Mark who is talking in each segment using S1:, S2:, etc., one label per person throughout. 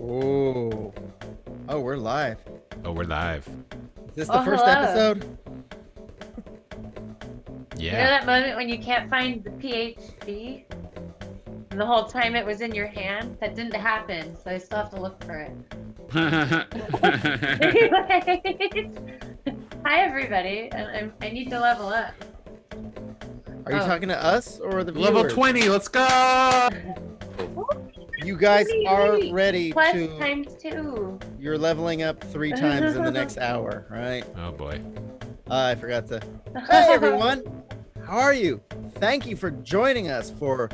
S1: Oh. Oh, we're live.
S2: Oh, we're live.
S1: Is this the first
S3: hello.
S1: episode?
S3: You know
S2: Yeah.
S3: that moment when you can't find the PhD? And the whole time it was in your hand? That didn't happen, so I still have to look for it. Anyways, hi everybody. I need to level up.
S1: Are you talking to us or the viewers?
S4: Level 20, let's go!
S1: You guys are ready
S3: Plus
S1: to...
S3: times 2.
S1: You're leveling up 3 times in the next hour, right?
S2: Oh boy.
S1: I forgot to... Hey everyone! How are you? Thank you for joining us for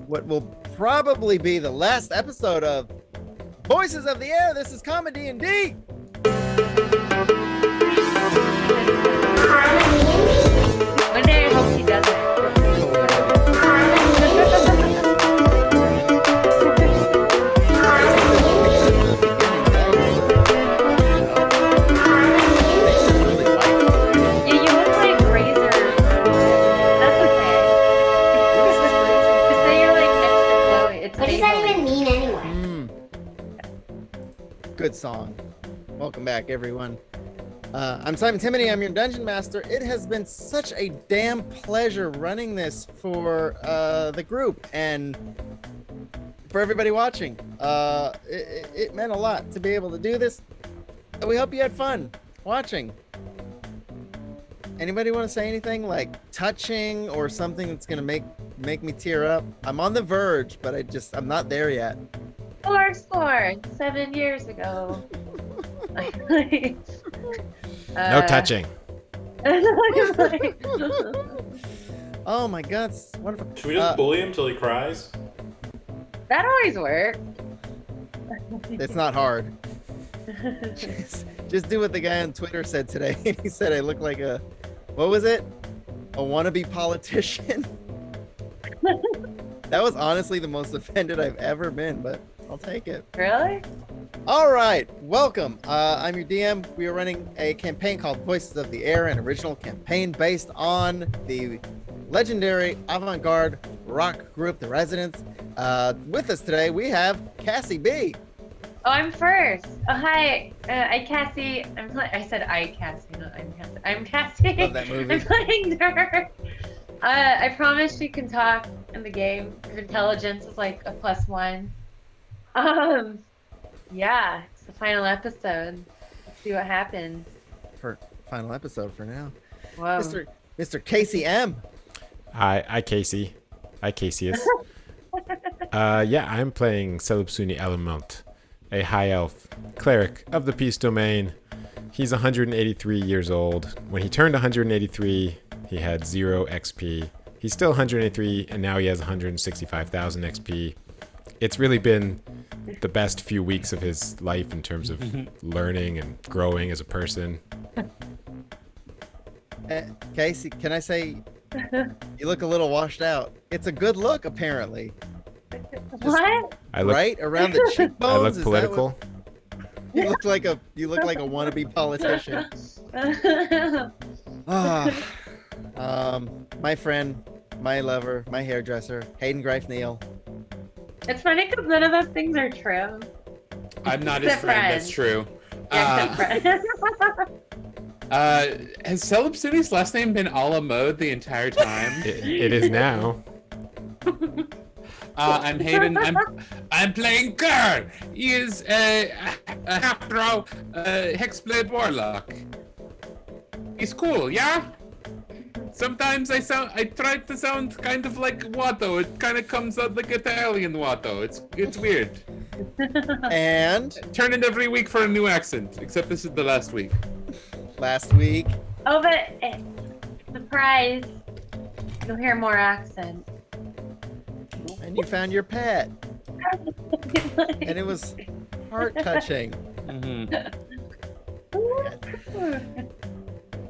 S1: what will probably be the last episode of Voices of the Air. This is ComeDy&D.
S3: One day I hope he does it. Yeah, you look like Razor. That's okay. Just say you're like extra glowy. It's
S5: What does that
S3: Maybelline.
S5: even mean anyway?
S1: Good song. Welcome back, everyone. I'm Simon Timony. I'm your Dungeon Master. It has been such a damn pleasure running this for the group and for everybody watching. It meant a lot to be able to do this. And we hope you had fun watching. Anybody want to say anything like touching or something that's gonna make me tear up? I'm on the verge, but I'm not there yet.
S3: Score. 7 years ago.
S2: No touching.
S1: Oh my god, it's wonderful.
S6: Should we just bully him till he cries?
S3: That always works.
S1: It's not hard. Just do what the guy on Twitter said today. He said I look like what was it? A wannabe politician. That was honestly the most offended I've ever been, but I'll take it.
S3: Really?
S1: All right, welcome. I'm your DM. We are running a campaign called Voices of the Air, an original campaign based on the legendary avant-garde rock group, The Residents. With us today, we have Cassie B.
S3: Oh, I'm first. Oh, hi. I Cassie. I said I Cassie, not I'm Cassie. I'm Cassie.
S1: Love that movie.
S3: I'm playing Dirk. I promise she can talk in the game. Her intelligence is like a +1. Yeah, it's the final episode. Let's see what happens.
S1: For final episode for now.
S3: Whoa.
S1: Mr. Casey M.
S2: Hi, Casey. Hi, Casius. Yeah, I'm playing Celebsuni Element, a high elf cleric of the Peace Domain. He's 183 years old. When he turned 183, he had 0 XP. He's still 183, and now he has 165,000 XP. It's really been the best few weeks of his life in terms of learning and growing as a person.
S1: Casey, can I say you look a little washed out? It's a good look, apparently.
S3: What?
S1: Right around the cheekbones.
S2: I look
S1: Is that
S2: political.
S1: what- You look like a wannabe politician. My friend, my lover, my hairdresser, Hayden Greif Neal.
S3: It's funny because none of those things are true.
S4: I'm not his
S3: Except
S4: friend, that's true.
S3: Yeah, except
S4: Has Celebsuni's last name been a la mode the entire time?
S2: It is now.
S4: I'm Hayden. I'm playing Kerr. He is a half-drow hexblade warlock. He's cool, yeah? Sometimes I try to sound kind of like Watto. It kind of comes out like Italian Watto. It's weird.
S1: And
S4: Turn it every week for a new accent, except this is the last week.
S1: last week,
S3: Oh, but surprise, you'll hear more accents.
S1: and you found your pet, and it was heart-touching.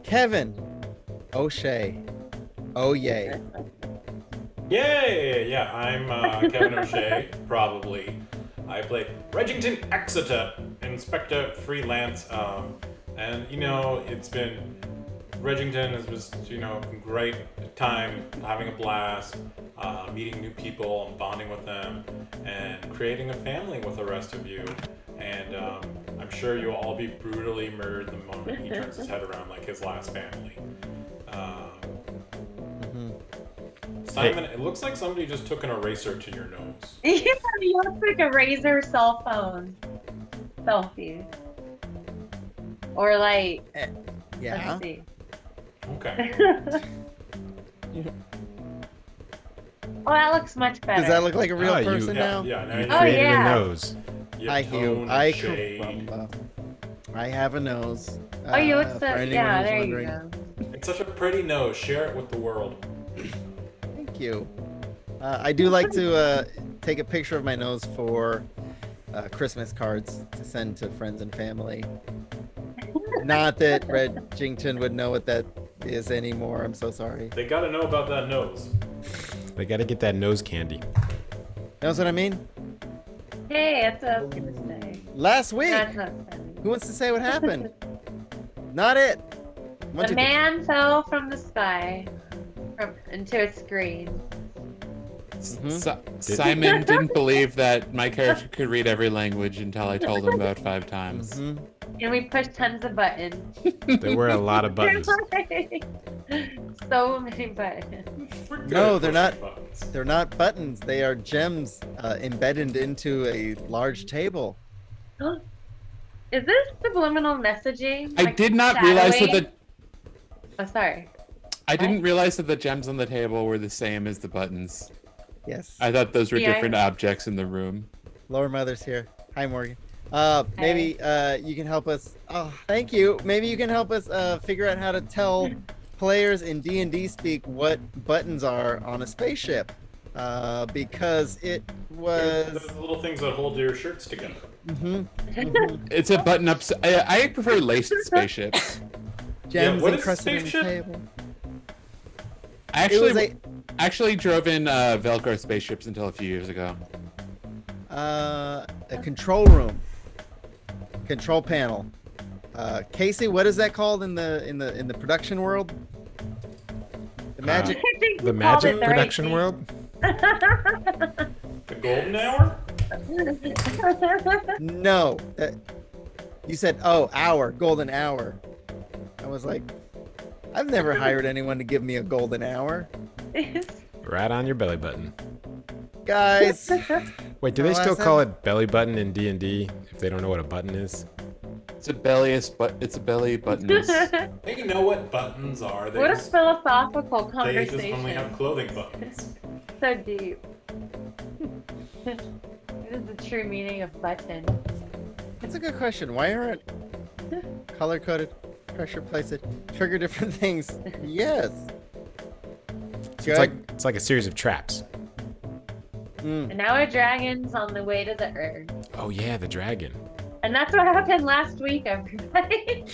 S1: Kevin O'Shea. Oh yay.
S6: Yay! Yeah, I'm Kevin O'Shea, probably. I play Regington Exeter, Inspector Freelance, and it's been Regington has been, great time, having a blast. meeting new people and bonding with them and creating a family with the rest of you. And I'm sure you'll all be brutally murdered the moment he turns his head around like his last family. Simon, it looks like somebody just took an eraser to your nose.
S3: Yeah, you look like a Razor cell phone selfie. Or like,
S1: Yeah.
S3: let's see.
S6: Okay.
S3: Oh, that looks much better.
S1: Does that look like a real
S2: Oh,
S1: person now?
S6: Yeah, now
S2: You
S6: you
S3: Oh,
S2: created
S3: yeah.
S2: a nose.
S6: you
S1: I
S6: have
S1: hear.
S6: tone
S1: I
S6: and shade.
S1: I have a nose.
S3: Oh, you look
S1: for
S3: so.
S1: anyone
S3: Yeah,
S1: who's
S3: there
S1: wondering.
S3: you go.
S6: It's such a pretty nose. Share it with the world.
S1: Thank you. I do like to take a picture of my nose for Christmas cards to send to friends and family. Not that Redgington would know what that is anymore. I'm so sorry.
S6: They gotta know about that nose.
S2: They got to get that nose candy.
S1: Knows what I mean?
S3: Hey, that's what I was gonna say.
S1: Last week.
S3: That's not funny.
S1: Who wants to say what happened? Not it. One,
S3: A
S1: two,
S3: man fell from the sky into a screen.
S4: Simon didn't believe that my character could read every language until I told him about 5 times.
S1: Mhm.
S3: And we pushed tons of buttons.
S2: There were a lot of buttons.
S3: So many buttons.
S6: We're good
S1: No,
S6: at
S1: they're
S6: pushing
S1: not.
S6: buttons.
S1: They're not buttons. They are gems embedded into a large table.
S3: Is this subliminal messaging?
S4: I
S3: Like
S4: did not realize that
S3: shadowing?
S4: the
S3: Oh, sorry.
S4: I didn't realize that the gems on the table were the same as the buttons.
S1: Yes.
S4: I thought those were
S3: Yeah, I-
S4: different objects in the room.
S1: Lower Mother's here. Hi, Morgan. Maybe you can help us. Oh, thank you. Maybe you can help us figure out how to tell players in D&D speak what buttons are on a spaceship. Because it was.
S6: Those little things that hold your shirts together.
S4: It's a button up. I prefer laced spaceships.
S1: Gems
S6: what is
S1: encrusted in the
S6: spaceship?
S1: table.
S4: I
S1: It was
S4: actually drove in Velcro spaceships until a few years ago.
S1: a control room, control panel. Casey, what is that called in the production world? The magic.
S3: I think
S2: The
S3: we called
S2: magic
S3: it the
S2: production
S3: right
S2: world?
S6: The golden hour?
S1: No, you said golden hour. I was like, I've never hired anyone to give me a golden hour,
S3: thing.
S2: Right on your belly button.
S1: guys.
S2: Wait, do they
S1: Oh,
S2: still
S1: that's
S2: call
S1: it.
S2: it belly button in D&D if they don't know what a button is?
S4: It's a belly buttons.
S6: They know what buttons are. They
S3: What a
S6: just,
S3: philosophical
S6: they just
S3: conversation.
S6: only have clothing buttons.
S3: So deep. This is the true meaning of button.
S1: That's a good question. Why aren't color coded, pressure placed, trigger different things? Yes.
S2: So it's like a series of traps.
S3: And now a dragon's on the way to the urn.
S2: Oh yeah, the dragon.
S3: And that's what happened last week, everybody.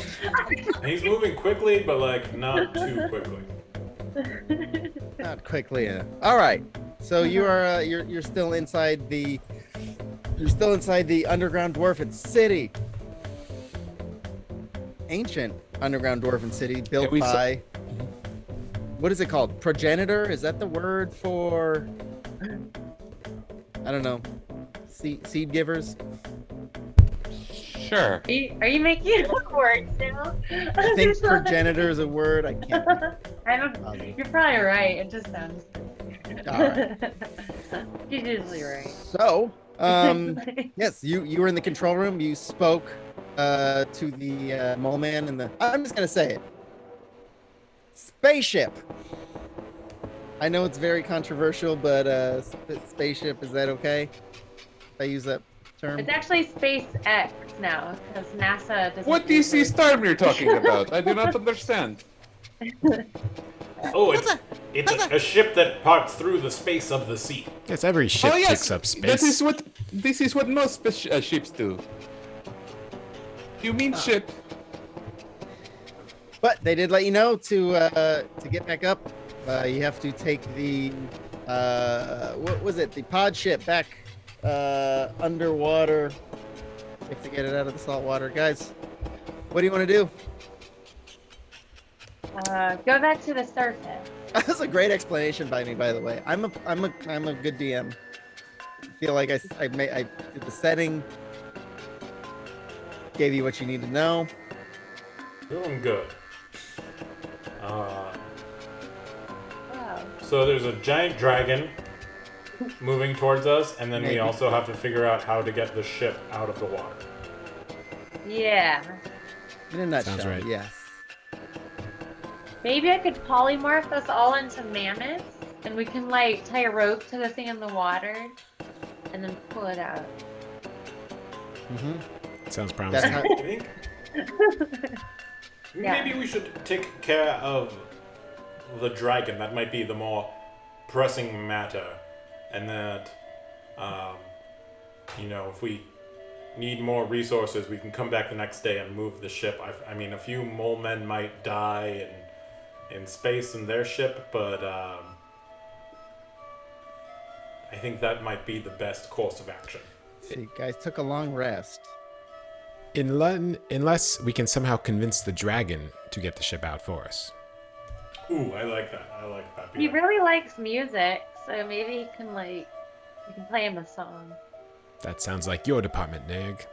S6: And he's moving quickly, but like not too quickly.
S1: Not quickly. All right. So you are you're still inside the underground dwarven city. Ancient underground dwarven city built
S4: we saw-
S1: by. What is it called? Progenitor? Is that the word for? I don't know. Seed givers.
S4: Sure.
S3: Are you making up words now?
S1: I think progenitor is a word. I can't.
S3: I don't. You're probably right. It just sounds.
S1: All right.
S3: She's usually right.
S1: So, yes, you were in the control room. You spoke to the mole man and the. I'm just gonna say it. Spaceship. I know it's very controversial, but spaceship, is that okay? If I use that term.
S3: It's actually SpaceX now because NASA doesn't.
S4: What DC storm you're talking about? I do not understand.
S6: Oh, it's a ship that parts through the space of the sea.
S2: Yes, every ship
S4: Oh yes,
S2: takes up space.
S4: This is what most ships do. You mean ship?
S1: But they did let you know to get back up. You have to take the what was it? The pod ship back underwater. You have to get it out of the salt water, guys. What do you want to do?
S3: Go back to the surface.
S1: That was a great explanation by me, by the way. I'm a good DM. I feel like I did the setting, gave you what you need to know.
S6: Doing good.
S3: Wow.
S6: So there's a giant dragon moving towards us, and then we
S1: Maybe.
S6: also have to figure out how to get the ship out of the water.
S3: Yeah.
S1: In a nutshell,
S2: Sounds right.
S1: yes.
S3: Maybe I could polymorph us all into mammoths, and we can like tie a rope to the thing in the water, and then pull it out.
S2: Sounds
S1: That's
S2: promising.
S1: how,
S6: I think
S3: Yeah.
S6: maybe we should take care of the dragon. That might be the more pressing matter, and that, if we need more resources, we can come back the next day and move the ship. I mean, a few mole men might die in space in their ship, but I think that might be the best course of action.
S1: so you guys took a long rest.
S2: Unless we can somehow convince the dragon to get the ship out for us.
S6: Ooh, I like that.
S3: He really likes music, so maybe you can play him a song.
S2: That sounds like your department, Nig.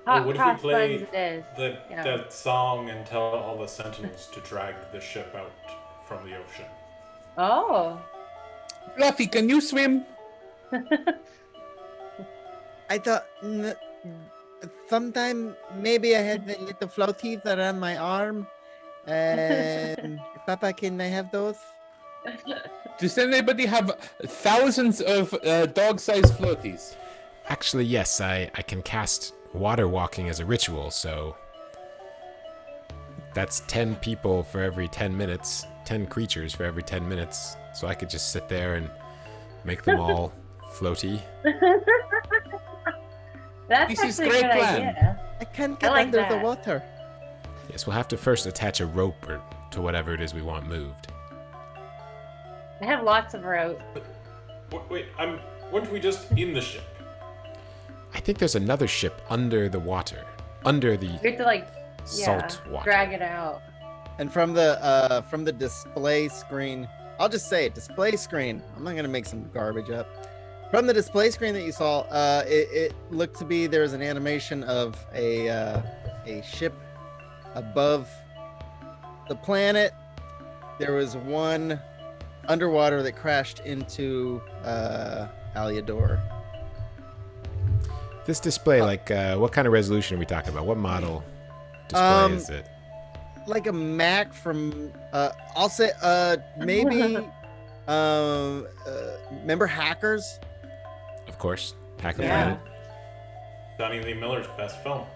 S3: Hot
S6: what if we
S3: cross
S6: play
S3: buns it is. Yeah.
S6: that song and tell all the sentinels to drag the ship out from the ocean?
S3: Oh.
S4: Fluffy, can you swim?
S1: I thought sometime maybe I had the little floaties around my arm. And Papa, can I have those?
S4: Does anybody have thousands of dog-sized floaties?
S2: Actually, yes, I can cast water walking as a ritual, so that's 10 people for every 10 minutes, 10 creatures for every 10 minutes. So I could just sit there and make them all floaty.
S3: That's
S4: This is
S3: actually a
S4: great
S3: good
S4: plan.
S3: idea.
S1: I can't get
S3: like
S1: under the
S3: that.
S1: water.
S2: Yes, we'll have to first attach a rope to whatever it is we want moved.
S3: I have lots of rope.
S6: Wait, weren't we just in the ship?
S2: I think there's another ship under the water, under the
S3: We have to
S2: salt water.
S3: drag it out.
S1: And from the display screen, I'll just say it, display screen. I'm not gonna make some garbage up. From the display screen that you saw, it looked to be there was an animation of a ship above the planet. There was one underwater that crashed into Aliador.
S2: This display, what kind of resolution are we talking about? What model display is it?
S1: Like a Mac from I'll say maybe remember Hackers?
S2: Of course, Hack the
S3: Yeah.
S2: Planet.
S6: Donnie Lee Miller's best film.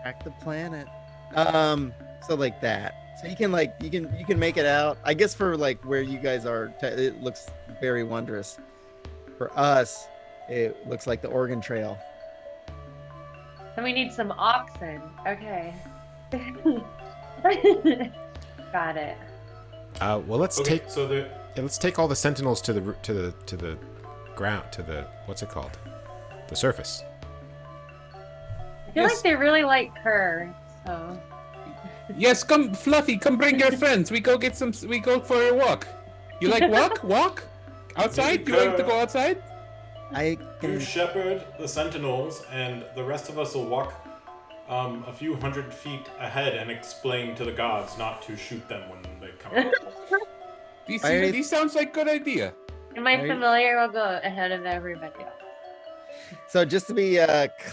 S1: Hack the Planet. So like that. So you can make it out. I guess for like where you guys are, it looks very wondrous. For us, it looks like the Oregon Trail.
S3: So we need some oxen. Okay. Got it.
S2: Well, let's
S6: Okay,
S2: take
S6: so the
S2: let's take all the sentinels to the ground, what's it called? The surface.
S3: I feel like they really like her, so.
S4: Yes, come, Fluffy, come bring your friends. We go for a walk. You like walk? Outside? You like to go outside?
S1: I
S6: you
S1: can
S6: shepherd the sentinels, and the rest of us will walk a few hundred feet ahead and explain to the gods not to shoot them when they come.
S4: This sounds like a good idea.
S3: And my
S1: Right.
S3: familiar will go ahead of everybody else.
S1: So just to be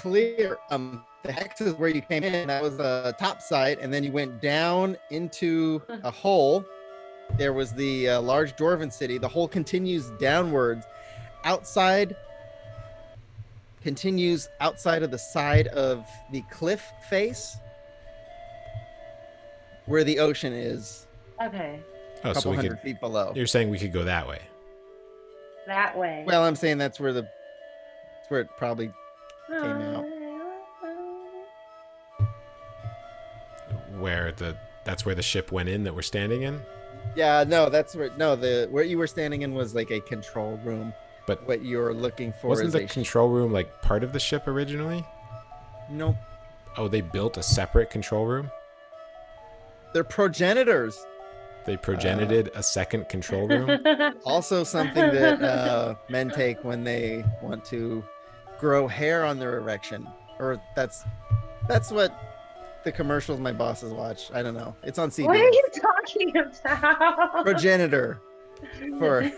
S1: clear, the hex is where you came in. That was the top side, and then you went down into a hole. There was the large dwarven city. The hole continues downwards. Continues outside of the side of the cliff face, where the ocean is,
S3: Okay.
S2: Oh,
S1: a
S2: so
S1: couple
S2: we
S1: hundred
S2: could.
S1: feet below.
S2: You're saying we could go that way?
S3: That way.
S1: Well, I'm saying that's where it probably came out.
S2: That's where the ship went in that we're standing in.
S1: Yeah, no, where you were standing in was like a control room.
S2: But
S1: what you're looking for
S2: wasn't
S1: is
S2: the control room like part of the ship originally?
S1: Nope.
S2: Oh, they built a separate control room?
S1: They're progenitors.
S2: They progenited a second control room.
S1: Also something that men take when they want to grow hair on their erection. Or that's what the commercials my bosses watch. I don't know. It's on
S3: What are
S1: CBS.
S3: you talking about?
S1: Progenitor for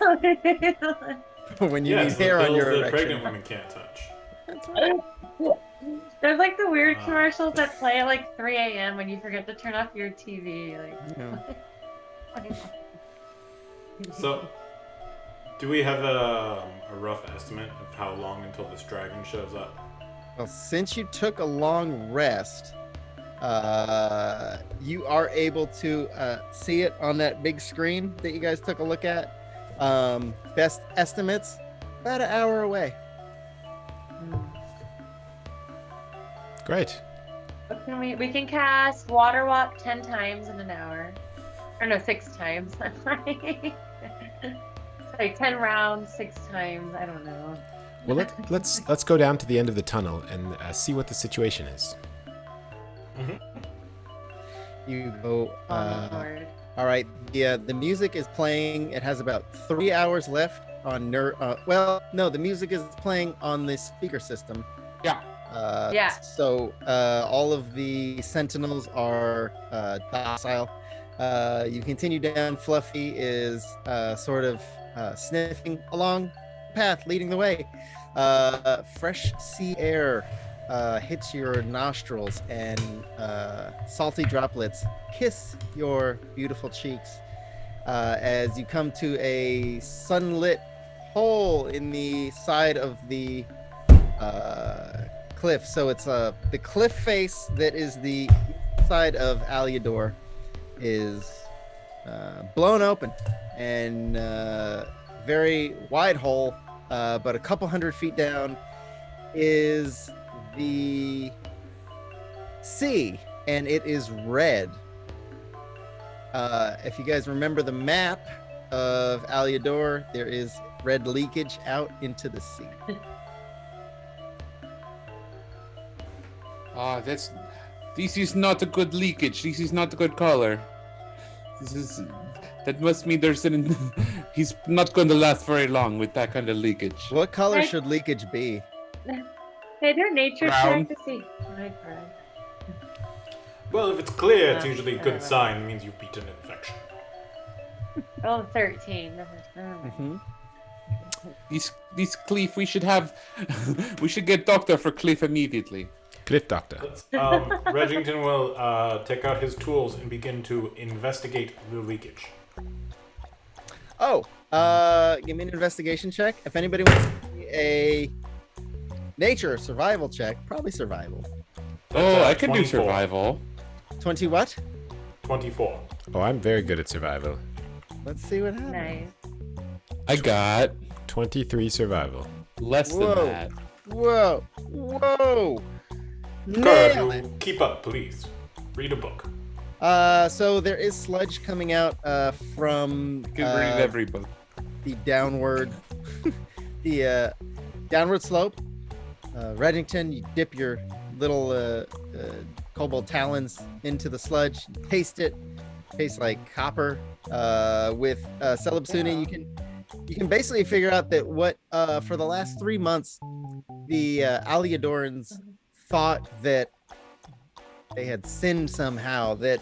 S1: when you
S6: Yeah,
S1: need
S6: it's the
S1: hair on
S6: pills
S1: your
S6: that
S1: erection.
S6: pregnant women can't touch.
S1: That's right.
S3: There's like the weird
S6: Wow.
S3: commercials that play at like 3 a.m. when you forget to turn off your TV. Like,
S1: Yeah.
S6: So, do we have a rough estimate of how long until this dragon shows up?
S1: Well, since you took a long rest, you are able to see it on that big screen that you guys took a look at. Best estimates, about an hour away.
S2: Great.
S3: what can we can cast water walk 10 times in an hour. Or no, 6 times. Sorry, 10 rounds, 6 times. I don't know.
S2: Well, let's go down to the end of the tunnel and see what the situation is.
S1: You go.
S3: Oh, Lord.
S1: All right. Yeah, the music is playing. It has about 3 hours left on well, no, the music is playing on the speaker system.
S4: Yeah.
S3: Yeah.
S1: So all of the sentinels are docile. You continue down. Fluffy is sort of sniffing along the path, leading the way. Fresh sea air hits your nostrils, and salty droplets kiss your beautiful cheeks as you come to a sunlit hole in the side of the cliff. So it's the cliff face that is the side of Aliador is blown open, and very wide hole, but a couple 100 feet down is the sea, and it is red. If you guys remember the map of Aliador, there is red leakage out into the sea.
S4: This is not a good leakage. This is not a good color. That must mean he's not going to last very long with that kind of leakage.
S1: What color
S3: Right.
S1: should leakage be?
S3: They do a nature
S4: Brown.
S3: check to see. My God.
S6: Well, if it's clear, it's
S3: Yeah,
S6: usually a
S3: I
S6: good
S3: don't know.
S6: sign. It means you've beaten infection.
S3: Oh, 13.
S1: Mm-hmm.
S4: This Cliff, we should get doctor for Cliff immediately.
S2: Cliff Doctor.
S6: Let's, Reggington will take out his tools and begin to investigate the leakage.
S1: Oh, give me an investigation check. If anybody wants to do a nature survival check, probably survival.
S4: Oh, I can do
S6: 24.
S4: survival.
S1: 20 what?
S6: 24.
S2: Oh, I'm very good at survival.
S1: Let's see what happens.
S3: Nice.
S4: I got
S2: 23 survival.
S4: less
S1: Whoa.
S4: than that.
S1: Whoa, whoa.
S6: Kurt,
S1: Nail
S6: you
S1: it.
S6: keep up, please. Read a book.
S1: So there is sludge coming out from
S4: You can read every book.
S1: the downward the downward slope. Reddington, you dip your little cobalt talons into the sludge, taste it, tastes like copper. With Celebsuni, you can basically figure out that what for the last 3 months the Aliadorans thought that they had sinned somehow, that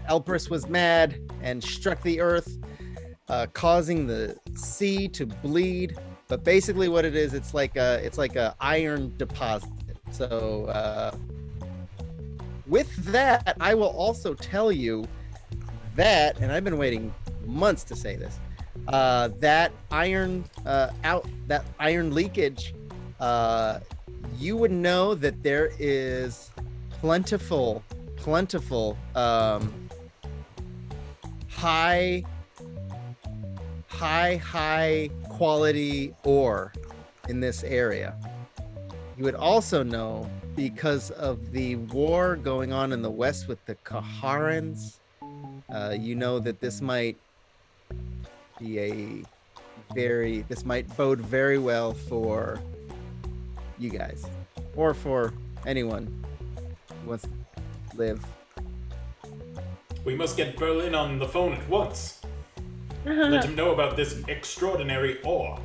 S1: Elpris was mad and struck the earth, causing the sea to bleed. But basically what it is, it's like a iron deposit. So with that, I will also tell you that, and I've been waiting months to say this, that iron leakage, you would know that there is plentiful high quality ore in this area. You would also know, because of the war going on in the west with the Kaharans, you know that this might be this might bode very well for you guys, or for anyone who wants to live
S6: We must get Berlin on the phone at once. Let him know about this extraordinary ore.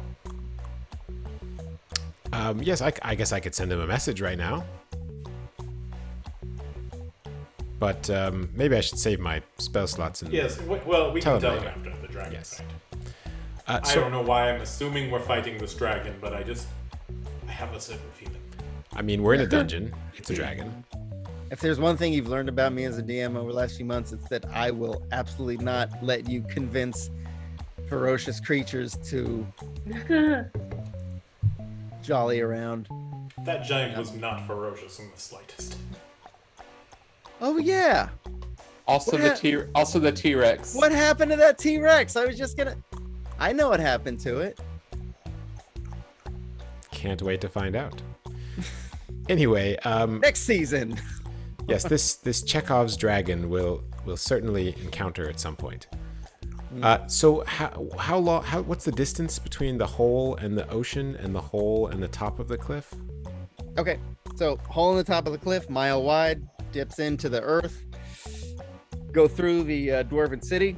S2: Yes, I guess I could send him a message right now. But maybe I should save my spell slots and
S6: Yes, well, we
S2: Tell
S6: can
S2: him
S6: tell him
S2: later.
S6: after the dragon
S2: Yes.
S6: fight. I
S2: so,
S6: don't know why I'm assuming we're fighting this dragon, but I have a certain feeling.
S2: I mean, we're in a dungeon. It's a dragon.
S1: If there's one thing you've learned about me as a DM over the last few months, it's that I will absolutely not let you convince ferocious creatures to jolly around.
S6: That giant was not ferocious in the slightest.
S1: Oh yeah.
S4: Also the T-Rex.
S1: What happened to that T-Rex? I know what happened to it.
S2: Can't wait to find out. Anyway,
S1: Next season.
S2: yes, this Chekhov's dragon will certainly encounter at some point. So how long? What's the distance between the hole and the ocean and the hole and the top of the cliff?
S1: Okay, so hole in the top of the cliff, mile wide, dips into the earth, go through the dwarven city.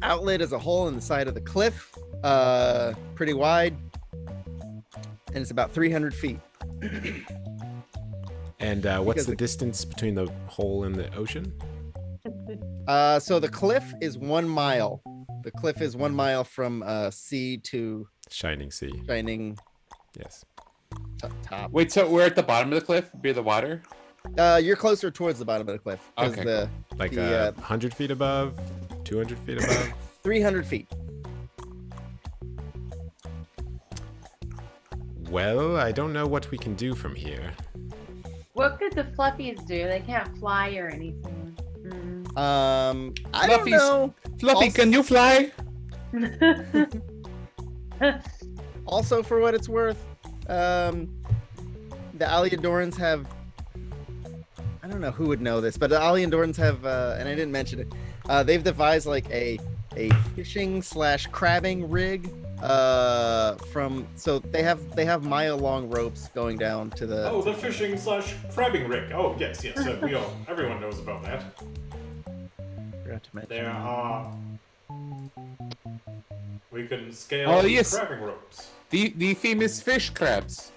S1: Outlet is a hole in the side of the cliff, pretty wide, and it's about 300 feet.
S2: And what's
S1: Because
S2: the distance between the hole and the ocean?
S1: So the cliff is 1 mile. The cliff is 1 mile from sea to
S2: Shining sea.
S1: shining
S2: Yes.
S1: top.
S4: Wait, so we're at the bottom of the cliff, near the water?
S1: You're closer towards the bottom of the cliff. 'Cause
S4: Okay,
S2: Like
S1: The,
S2: 100 feet above, 200 feet above.
S1: 300 feet.
S2: Well, I don't know what we can do from here.
S3: What could the fluffies do? They can't fly or anything.
S1: I don't
S4: Fluffies.
S1: know.
S4: Fluffy,
S1: Also-
S4: can you fly?
S1: Also, for what it's worth, the Aliadorans have. I don't know who would know this, but the Aliadorans have, and I didn't mention it. They've devised like a fishing / crabbing rig. So they have mile-long ropes going down to the.
S6: Oh, the fishing / crabbing rig. Oh, yes. Everyone knows about that.
S1: Forgot to mention.
S6: There are. We can scale
S4: Oh,
S6: the
S4: yes.
S6: crabbing ropes.
S4: The famous fish crabs.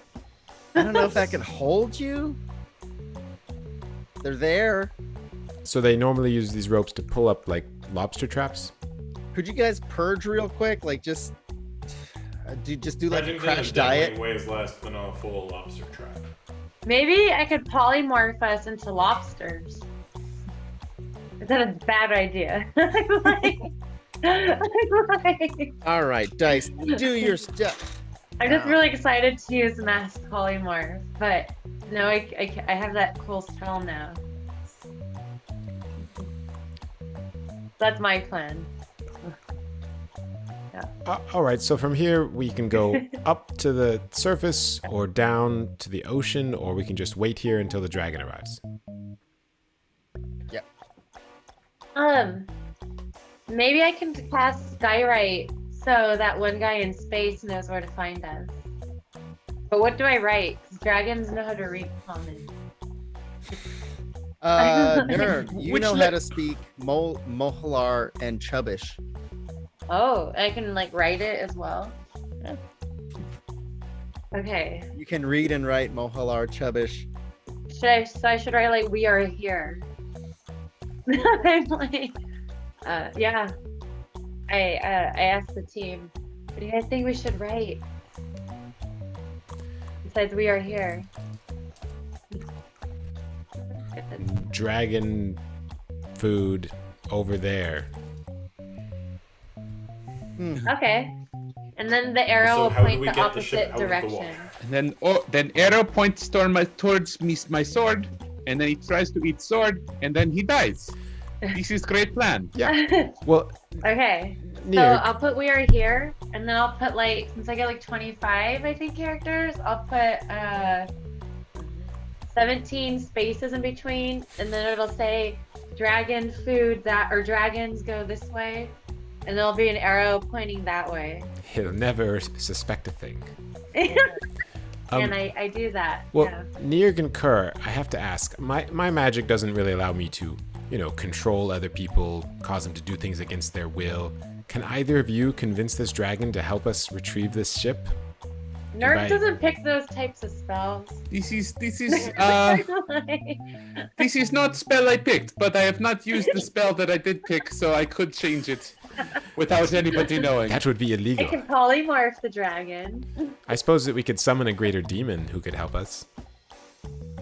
S1: I don't know if that can hold you. They're there.
S2: So they normally use these ropes to pull up like lobster traps.
S1: Could you guys purge real quick? Like just do like a
S6: Reddington
S1: crash
S6: is
S1: diet?
S6: definitely weighs less than a full lobster trap.
S3: Maybe I could polymorph us into lobsters. Is that a bad idea?
S1: All right, Dice, do your stuff.
S3: I'm just really excited to use mass polymorph, but no, I have that cool spell now. That's my plan.
S2: All right, so from here we can go up to the surface or down to the ocean, or we can just wait here until the dragon arrives.
S3: Maybe I can cast Skywrite so that one guy in space knows where to find us. But what do I write? 'Cause dragons know how to read common.
S1: Nerd, you
S4: Which
S1: know
S4: le-
S1: how to speak Mohalar and Chubbish.
S3: Oh, I can like write it as well. Okay.
S1: You can read and write Mohalar Chubbish.
S3: I should write like "We are here." I'm like, yeah. I asked the team, what do you guys think we should write? Besides, "We are here."
S2: Dragon food over there.
S3: Okay. And then the arrow
S6: So
S3: will
S6: how do
S3: point
S6: we
S3: the
S6: get the ship
S3: opposite
S6: out of the
S3: direction.
S6: water?
S4: And then arrow points towards my sword, and then he tries to eat sword, and then he dies. This is great plan.
S2: Yeah. Well,
S3: Okay. So
S2: near.
S3: I'll put "We are here," and then I'll put like, since I get like 25, I think, characters, I'll put 17 spaces in between, and then it'll say dragon food that, or dragons go this way, and there'll be an arrow pointing that way.
S2: He'll never suspect a thing.
S3: And I do that.
S2: Well,
S3: Yeah.
S2: near Concur, I have to ask. My magic doesn't really allow me to control other people, cause them to do things against their will. Can either of you convince this dragon to help us retrieve this ship?
S3: Nerf doesn't pick those types of spells.
S4: This is not spell I picked, but I have not used the spell that I did pick, so I could change it without anybody knowing.
S2: That would be
S3: I
S2: illegal.
S3: can polymorph the dragon.
S2: I suppose that we could summon a greater demon who could help us.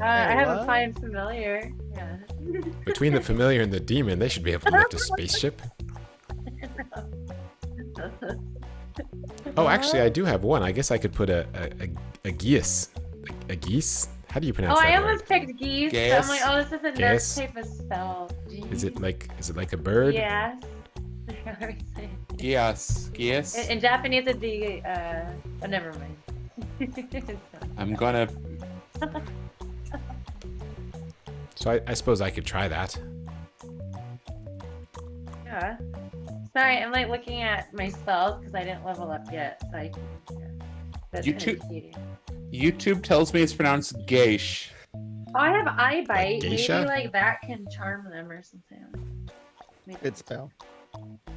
S3: I have a
S1: what?
S3: fine familiar. Yeah.
S2: Between the familiar and the demon, they should be able to lift a spaceship. Oh, actually, I do have one. I guess I could put a geese. A geese? How do you pronounce
S3: Oh,
S2: that
S3: I
S2: word?
S3: almost picked geese. So
S4: Geese.
S3: I'm like, oh, this is a
S2: Geese.
S3: Nerf type of spell.
S2: Is it like a bird?
S3: Yes.
S4: Yes.
S3: In Japanese, it'd be, oh, never mind.
S4: I'm gonna.
S2: So I suppose I could try that.
S3: Yeah. Sorry, I'm like looking at my spells because I didn't level up yet. So I can. Yeah. That's
S4: You
S3: kinda
S4: too-
S3: cheating.
S4: YouTube tells me it's pronounced geish.
S3: Oh, I have eye bite.
S2: geisha?
S3: Maybe like that can charm them or something. Maybe.
S1: Good spell.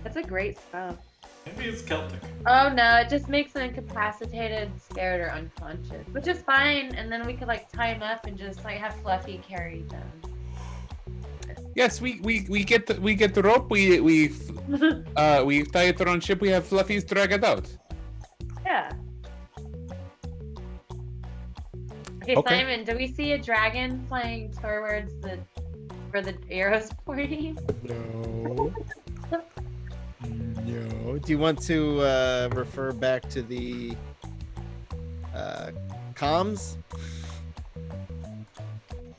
S3: That's a great spell.
S6: Maybe it's Celtic.
S3: Oh no, it just makes them incapacitated, scared, or unconscious, which is fine. And then we could like tie them up and just like have Fluffy carry them.
S4: Yes, we get the rope. We tie it around ship. We have Fluffy's drag it out.
S3: Yeah. Okay,
S2: Okay.
S3: Simon, do we see a dragon flying towards where the arrow's pointing?
S1: No. No. Do you want to refer back to the comms?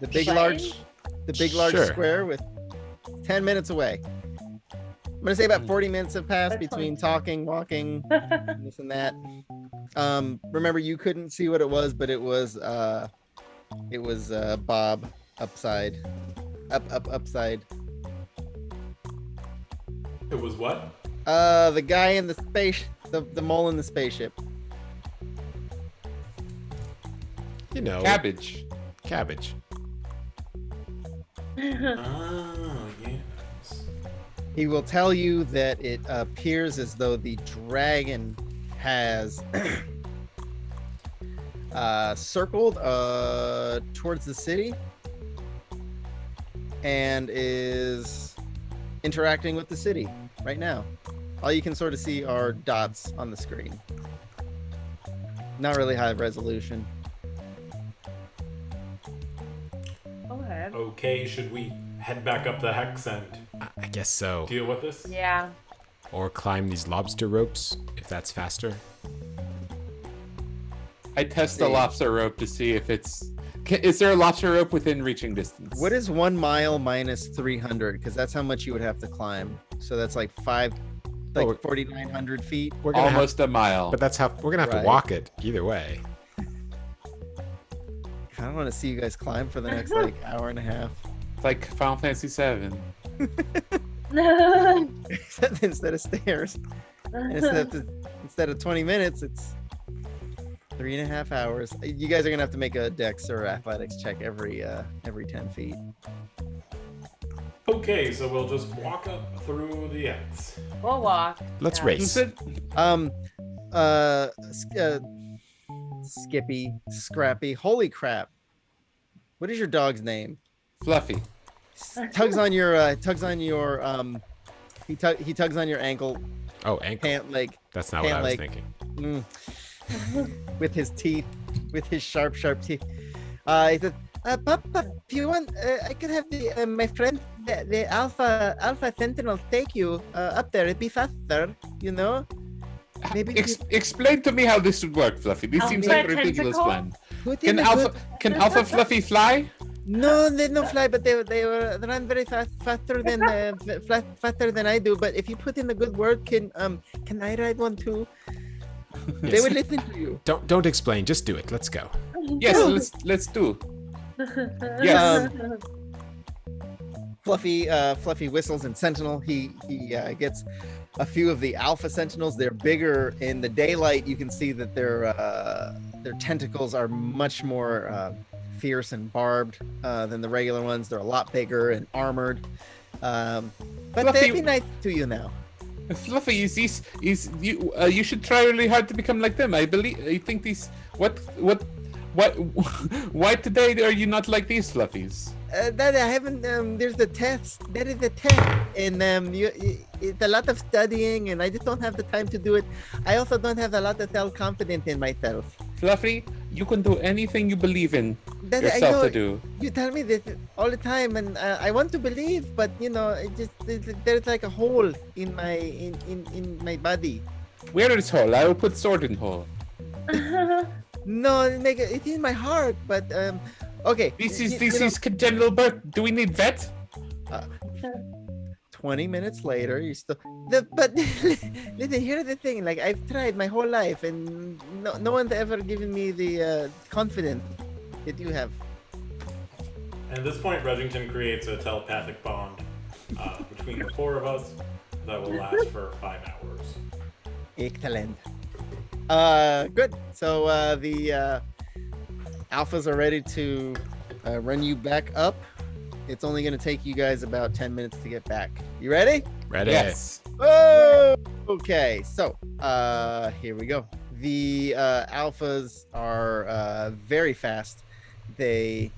S1: The big large
S2: Sure.
S1: square with 10 minutes away. I'm gonna say about 40 minutes have passed
S3: That's
S1: between talking, walking, this and that. Remember, you couldn't see what it was, but it was Bob upside.
S6: It was what?
S1: The guy in the space, the mole in the spaceship.
S4: Cabbage.
S2: Cabbage.
S6: Oh, yes.
S1: He will tell you that it appears as though the dragon has circled towards the city and is interacting with the city right now. All you can sort of see are dots on the screen. Not really high resolution.
S3: Okay.
S6: Okay, should we head back up the hex and
S2: I guess so.
S6: deal with this?
S3: Yeah.
S2: Or climb these lobster ropes, if that's faster.
S4: I test the lobster rope to see if it's. Is there a lobster rope within reaching distance?
S1: What is 1 mile minus 300? Because that's how much you would have to climb. So that's like 4,900 feet.
S2: We're gonna have,
S4: Almost a mile.
S2: but that's how we're gonna have
S1: Right.
S2: to walk it either way.
S1: I don't want to see you guys climb for the next like hour and a half.
S4: It's like Final Fantasy VII.
S1: Except instead of stairs, and instead of 20 minutes, it's 3.5 hours. You guys are gonna have to make a dex or athletics check every 10 feet.
S6: Okay, so we'll just walk up through the X.
S3: We'll walk.
S2: Let's
S3: Yeah.
S2: race.
S1: Skippy, Scrappy, holy crap! What is your dog's name?
S4: Fluffy.
S1: Tugs on your he tugs on your ankle,
S2: Oh, ankle.
S1: pant leg.
S2: That's not what I was
S1: Pant leg.
S2: thinking.
S1: With his teeth, with his sharp teeth. He said, Papa, if you want, I could have my friend, the Alpha Sentinel, take you up there. It'd be faster, you know. Maybe
S4: Explain to me how this would work, Fluffy. This seems like a
S3: Alpha
S4: ridiculous
S3: tentacle?
S4: plan.
S1: put in
S4: Can
S1: a
S4: Alpha Fluffy fly?
S1: No, they don't fly, but they run very fast, faster than I do. But if you put in a good word, can I ride one too? They
S2: Yes.
S1: would listen to you.
S2: Don't explain. Just do it. Let's go.
S4: Yes, let's do. Yes.
S1: Fluffy whistles, and Sentinel he gets a few of the Alpha Sentinels. They're bigger in the daylight. You can see that their tentacles are much more fierce and barbed than the regular ones. They're a lot bigger and armored. But
S4: Fluffy-
S1: they'd be nice to you now.
S4: Fluffy, you should try really hard to become like them. I think these what why today are you not like these Fluffies?
S1: That I haven't. There's the test. That is the test, and it's a lot of studying, and I just don't have the time to do it. I also don't have a lot of self-confidence in myself.
S4: Fluffy, you can do anything you believe in
S1: That I
S4: yourself
S1: know.
S4: to do.
S1: You tell me this all the time, and I want to believe, but there's like a hole in my body.
S4: Where is hole? I will put sword in hole.
S1: No, it's in my heart, but okay.
S4: This is congenital birth. Do we need vet?
S1: 20 minutes later, you still. But listen, here's the thing. Like, I've tried my whole life, and no one's ever given me the confidence that you have.
S6: And at this point, Regington creates a telepathic bond between the four of us that will last for 5 hours.
S1: Excellent. Good. So the alphas are ready to run you back up. It's only going to take you guys about 10 minutes to get back. You ready?
S2: Ready?
S4: Yes.
S1: Oh, okay. So here we go. The alphas are very fast. They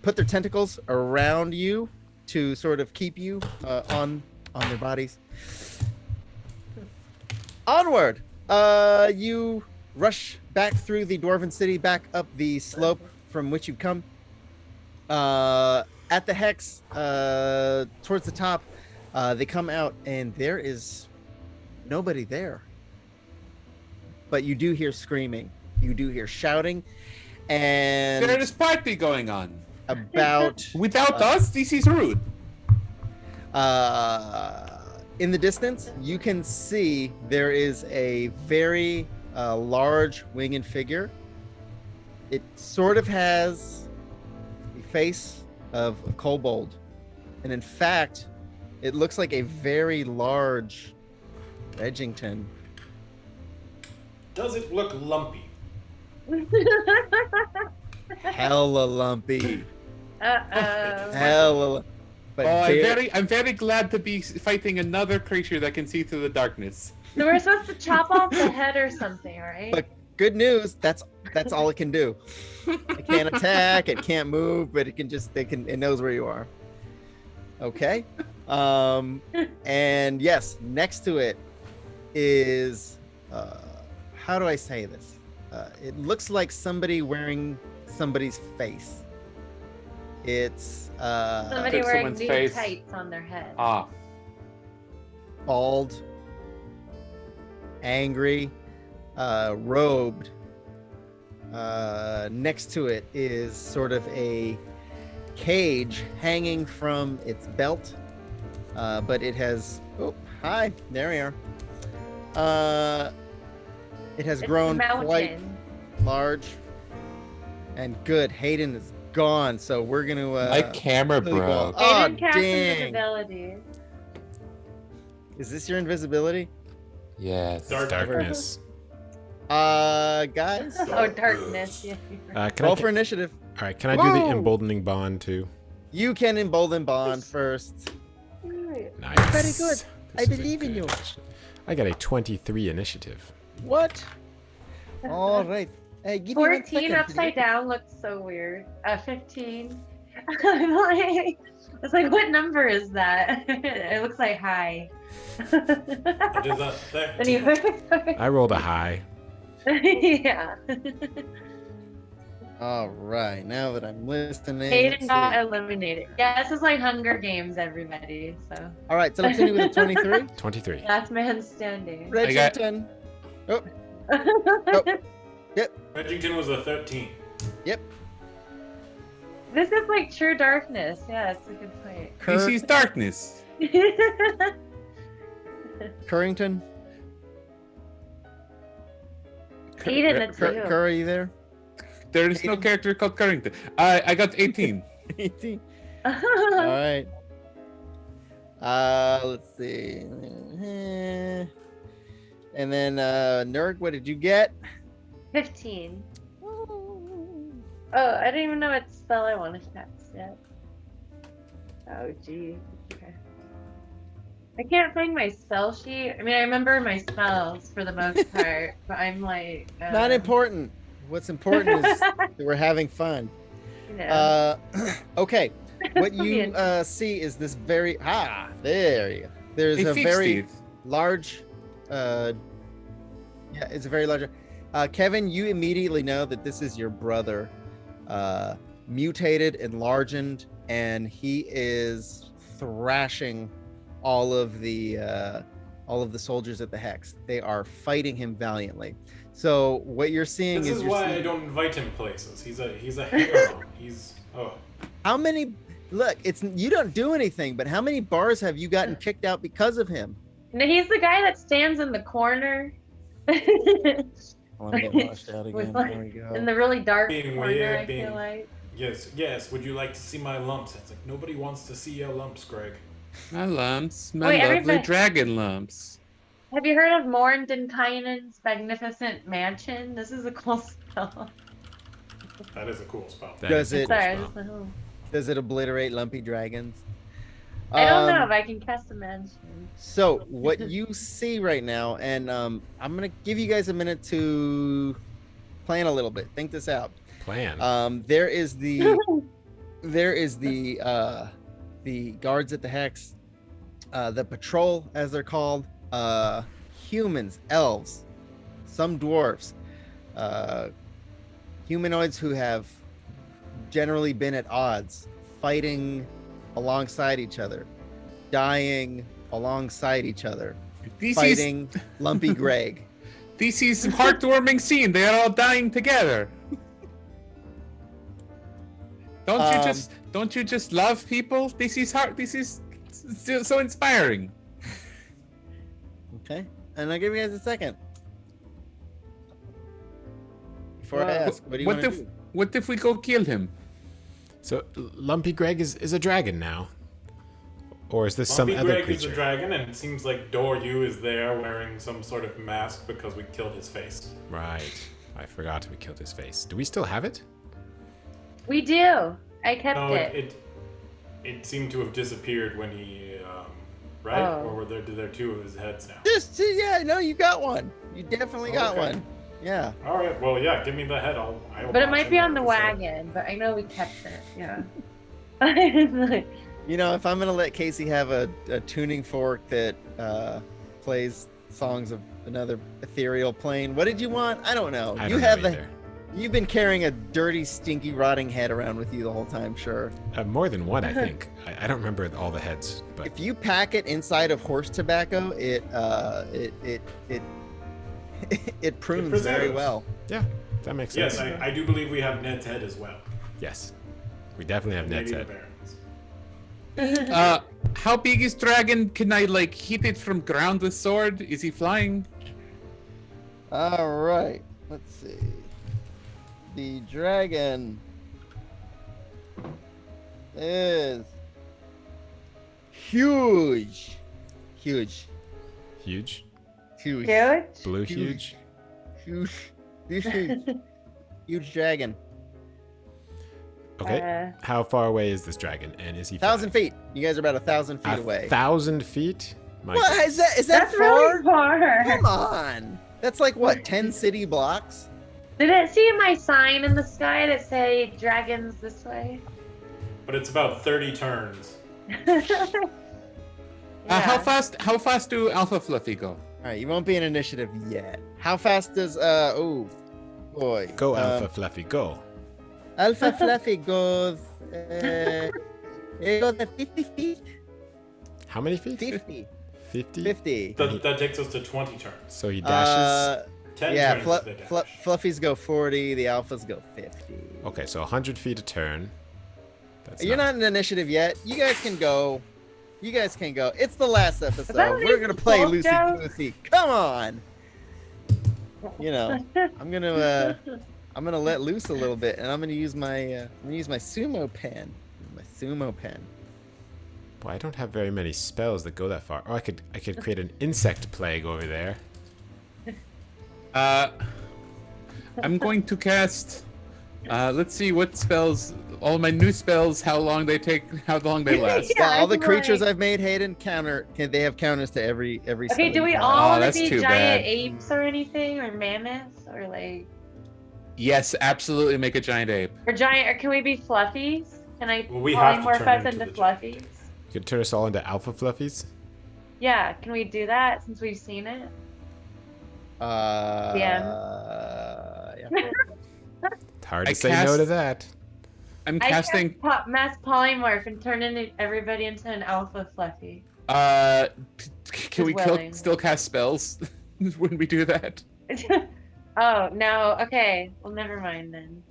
S1: put their tentacles around you to sort of keep you on their bodies. Onward. You rush back through the dwarven city, back up the slope from which you've come. At the hex, towards the top, they come out, and there is nobody there. But you do hear screaming. You do hear shouting, and
S4: There is party going on.
S1: about
S4: Without us, this is rude.
S1: in the distance, you can see there is a very large winged figure. It sort of has the face of a kobold, and in fact, it looks like a very large Edgington.
S6: Does it look lumpy?
S1: Hella lumpy.
S3: Uh-oh.
S1: Hella. But
S4: I'm very glad to be fighting another creature that can see through the darkness.
S3: So we're supposed to chop off the head or something, right?
S1: But good news, that's all it can do. It can't attack, it can't move, but it knows where you are. Okay. And yes, next to it is how do I say this? It looks like somebody wearing somebody's face. It's
S3: Somebody
S4: took
S3: wearing
S4: someone's
S3: new
S4: face.
S3: tights on their head.
S4: Ah,
S1: bald, angry, robed. Next to it is sort of a cage hanging from its belt, but it has. Oh, hi! There we are. It has
S3: It's
S1: grown
S3: the
S1: quite
S3: mountain.
S1: large and good. Hayden is gone, so we're gonna.
S4: my camera
S1: really go-
S4: broke.
S3: They
S1: Oh,
S3: didn't cast
S1: dang!
S3: invisibility.
S1: Is this your invisibility?
S4: Yes.
S2: Darkness.
S1: Guys,
S3: Oh, darkness. Yeah.
S2: Can I
S1: roll for initiative.
S2: all right, can I do the
S1: Whoa!
S2: emboldening bond too?
S1: You can embolden Bond first.
S2: Nice.
S1: Very good. I
S2: This is a
S1: believe in you.
S2: good- I got a 23 initiative.
S1: What? All right. Give me 1
S3: 14
S1: second.
S3: upside down looks so weird. 15. I'm like, it's like, what number is that? It looks like high.
S6: I did that thing.
S3: Anyway.
S2: I rolled a high.
S3: Yeah.
S1: All right. Now that I'm listening.
S3: Hayden
S1: let's
S3: got
S1: see.
S3: eliminated. Yeah, this is like Hunger Games, everybody. So
S1: All right. So let's see with a 23.
S2: 23.
S3: last man standing.
S1: Regington. Oh,
S6: Regington was a 13.
S3: This is like true darkness. Yeah, it's a good point.
S4: This is darkness.
S1: Currington.
S3: Hayden, it's you.
S1: Are you there?
S4: There is no character called Carrington. I got 18.
S1: 18. All right. Let's see. And then Nurg, what did you get?
S3: 15. Oh, I don't even know what spell I want to cast yet. Oh, gee. Okay. I can't find my spell sheet. I mean, I remember my spells for the most part, but I'm like...
S1: Not important. What's important is that we're having fun.
S3: You know.
S1: Okay. What you
S3: Yeah.
S1: see is this very... there you go. There's
S4: They
S1: a
S4: fixed
S1: very
S4: it.
S1: large... yeah, it's a very large... Kevin, you immediately know that this is your brother, mutated, enlarged, and he is thrashing all of the soldiers at the Hex. They are fighting him valiantly. So what you're seeing
S6: This is
S1: you're
S6: why I
S1: seeing-
S6: don't invite him places. He's a hero.
S1: How many? Look, it's you don't do anything, but how many bars have you gotten kicked out because of him?
S3: No, he's the guy that stands in the corner.
S1: Oh, I'm getting washed out again.
S3: With, like,
S1: There we go.
S3: in the really dark
S6: Being
S3: corner,
S6: weird,
S3: I feel like.
S6: Yes. Would you like to see my lumps? It's like nobody wants to see your lumps, Greg.
S4: My lumps, my
S3: Wait,
S4: lovely
S3: everybody-
S4: dragon lumps.
S3: Have you heard of Mordenkainen's Magnificent Mansion? This is a cool spell.
S6: That is a cool spell.
S2: That
S1: Does
S2: is a
S1: it-
S2: cool
S3: Sorry, I
S2: spell.
S3: just went home.
S1: Does it obliterate lumpy dragons?
S3: I don't know
S1: Um,
S3: if I can cast a mansion.
S1: So what you see right now, and I'm gonna give you guys a minute to plan a little bit, think this out.
S2: Plan.
S1: There is the guards at the Hex, the patrol as they're called, humans, elves, some dwarves, humanoids who have generally been at odds, fighting alongside each other, dying alongside each other,
S4: This
S1: fighting Lumpy Greg.
S4: This is heartwarming scene. They are all dying together. Don't you just love people? This is so inspiring.
S1: Okay, and I'll give you guys a second. Before I ask, what do you want to do?
S4: What if we go kill him?
S2: So Lumpy Greg is a dragon now, or is this some
S6: Lumpy
S2: other
S6: Greg is a
S2: creature?
S6: dragon, and it seems like Doryu is there wearing some sort of mask because we killed his face.
S2: Right. I forgot we killed his face. Do we still have it?
S3: We do. I kept
S6: No,
S3: it.
S6: it seemed to have disappeared when he, right?
S3: Oh.
S6: Or were there two of his heads now?
S1: Just yeah, no, you got one. You definitely got
S6: Okay.
S1: one. Yeah.
S6: All right. Well, yeah. Give me the head. I will
S3: But it
S6: watch
S3: might
S6: him
S3: be on
S6: with
S3: the
S6: his head.
S3: wagon, but I know we kept it. Yeah.
S1: You know, if I'm gonna let Casey have a tuning fork that plays songs of another ethereal plane, what did you want? I don't know.
S2: I
S1: You
S2: don't
S1: have
S2: know
S1: the.
S2: either.
S1: You've been carrying a dirty, stinky, rotting head around with you the whole time, sure.
S2: More than one, I think. I don't remember all the heads, but
S1: If you pack it inside of horse tobacco, it prunes very
S6: preserves.
S1: well.
S2: yeah, that makes
S6: Yes,
S2: sense.
S6: I do believe we have Ned's head as well.
S2: Yes, we definitely have Ned's
S6: Maybe the
S2: head.
S6: Baron's.
S4: How big is dragon? Can I like hit it from ground with sword? Is he flying?
S1: All right, let's see. The dragon is huge, huge,
S2: Huge,
S1: huge,
S3: Huge?
S2: blue,
S1: Huge.
S2: huge.
S1: huge, huge, huge dragon.
S2: Okay, how far away is this dragon, and is he
S1: 1,000
S2: flying?
S1: feet. You guys are about 1,000 feet away.
S2: 1,000 feet? My
S1: What
S2: goodness.
S1: is that? Is that
S3: That's
S1: far?
S3: really far.
S1: Come on. That's like what? 10 city blocks?
S3: Did it see my sign in the sky that say dragons this way?
S6: But it's about 30 turns.
S4: How
S3: Yeah.
S4: fast do Alpha Fluffy go?
S1: All right, you won't be in initiative yet. How fast does oh boy.
S2: Go, Alpha Fluffy, go.
S1: Alpha Fluffy goes it goes at 50 feet.
S2: How many feet?
S1: 50.
S2: 50?
S1: 50.
S6: That takes us to 20 turns.
S2: So he dashes.
S6: 10
S1: yeah,
S6: turns is the dash.
S1: Fluffies go 40, the alphas go 50.
S2: Okay, so 100 feet a turn. That's
S1: You're not in initiative yet. You guys can go. You guys can go. It's the last episode.
S3: that
S1: We're gonna play
S3: Wolf
S1: Lucy
S3: Joe?
S1: Goosey. Come on. You know, I'm gonna let loose a little bit, and I'm gonna use my sumo pen. My sumo pen.
S2: Boy, I don't have very many spells that go that far. Oh, I could create an insect plague over there.
S4: I'm going to cast Let's see what spells. All my new spells. How long they take? How long they last?
S3: Yeah,
S1: all the
S3: I'm
S1: creatures
S3: like-
S1: I've made, Hayden, they have counters to every
S3: Okay,
S1: spell
S3: do
S1: you
S3: we
S1: have.
S3: all
S4: Oh,
S3: want to
S4: that's
S3: be
S4: too
S3: giant
S4: bad.
S3: apes or anything, or mammoths, or like,
S4: Yes, absolutely. Make a giant ape.
S3: or giant? Or can we be fluffies? Can I
S6: Well, we have to
S3: polymorph
S6: turn
S3: us
S6: into
S3: into
S6: the giant
S3: fluffies?
S2: You could turn us all into alpha fluffies.
S3: Yeah, can we do that since we've seen it?
S1: Yeah.
S2: It's hard
S4: I
S2: to say no to
S4: cast-
S2: that.
S4: I'm
S3: I
S4: casting.
S3: can mass polymorph and turn everybody into an alpha fluffy.
S4: Can
S3: Who's
S4: we
S3: willing?
S4: still cast spells when we do that?
S3: Oh no. Okay. Well, never mind then.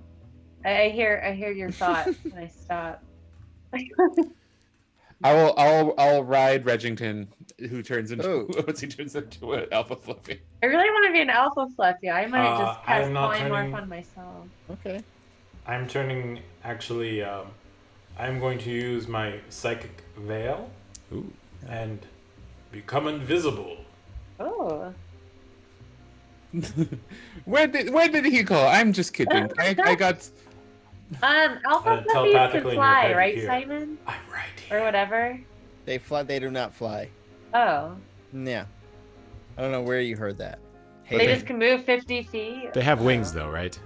S3: I hear your thoughts, and I stop.
S4: I'll ride Regington, who turns into
S1: Oh.
S4: once he turns into an alpha fluffy.
S3: I really want to be an alpha fluffy. I might just
S6: I
S3: cast
S6: am not
S3: polymorph
S6: turning-
S3: on myself.
S1: Okay.
S6: I'm turning, actually, I'm going to use my psychic veil
S2: Ooh.
S6: and become invisible.
S3: Oh.
S4: Where did he go? I'm just kidding. I got.
S3: Alpha fluffies
S6: telepathically
S3: can
S6: in your
S3: fly,
S6: head
S3: right,
S6: here.
S3: Simon?
S6: I'm right here.
S3: Or whatever.
S1: They fly. They do not fly.
S3: Oh.
S1: Yeah. I don't know where you heard that.
S3: They
S2: they-
S3: just can move 50 feet.
S2: They have wings though, right?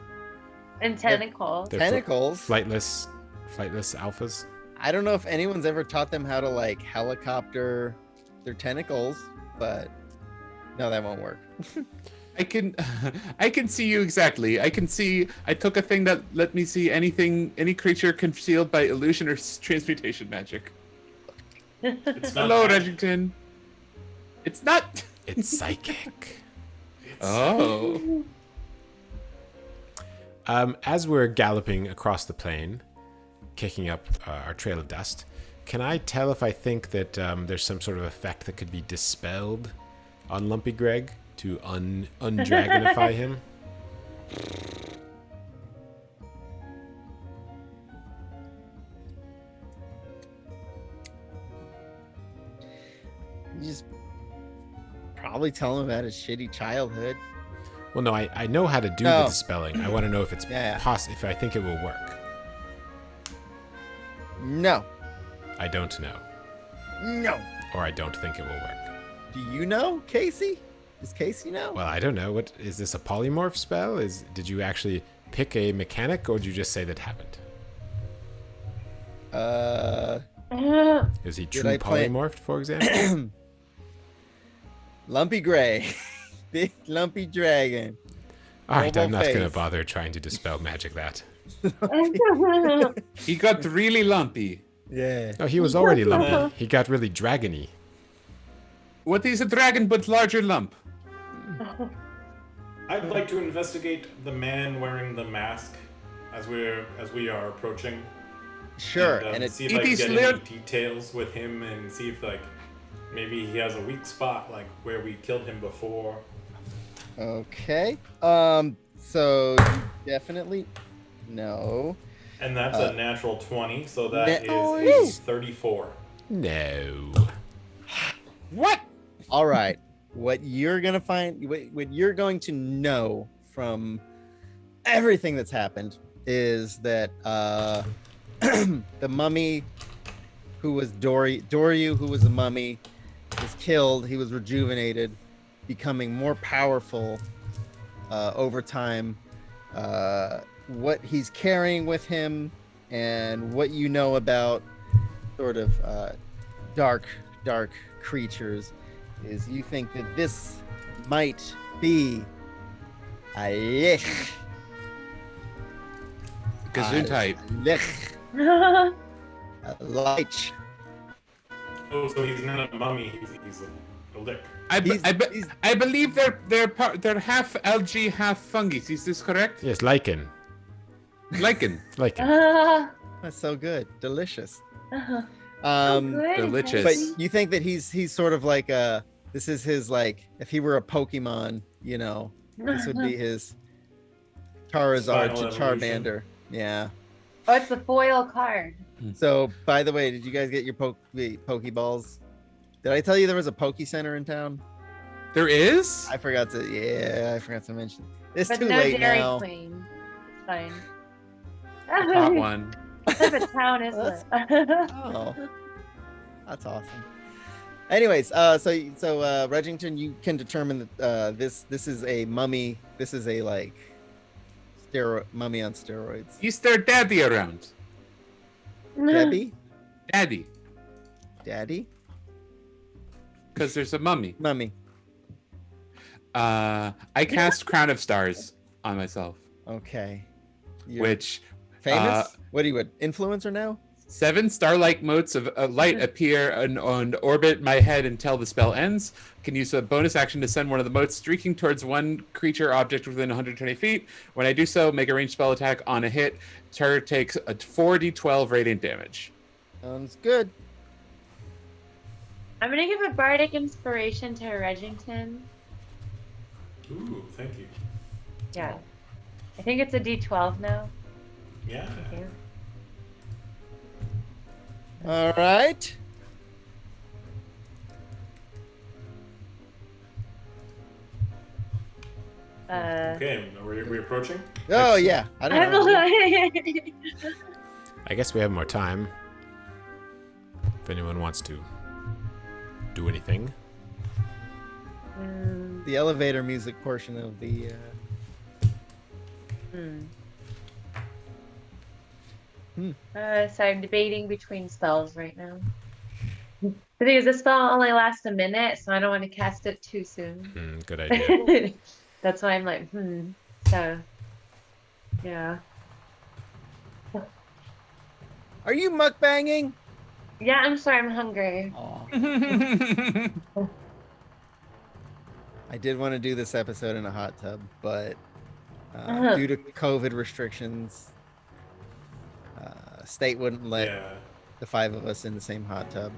S3: And tentacles.
S2: They're
S1: Tentacles.
S2: Flightless alphas.
S1: I don't know if anyone's ever taught them how to like helicopter their tentacles, but no, that won't work.
S4: I can see you exactly. I took a thing that let me see any creature concealed by illusion or transmutation magic.
S6: It's not
S4: Hello,
S6: magic.
S4: Regington. It's not.
S2: It's psychic.
S4: Oh.
S2: As we're galloping across the plain, kicking up our trail of dust, can I tell if I think that there's some sort of effect that could be dispelled on Lumpy Greg to undragonify him?
S1: You just probably tell him about his shitty childhood.
S2: Well, no, I know how to do
S1: No.
S2: the dispelling. I want to know if it's
S1: Yeah.
S2: if I think it will work.
S1: No.
S2: I don't know,
S1: No.
S2: or I don't think it will work.
S1: Do you know, Casey? Does Casey know?
S2: Well, I don't know. What is this, a polymorph spell? Did you actually pick a mechanic, or did you just say that happened? Is he true
S1: I play-
S2: polymorphed, for example?
S1: Lumpy Gray. Big lumpy dragon.
S2: All right, I'm
S1: Mobile
S2: not going to
S1: face.
S2: bother trying to dispel magic that.
S4: He got really lumpy.
S1: Yeah.
S2: Oh, he was already lumpy. He got really dragony.
S4: What is a dragon but larger lump?
S6: I'd like to investigate the man wearing the mask as we are approaching.
S1: Sure.
S6: And,
S1: And it's
S6: see if
S4: It
S6: I can
S4: is
S6: get
S4: lit-
S6: any details with him and see if like maybe he has a weak spot like where we killed him before.
S1: okay. So you definitely no.
S6: And that's a natural 20, so that
S1: Oh,
S6: is a 34.
S2: No.
S4: What?
S1: All right. What you're gonna find, what you're going to know from everything that's happened is that the mummy, who was Doryu, who was a mummy, was killed. He was rejuvenated, becoming more powerful over time. What he's carrying with him, and what you know about sort of dark creatures, is you think that this might be a lich.
S4: Gesundheit.
S1: Lich. A lich.
S6: Oh, so he's not a mummy, he's a lick.
S4: I believe they're half algae, half fungi. Is this correct?
S2: Yes, lichen.
S4: Lichen.
S2: Lichen.
S1: That's so good. Delicious.
S3: Good.
S4: delicious.
S1: But you think that he's sort of like this is his, like, if he were a Pokemon, you know, this would be his Charizard
S6: Final
S1: to
S6: evolution.
S1: Charmander. Yeah.
S3: Oh, it's the foil card.
S1: So, by the way, did you guys get your Pokeballs? Did I tell you there was a Poke Center in town?
S4: There is?
S1: I forgot to mention. It's
S3: But
S1: too
S3: no
S1: late
S3: Dairy
S1: now.
S3: Queen. It's fine.
S4: Hot one.
S3: It's a town, isn't it?
S1: Oh, that's awesome. Anyways, so Reggington, you can determine that this is a mummy. This is a like mummy on steroids.
S4: You stir daddy around.
S1: Debbie,
S4: Daddy.
S1: Daddy,
S4: Because there's a mummy.
S1: mummy.
S4: I cast Crown of Stars on myself,
S1: Okay. You're
S4: which
S1: famous? What are you, an influencer now?
S4: 7 star-like motes of light appear and orbit my head until the spell ends. Can use a bonus action to send one of the motes streaking towards one creature object within 120 feet. When I do so, make a ranged spell attack on a hit. Target takes a 4d12 radiant damage.
S1: Sounds good.
S3: I'm gonna give a bardic inspiration to Reggington.
S6: Ooh, thank you.
S3: Yeah. I think it's a D12 now.
S6: Yeah.
S3: Thank you.
S1: All right.
S6: Okay, are we approaching?
S1: Oh yeah. I don't know.
S2: I guess we have more time. If anyone wants to do anything.
S1: The elevator music portion of the.
S3: So I'm debating between spells right now. The thing is, this spell only lasts a minute, so I don't want to cast it too soon.
S2: Good idea.
S3: That's why I'm like, So, yeah.
S1: Are you mukbanging?
S3: Yeah, I'm sorry, I'm hungry.
S1: I did want to do this episode in a hot tub, but due to COVID restrictions, state wouldn't let
S6: Yeah.
S1: the 5 of us in the same hot tub.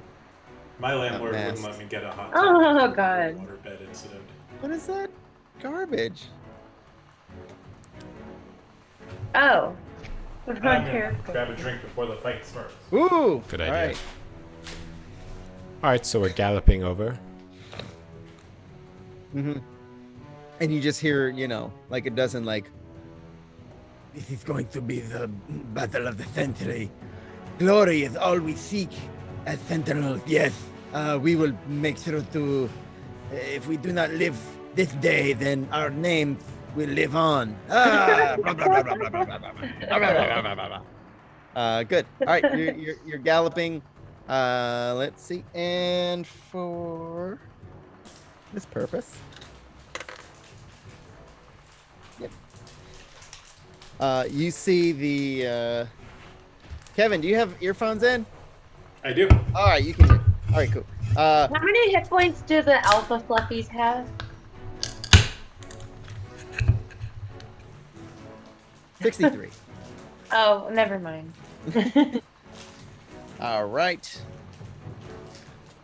S6: My landlord wouldn't
S1: masked.
S6: let me get a hot tub.
S3: Oh,
S6: because of the
S3: God.
S6: Waterbed incident.
S1: What is that garbage?
S3: Oh.
S6: I'm gonna grab a drink before the fight starts.
S1: Ooh,
S2: Good
S1: all
S2: idea.
S1: right.
S2: Alright, so we're galloping over.
S1: And you just hear, like a dozen, like, this is going to be the battle of the century. Glory is all we seek as sentinels. Yes, we will make sure to. If we do not live this day, then our names will live on. Ah, blah, blah, blah, blah, blah, blah, blah, blah, blah, blah, blah, blah, blah. Good. All right, you're galloping. Let's see, and for this purpose. You see the Kevin, do you have earphones in?
S6: I do.
S1: All right, you can do. All right, cool.
S3: How many hit points do the alpha fluffies have?
S1: 63.
S3: Oh, never mind.
S1: All right.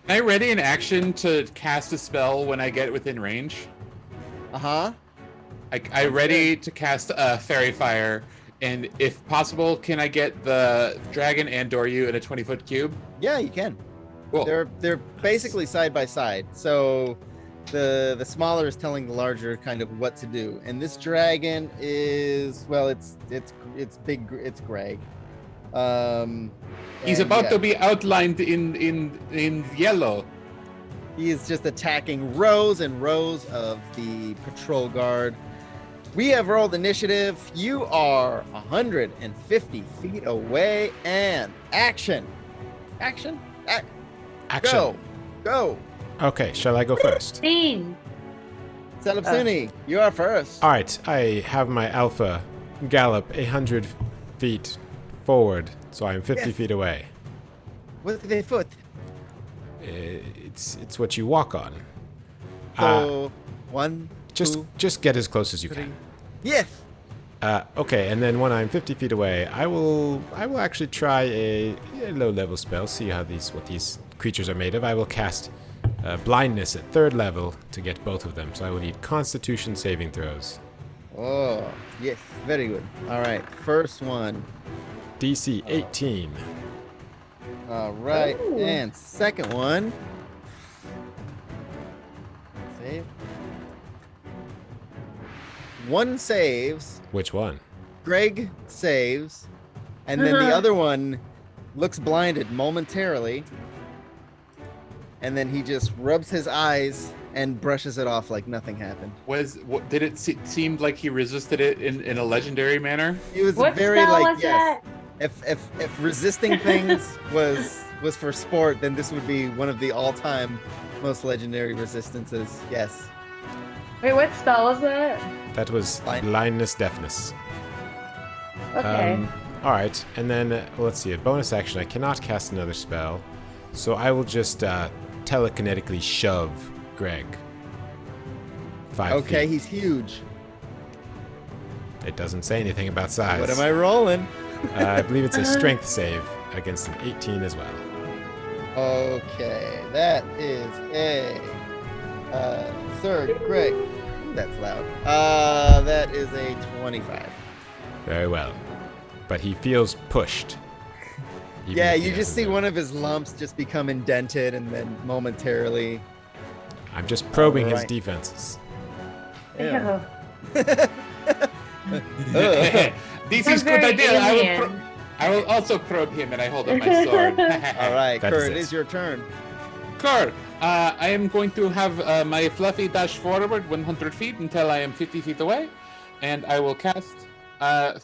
S4: Can I ready an action to cast a spell when I get within range?
S1: Uh-huh.
S4: I ready to cast Fairy Fire, and if possible, can I get the dragon and Doryu in a 20-foot cube?
S1: Yeah, you can.
S4: Cool.
S1: They're basically side by side. So the smaller is telling the larger kind of what to do. And this dragon is, well, it's big, it's gray.
S4: He's
S1: and
S4: about
S1: yeah,
S4: to be outlined in yellow.
S1: He is just attacking rows and rows of the patrol guard. We have rolled initiative. You are 150 feet away, and action.
S2: Action.
S1: Go.
S2: Okay, shall I go first?
S3: Dean.
S1: Salapsuni, you are first.
S2: Alright, I have my alpha gallop 100 feet forward, so I'm 50
S1: Yes.
S2: feet away.
S1: With the foot.
S2: It's what you walk on.
S1: So, 1, 2,
S2: Just get as close as you
S1: 3.
S2: can.
S1: Yes.
S2: Okay, and then when I'm 50 feet away, I will actually try a low-level spell. See what these creatures are made of. I will cast blindness at 3rd level to get both of them. So I will need Constitution saving throws.
S1: Oh, yes. Very good. All right. First one.
S2: DC 18.
S1: All right.
S3: Ooh.
S1: And second one. Save. One saves.
S2: Which one?
S1: Greg saves. And then the other one looks blinded momentarily. And then he just rubs his eyes and brushes it off like nothing happened.
S4: Did it seem like he resisted it in a legendary manner?
S1: He was
S3: What
S1: very
S3: spell
S1: like
S3: was
S1: yes.
S3: that?
S1: If resisting things was for sport, then this would be one of the all-time most legendary resistances. Yes.
S3: Wait, what spell was that?
S2: That was
S1: Blind.
S2: blindness, deafness.
S3: Okay.
S2: All right, and then let's see. A bonus action. I cannot cast another spell, so I will just telekinetically shove Greg. 5
S1: Okay,
S2: feet.
S1: he's huge.
S2: It doesn't say anything about size.
S1: What am I rolling?
S2: I believe it's a strength save against an 18 as well.
S1: Okay, that is a third. Great. Ooh, that's loud. That is a 25.
S2: Very well. But he feels pushed. even
S1: Yeah,
S2: if he
S1: you just
S2: doesn't
S1: see
S2: know.
S1: one of his lumps just become indented, and then momentarily.
S2: I'm just probing his
S1: Alright.
S2: defenses.
S1: Yeah.
S3: Ew.
S4: DC's
S3: Sounds
S4: good
S3: very
S4: idea.
S3: alien.
S4: I will also probe him, and I hold up my sword.
S1: All right,
S2: That
S1: Kurt,
S2: is
S1: it
S2: it.
S1: is your turn.
S4: Sure. I am going to have my fluffy dash forward 100 feet until I am 50 feet away, and I will cast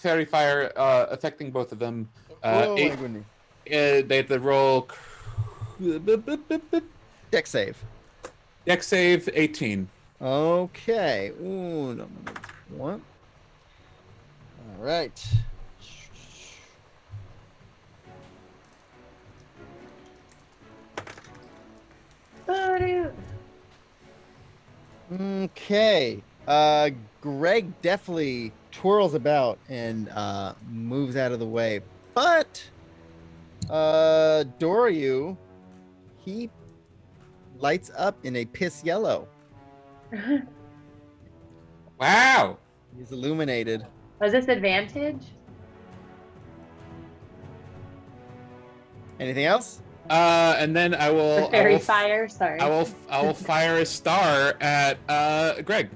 S4: Fairy Fire, affecting both of them.
S1: Oh
S4: Eight-
S1: my goodness.
S4: They have to roll.
S1: Deck save.
S4: Dex save 18.
S1: Okay. What? All right. Okay. Greg definitely twirls about and moves out of the way. But Doryu, he lights up in a piss yellow.
S4: Wow.
S1: He's illuminated.
S3: Was this advantage?
S1: Anything else?
S4: And then I will.
S3: Or fairy fire? Sorry.
S4: I will fire a star at Greg.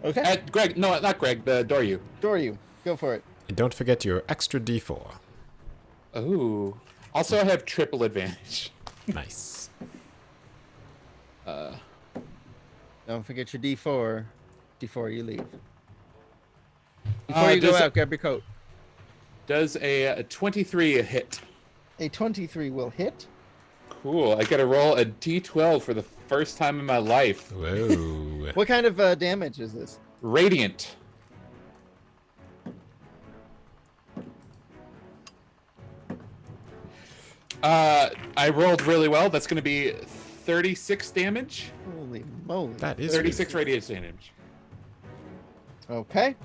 S1: Okay.
S4: At Greg. No, not Greg. The Doryu.
S1: Doryu, go for it.
S2: And don't forget your extra d4.
S4: Ooh. Also, I have triple advantage.
S2: Nice.
S1: Don't forget your D4 before you leave. Before you
S4: does
S1: go
S4: it-
S1: out, grab your coat.
S4: Does a 23 hit?
S1: A 23 will hit.
S4: Cool. I get to roll a D12 for the first time in my life.
S2: Whoa.
S1: What kind of damage is this?
S4: Radiant. I rolled really well. That's going to be 36 damage.
S1: Holy moly.
S2: That is
S4: 36 radiant damage.
S1: Okay.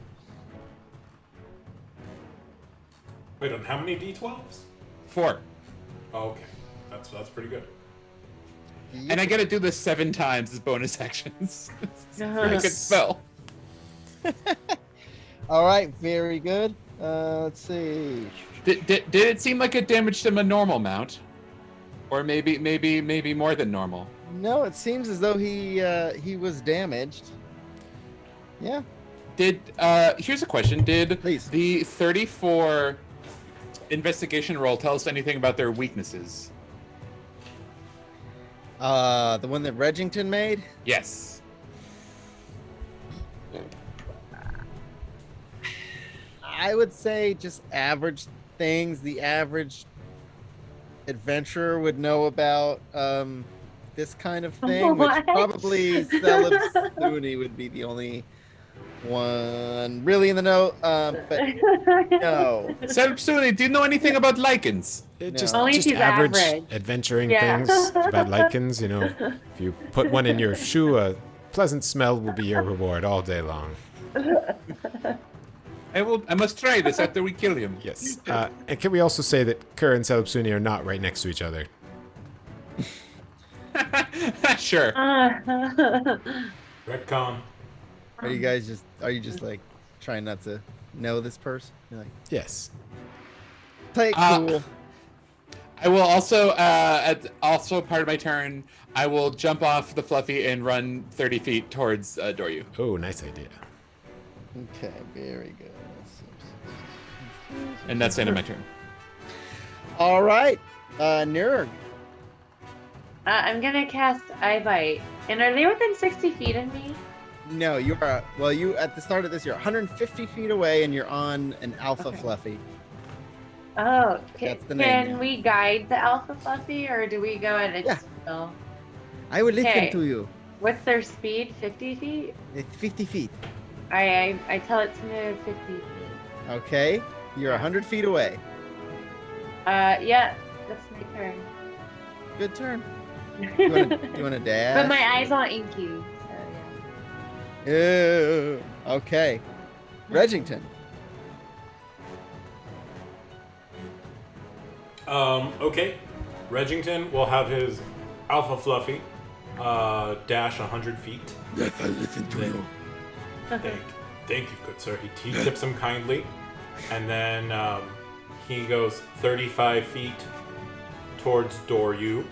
S6: Wait, on how many D12s?
S4: 4.
S6: Oh, okay, that's pretty good.
S4: And I get to do this 7 times as bonus actions.
S3: Uh-huh.
S4: Make it spell.
S1: All right, very good. Let's see.
S4: Did it seem like it damaged him a normal amount? Or maybe more than normal?
S1: No, it seems as though he was damaged. Yeah.
S4: Here's a question. Did
S1: Please.
S4: the 34 investigation roll tell us anything about their weaknesses?
S1: The one that Regington made?
S4: Yes.
S1: I would say just average things the average adventurer would know about this kind of thing, which
S3: What?
S1: probably Celeb Looney would be the only one really in the know. But no.
S4: Selpsuni, do you know anything about lichens?
S2: Just,
S3: Only if
S2: just
S3: he's
S2: average,
S3: average.
S2: adventuring
S3: Yeah.
S2: things about lichens. You know, if you put one in your shoe, a pleasant smell will be your reward all day long.
S4: I must try this after we kill him.
S2: Yes. And can we also say that Kerr and Celipsuni are not right next to each other?
S4: Sure.
S6: Retcon.
S1: Are you just like trying not to know this person? You're like,
S2: Yes.
S1: play it cool.
S4: I will also, also part of my turn, I will jump off the Fluffy and run 30 feet towards Doryu.
S2: Oh, nice idea.
S1: Okay, very good.
S4: And that's the end of my turn.
S1: All right, Nurg.
S3: I'm gonna cast Eye Bite. And are they within 60 feet of me?
S1: No, you are. Well, you at the start of this, you're 150 feet away, and you're on an Alpha
S3: Okay.
S1: Fluffy.
S3: Oh,
S1: That's the name,
S3: can
S1: yeah.
S3: we guide the Alpha Fluffy, or do we go at its
S1: Yeah.
S3: will?
S1: I will listen
S3: Okay.
S1: to you.
S3: What's their speed? 50 feet?
S1: It's 50 feet.
S3: I tell it to move 50 feet.
S1: Okay, you're 100 feet away.
S3: Yeah, that's my turn.
S1: Good turn. You want to dash?
S3: But my eyes on Inky, so yeah.
S1: Ew. Okay, Regington.
S6: Okay. Regington will have his Alpha Fluffy dash 100 feet.
S5: Yes, I listen to you.
S6: Thank you, good sir. He tips him kindly, and then he goes 35 feet towards Doryu,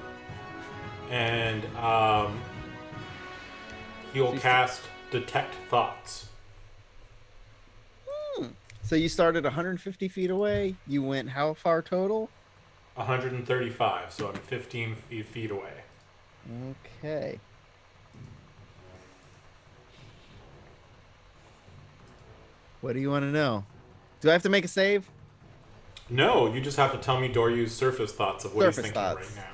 S6: and he'll cast Detect Thoughts.
S1: So you started 150 feet away. You went how far total?
S6: 135, so I'm 15 feet away.
S1: Okay. What do you want to know? Do I have to make a save?
S6: No, you just have to tell me Doryu's surface thoughts of what he's
S1: Surface
S6: thinking
S1: thoughts.
S6: right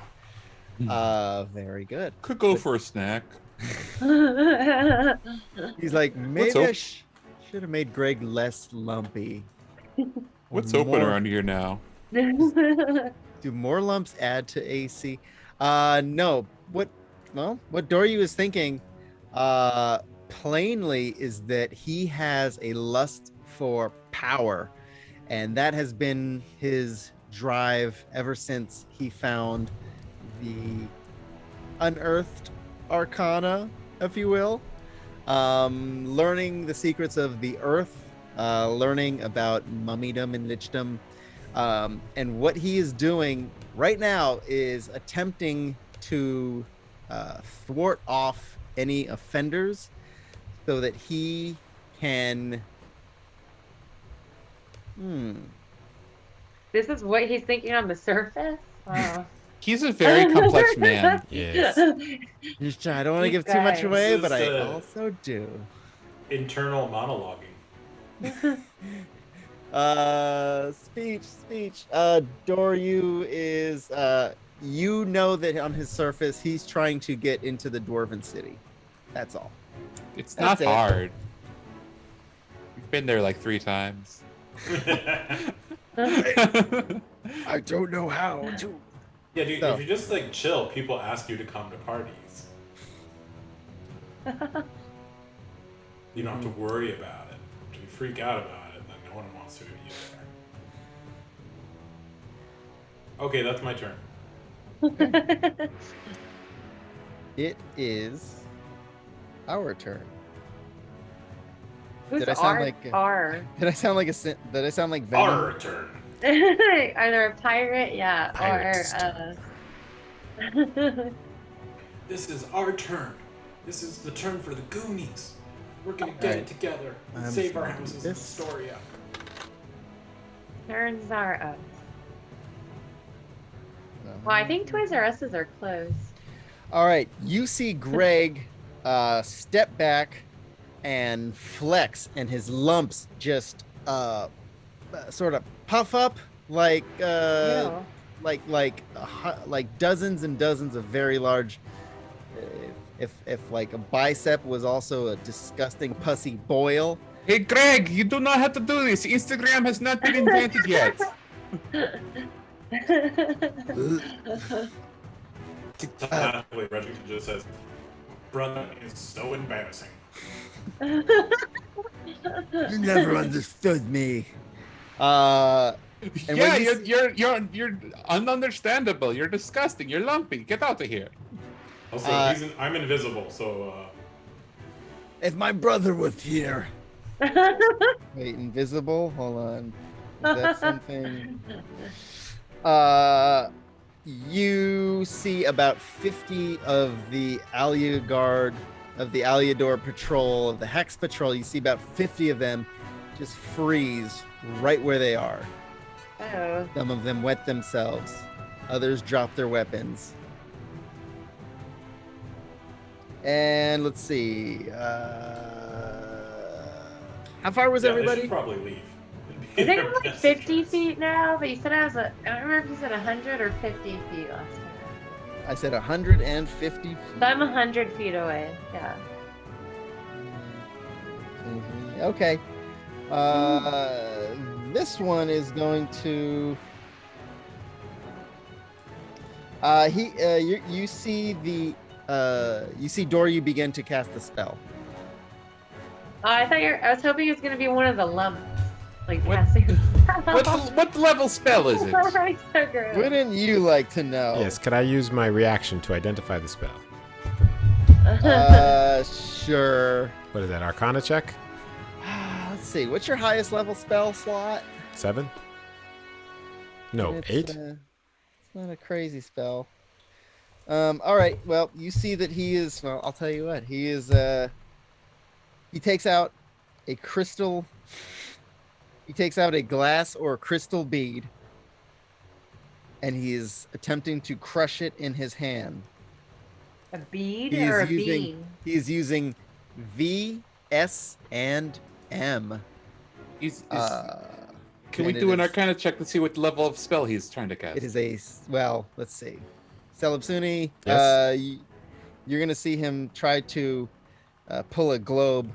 S6: now.
S1: Very good.
S4: Could go for a snack.
S1: He's like, maybe
S4: What's
S1: I should have made Greg less lumpy.
S4: What's open
S1: More-
S4: around here now?
S1: Do more lumps add to AC? No. What Doryu is thinking, plainly, is that he has a lust for power, and that has been his drive ever since he found the unearthed arcana, if you will. Learning the secrets of the earth, learning about mummydom and lichdom. And what he is doing right now is attempting to thwart off any offenders so that he can...
S3: This is what he's thinking on the surface? Wow.
S4: He's a very complex man.
S2: Yes.
S1: I don't want to give too much
S3: Guys.
S1: away,
S6: This
S1: but
S6: is
S1: I
S6: the-
S1: also do.
S6: Internal monologuing.
S1: Speech. Doryu is, you know that on his surface, he's trying to get into the Dwarven City. That's all.
S4: It's
S1: That's
S4: not
S1: it.
S4: hard. We've been there like 3 times.
S5: I don't know how to.
S6: Yeah, dude,
S1: So-
S6: if you just like chill, people ask you to come to parties. You don't have to worry about it. If you freak out about it, then no one wants to be there. Okay, that's my turn.
S1: It is our turn.
S3: Who's
S1: Did I sound
S3: R?
S1: like,
S3: R?
S1: Did I sound like Did I sound like Venom?
S6: Our turn.
S3: Either a pirate, yeah,
S2: Pirate's
S3: or
S6: This is our turn. This is the turn for the Goonies. We're gonna get
S1: Alright.
S6: it together and
S1: I'm
S6: save our
S1: sorry.
S6: houses in
S1: This-
S6: Astoria.
S3: turns are up. Well, I think Toys R Us's are closed.
S1: All right, you see Greg step back and flex, and his lumps just sort of puff up like
S3: Ew.
S1: like dozens and dozens of very large. If like a bicep was also a disgusting pussy boil.
S4: Hey, Greg, you do not have to do this. Instagram has not been invented yet.
S6: Wait, Reggie just says, "Brother is so embarrassing."
S1: You never understood me. And
S4: Yeah,
S1: when you
S4: you're ununderstandable. You're disgusting. You're lumpy. Get out of here.
S6: Also, I'm invisible, so
S5: If my brother was here.
S1: Wait, invisible? Hold on. Is that something? You see about 50 of the Alia Guard, of the Aliador Patrol, of the Hex Patrol. You see about 50 of them just freeze right where they are.
S3: Oh.
S1: Some of them wet themselves. Others drop their weapons. And let's see. How far was
S6: Yeah, they
S1: everybody?
S6: should probably leave.
S3: I think I'm like 50 feet now, but you said I don't remember if you said 100 or 50 feet last time.
S1: I said 150 feet.
S3: So I'm 100 feet away. Yeah.
S1: Okay. This one is going to. You see the Doryu begin to cast the spell.
S3: Oh, I was hoping it was gonna be one of the lumps, like
S4: What-
S3: casting.
S4: What level spell is it?
S3: Right, so gross.
S1: Wouldn't you like to know?
S2: Yes, could I use my reaction to identify the spell?
S1: Sure.
S2: What is that, Arcana check?
S1: Let's see. What's your highest level spell slot?
S2: 7? No,
S1: It's,
S2: 8?
S1: It's not a crazy spell. All right. Well, you see that he is. Well, I'll tell you what. He is. He takes out a crystal. He takes out a glass or crystal bead, and he is attempting to crush it in his hand.
S3: A bead
S1: He
S3: or a
S1: is using.
S3: bean?
S1: He is using V, S, and M.
S4: Can we
S1: and
S4: do
S1: it
S4: an
S1: is-
S4: Arcana check to see what level of spell he's trying to cast?
S1: It is a well. Let's see, Celebsuni.
S2: Yes.
S1: You're gonna see him try to pull a globe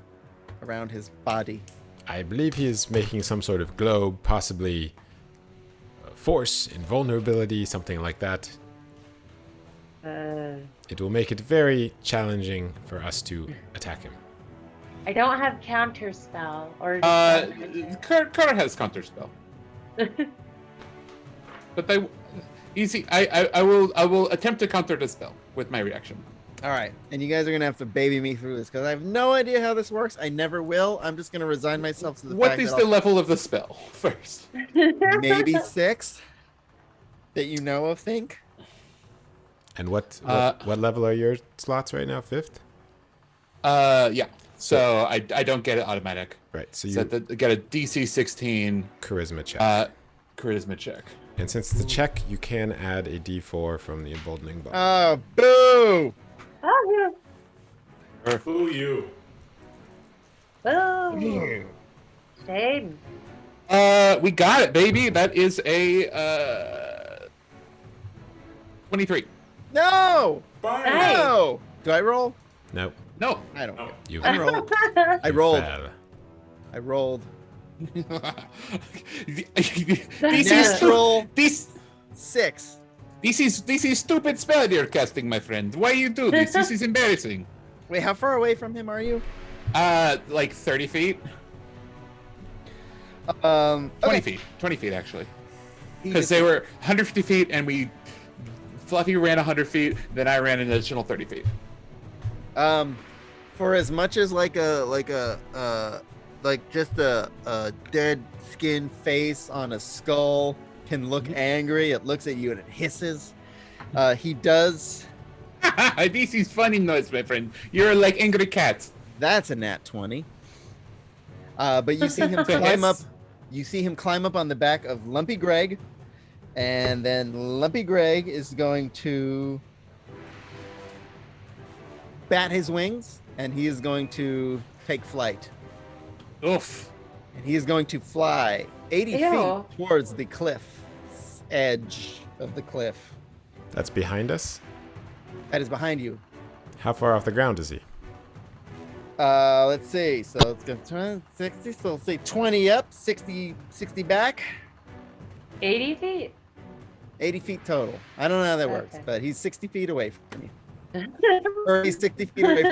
S1: around his body.
S2: I believe he is making some sort of globe, possibly force, invulnerability, something like that. It will make it very challenging for us to attack him.
S3: I don't have counter spell or.
S4: Kara has counter spell, but easy. I will attempt to counter the spell with my reaction.
S1: All right, and you guys are gonna have to baby me through this because I have no idea how this works. I never will. I'm just gonna resign myself to the
S4: What
S1: fact
S4: is
S1: that
S4: the level of the spell first?
S1: maybe 6 that you know of. Think.
S2: And what level are your slots right now? 5th?
S4: Yeah. So I don't get it automatic.
S2: Right, so
S4: So
S2: you
S4: get a DC 16
S2: charisma check.
S4: charisma check.
S2: And since it's a check, you can add a d4 from the emboldening bonus.
S1: Oh, boo!
S3: Oh,
S6: Who you?
S3: yeah. Boom. Shame.
S4: We got it, baby. That is a 23.
S1: No!
S6: Fine.
S3: Nice.
S1: No! Do I roll?
S2: No,
S4: No.
S1: I don't.
S6: No.
S2: you,
S1: I rolled. I
S2: you
S1: rolled.
S2: fell.
S1: I rolled.
S4: DC's
S1: Natural
S4: This
S1: 6.
S4: is stupid spell you're casting, my friend. Why you do this? This is embarrassing.
S1: Wait, how far away from him are you?
S4: Like 30 feet,
S1: 20
S4: 20 feet, 20 feet actually,
S1: He
S4: because
S1: just-
S4: they were 150 feet, and Fluffy ran 100 feet, then I ran an additional 30 feet.
S1: For as much as like just a dead skin face on a skull can look angry, it looks at you and it hisses. He does.
S4: This is funny noise, my friend. You're like angry cat.
S1: That's a nat 20. But you see him climb up. You see him climb up on the back of Lumpy Greg, and then Lumpy Greg is going to bat his wings, and he is going to take flight.
S4: Oof.
S1: And he is going to fly 80
S3: Ew.
S1: feet towards the cliff edge of the cliff.
S2: That's behind us?
S1: That is behind you.
S2: How far off the ground is he?
S1: Let's see. So it's going to 60. So let's say 20 up, 60 back,
S3: 80 feet.
S1: 80 feet total. I don't know how that works,
S3: Okay.
S1: but he's 60 feet away from you. Or he's 60 feet away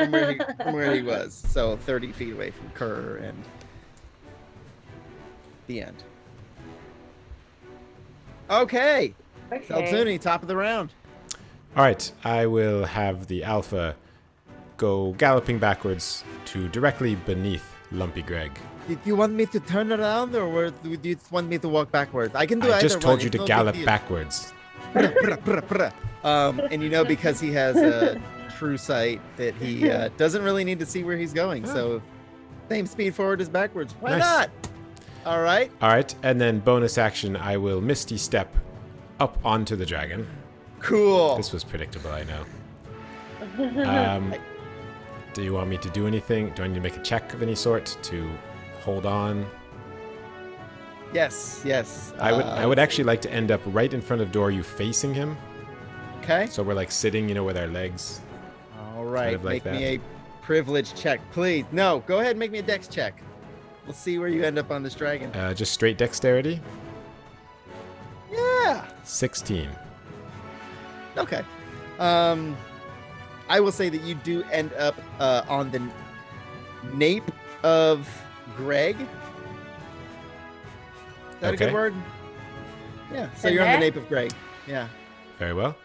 S1: from where he was. So 30 feet away from Kerr and the end. Okay.
S3: Okay.
S1: Saltuni, top of the round.
S2: All right, I will have the alpha go galloping backwards to directly beneath Lumpy Greg.
S1: Did you want me to turn around, or do you just want me to walk backwards? I can do
S2: I
S1: either
S2: just told
S1: one.
S2: you
S1: It's
S2: to
S1: no big
S2: gallop
S1: deal.
S2: backwards.
S1: And you know, because he has a true sight, that he doesn't really need to see where he's going. So, same speed forward as backwards. Why
S2: Nice.
S1: not? All right.
S2: All right, and then bonus action, I will Misty Step up onto the dragon.
S1: Cool.
S2: This was predictable, I know. Do you want me to do anything? Do I need to make a check of any sort to hold on?
S1: Yes. Yes.
S2: I would actually like to end up right in front of Doryu facing him.
S1: Okay.
S2: So we're like sitting, with our legs.
S1: All right.
S2: of like
S1: make me a privilege check, please. No, go ahead and make me a dex check. We'll see where you end up on this dragon.
S2: Just straight dexterity.
S1: Yeah.
S2: 16.
S1: Okay. I will say that you do end up on the nape of Greg. Is that a good
S2: Okay.
S1: word? Yeah. So
S3: The
S1: you're on the
S3: neck?
S1: nape of Greg. Yeah.
S2: Very well.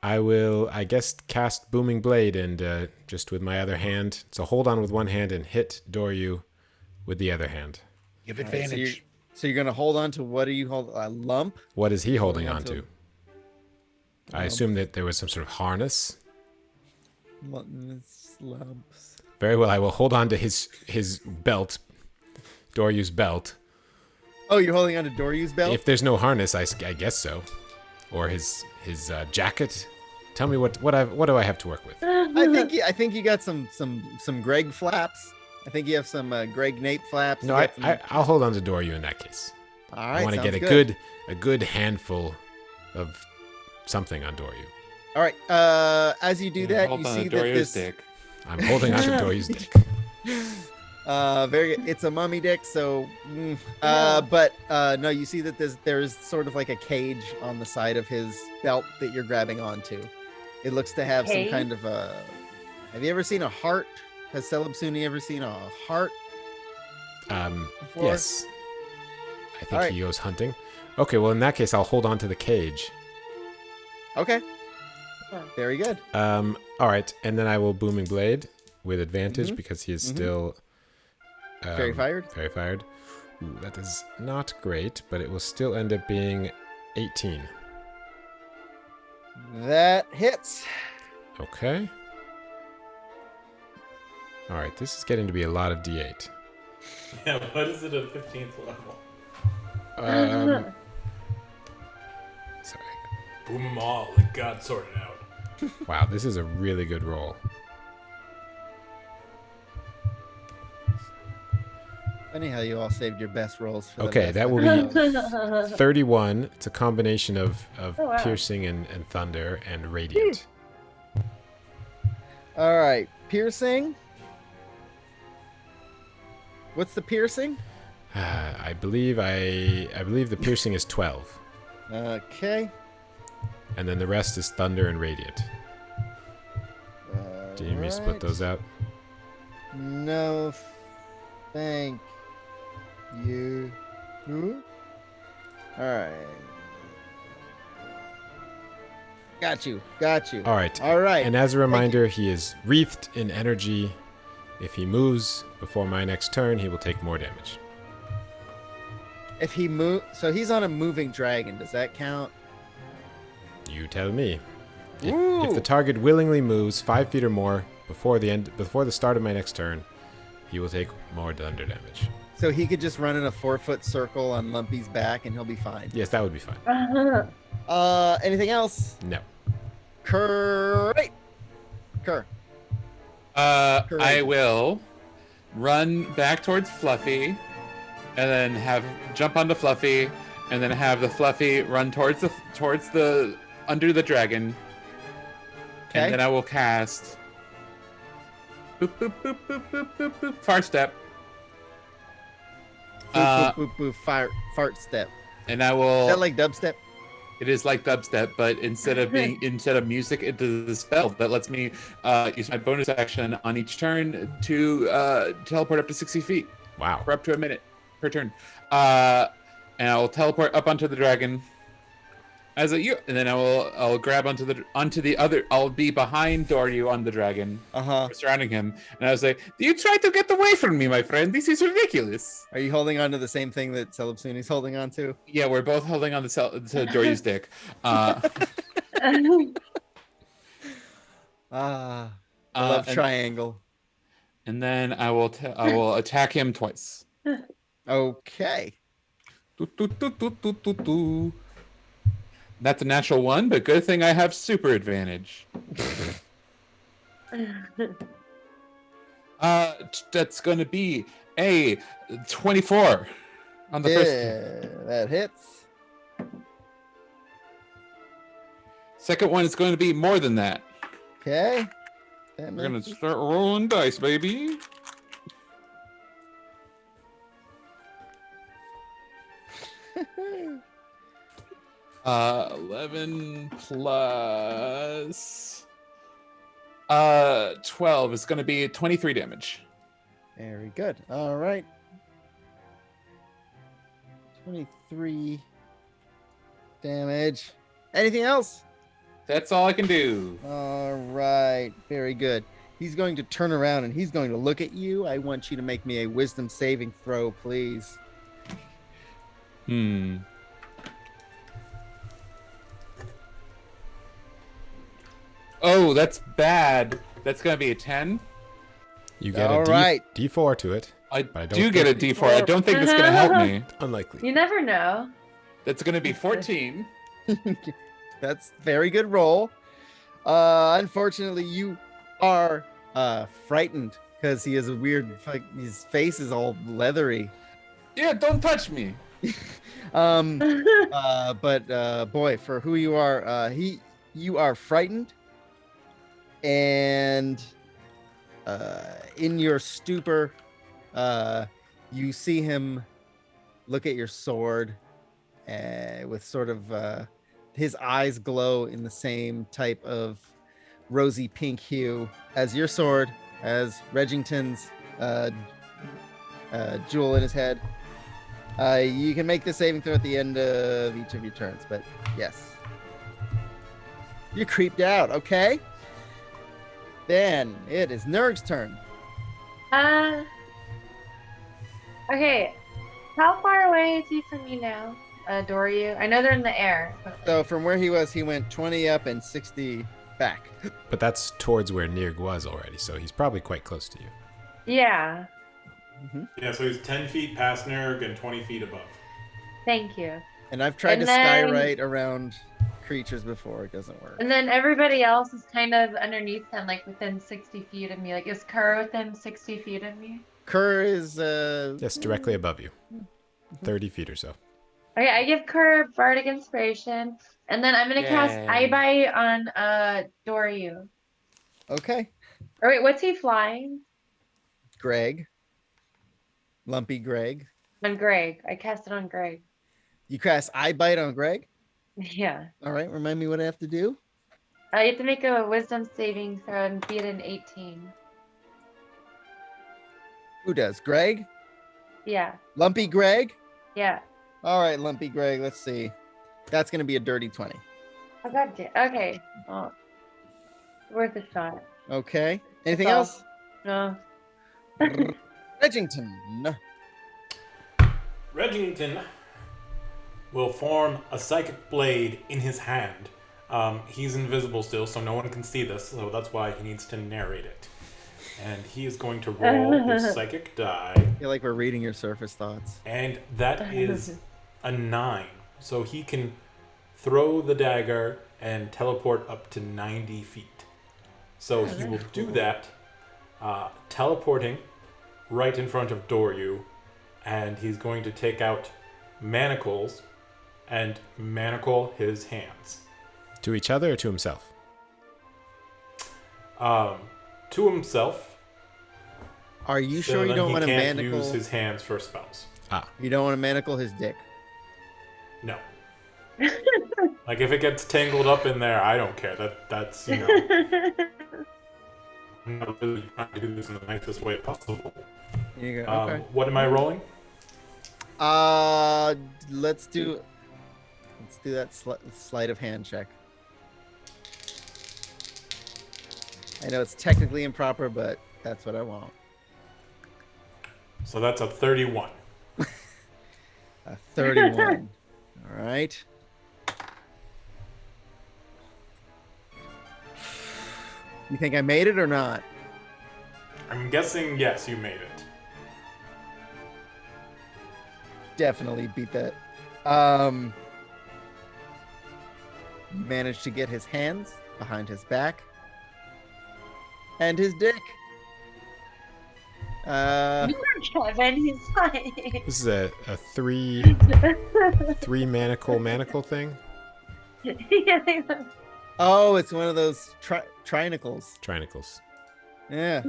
S2: I will, I guess, cast Booming Blade and just with my other hand. So hold on with one hand and hit Doryu with the other hand.
S5: Give
S1: All right,
S5: advantage.
S1: so you're gonna hold on to what do you hold? A lump?
S2: What is he holding
S1: on
S2: on
S1: to
S2: to? I assume that there was some sort of harness.
S1: Lumps.
S2: Very well. I will hold on to his belt, Doryu's belt.
S1: Oh, you're holding on to Doryu's belt?
S2: If there's no harness, I guess so, or his jacket. Tell me what do I have to work with?
S1: I think you got some Greg flaps. I think you have some Greg Nape flaps.
S2: No,
S1: You got some-
S2: I'll hold on to Doryu in that case.
S1: All right.
S2: I want to get
S1: sounds
S2: a good handful of something on Doryu.
S1: All right. As you do that,
S4: Hold
S1: you
S4: on
S1: see
S4: to
S1: that
S4: Dorio's
S1: this
S4: dick.
S2: I'm holding on to Doryu's dick.
S1: very good. It's a mummy dick, so no, you see that there's sort of like a cage on the side of his belt that you're grabbing onto. It looks to have some
S3: Cage?
S1: kind of a. Have you ever seen a heart? Has Celeb Suni ever seen a heart before?
S2: Yes. I think
S1: Alright.
S2: he goes hunting. Okay, well in that case, I'll hold on to the cage.
S1: Okay. Very good.
S2: All right, and then I will Booming Blade with advantage because he is still
S1: Very fired.
S2: Very fired. Ooh, that is not great, but it will still end up being 18.
S1: That hits.
S2: Okay. All right, this is getting to be a lot of D8.
S6: Yeah, what is it at 15th level?
S2: Sorry.
S6: Boom 'em all, like God sorted out.
S2: Wow, this is a really good roll.
S1: Funny how you all saved your best rolls for
S2: Okay,
S1: the
S2: that
S1: best.
S2: will be 31. It's a combination of
S3: Oh, wow.
S2: piercing and thunder and radiant.
S1: All right, piercing. What's the piercing?
S2: I believe the piercing is 12,
S1: Okay.
S2: and then the rest is thunder and radiant. Do you need me to split
S1: Alright.
S2: those out?
S1: No, thank you. All right. Got you.
S2: All right.
S1: All right.
S2: And as a reminder, he is wreathed in energy. If he moves before my next turn, he will take more damage.
S1: If he move, so he's on a moving dragon. Does that count?
S2: You tell me. If
S1: Ooh.
S2: the target willingly moves 5 feet or more before the start of my next turn, he will take more thunder damage.
S1: So he could just run in a 4-foot circle on Lumpy's back, and he'll be fine.
S2: Yes, that would be fine.
S1: Anything else?
S2: No.
S1: Great. Kerr.
S4: I will run back towards Fluffy, and then jump onto Fluffy, and then have the Fluffy run towards the under the dragon,
S1: Okay.
S4: and then I will cast boop boop boop boop boop boop boop far step,
S1: Boop, boop, boop, boop, fart step.
S4: and I
S1: Is
S4: will.
S1: that like dubstep?
S4: It is like dubstep, but instead of music, it does a spell that lets me use my bonus action on each turn to teleport up to 60 feet
S2: Wow.
S4: for up to a minute per turn. And I will teleport up onto the dragon and then I'll grab onto the other. I'll be behind Doryu on the dragon, surrounding him, and I'll say, "Do you try to get away from me, my friend? This is ridiculous."
S1: Are you holding on to the same thing that Celeb Suni's holding on to?
S4: Yeah, we're both holding on to Doryu's dick.
S1: I love
S4: And-
S1: triangle.
S4: And then I will attack him twice.
S1: Okay.
S4: Do, do, do, do, do, do, do. That's a natural 1, but good thing I have super advantage. That's going to be a 24 on the first hit.
S1: Yeah, that hits.
S4: Second one is going to be more than that.
S1: Okay.
S4: We're going to start rolling dice, baby.
S1: to.
S4: 11 plus 12 is going to be 23 damage.
S1: Very good. All right. 23 damage. Anything else?
S4: That's all I can do.
S1: All right. Very good. He's going to turn around and he's going to look at you. I want you to make me a wisdom saving throw, please.
S4: Oh, that's bad. That's going to be a 10.
S2: You get
S1: All right.
S2: D4 to it.
S4: I
S2: But I don't
S4: do get a
S2: think-
S4: D4. I don't think that's going to help me.
S2: Unlikely.
S3: You never know.
S4: That's going to be 14.
S1: That's very good roll. Unfortunately, you are frightened because he has a weird, like, his face is all leathery.
S4: Yeah, don't touch me.
S1: But boy, for who you are, you are frightened, and in your stupor, you see him look at your sword, with sort of his eyes glow in the same type of rosy pink hue as your sword, as Regington's jewel in his head. You can make the saving throw at the end of each of your turns, but yes. You're creeped out, okay? Then it is Nurg's turn.
S3: Okay. How far away is he from you now? Doryu? I know they're in the air. But
S1: So from where he was, he went 20 up and 60 back.
S2: But that's towards where Nirg was already, so he's probably quite close to you.
S3: yeah.
S6: Yeah, so he's 10 feet past Nurg and 20 feet above.
S3: Thank you.
S1: And I've tried
S3: And
S1: to
S3: then-
S1: skywrite around creatures before. It doesn't work.
S3: And then everybody else is kind of underneath him, like within 60 feet of me. Like, is Kerr within 60 feet of me?
S1: Kerr is
S2: Yes, directly above you. 30 feet or so.
S3: Okay, I give Kerr Bardic Inspiration, and then I'm gonna cast
S4: Yay.
S3: Eyebite on Doryu.
S1: okay.
S3: Or wait, what's he flying?
S1: Greg. Lumpy Greg.
S3: On Greg. I cast it on Greg.
S1: You cast eye bite on Greg.
S3: Yeah.
S1: All right, remind me what I have to do.
S3: You have to make a wisdom saving throw and beat an 18.
S1: Who does? Greg?
S3: Yeah.
S1: Lumpy Greg?
S3: Yeah.
S1: All right, Lumpy Greg. Let's see. That's going to be a dirty 20.
S3: Oh, God damn. Okay. Well, worth a shot.
S1: Okay. Anything
S3: Oh.
S1: else?
S3: No.
S1: Regington.
S6: Regington will form a psychic blade in his hand. He's invisible still, so no one can see this, so that's why he needs to narrate it. And he is going to roll his psychic die,
S1: I feel like we're reading your surface thoughts.
S6: and that is a 9. So he can throw the dagger and teleport up to 90 feet. So he will do that, teleporting right in front of Doryu, and he's going to take out manacles and manacle his hands.
S2: To each other or to himself?
S6: To himself.
S1: Are you
S6: so
S1: sure you
S6: then
S1: don't
S6: he
S1: want to
S6: can't
S1: manacle?
S6: use his hands for spells.
S1: You don't want to manacle his dick.
S6: No. Like if it gets tangled up in there, I don't care. That's I'm not really trying to do this in the nicest way possible.
S1: Here you go. Okay.
S6: What am I rolling?
S1: Let's do that sleight of hand check. I know it's technically improper, but that's what I want.
S6: So that's a 31.
S1: A 31. All right. You think I made it or not?
S6: I'm guessing yes, you made it.
S1: definitely beat that. Managed to get his hands behind his back and his dick.
S3: Kevin, he's like.
S2: This is a three manacle thing.
S3: Yeah.
S1: Oh, it's one of those trinicles.
S2: Trinicles.
S1: Yeah.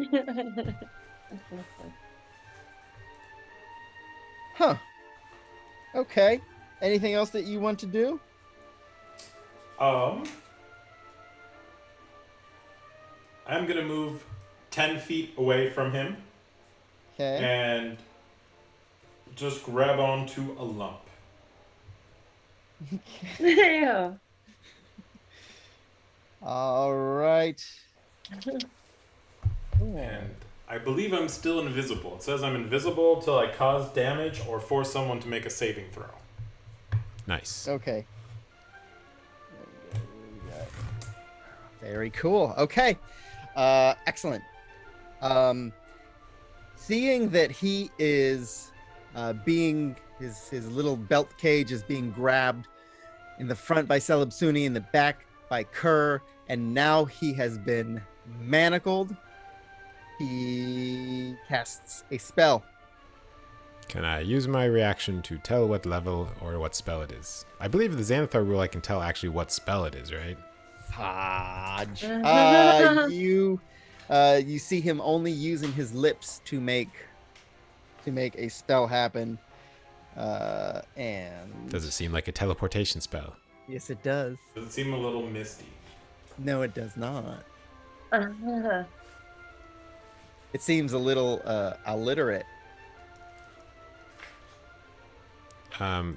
S1: Huh. Okay. Anything else that you want to do?
S6: I'm gonna move 10 feet away from him
S1: Okay.
S6: and just grab onto a lump.
S3: Yeah.
S1: All right.
S6: And I believe I'm still invisible. It says I'm invisible till I cause damage or force someone to make a saving throw.
S2: Nice.
S1: Okay. Very cool. Okay. Excellent. Seeing that he is being his little belt cage is being grabbed in the front by Celebsuni, in the back by Kerr, and now he has been manacled. He casts a spell.
S2: Can I use my reaction to tell what level or what spell it is? I believe the Xanathar rule I can tell actually what spell it is, right?
S1: Fudge. You see him only using his lips to make a spell happen. And
S2: Does it seem like a teleportation spell?
S1: yes, it does.
S6: Does it seem a little misty?
S1: No, it does not. It seems a little illiterate.
S6: Go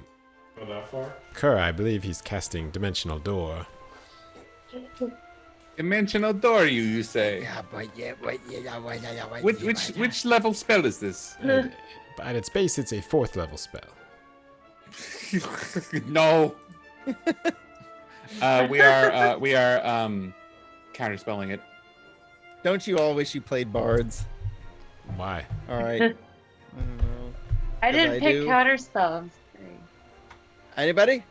S6: that far?
S2: Kerr, I believe he's casting Dimensional Door.
S4: Dimensional door, you say? Which level spell is this?
S2: But at its base, it's a 4th level spell.
S4: No. We are counterspelling it.
S1: Don't you all wish you played bards?
S2: Why?
S1: All right. I don't know.
S3: I didn't
S1: I
S3: pick
S1: do.
S3: counterspell. I'm
S1: Anybody?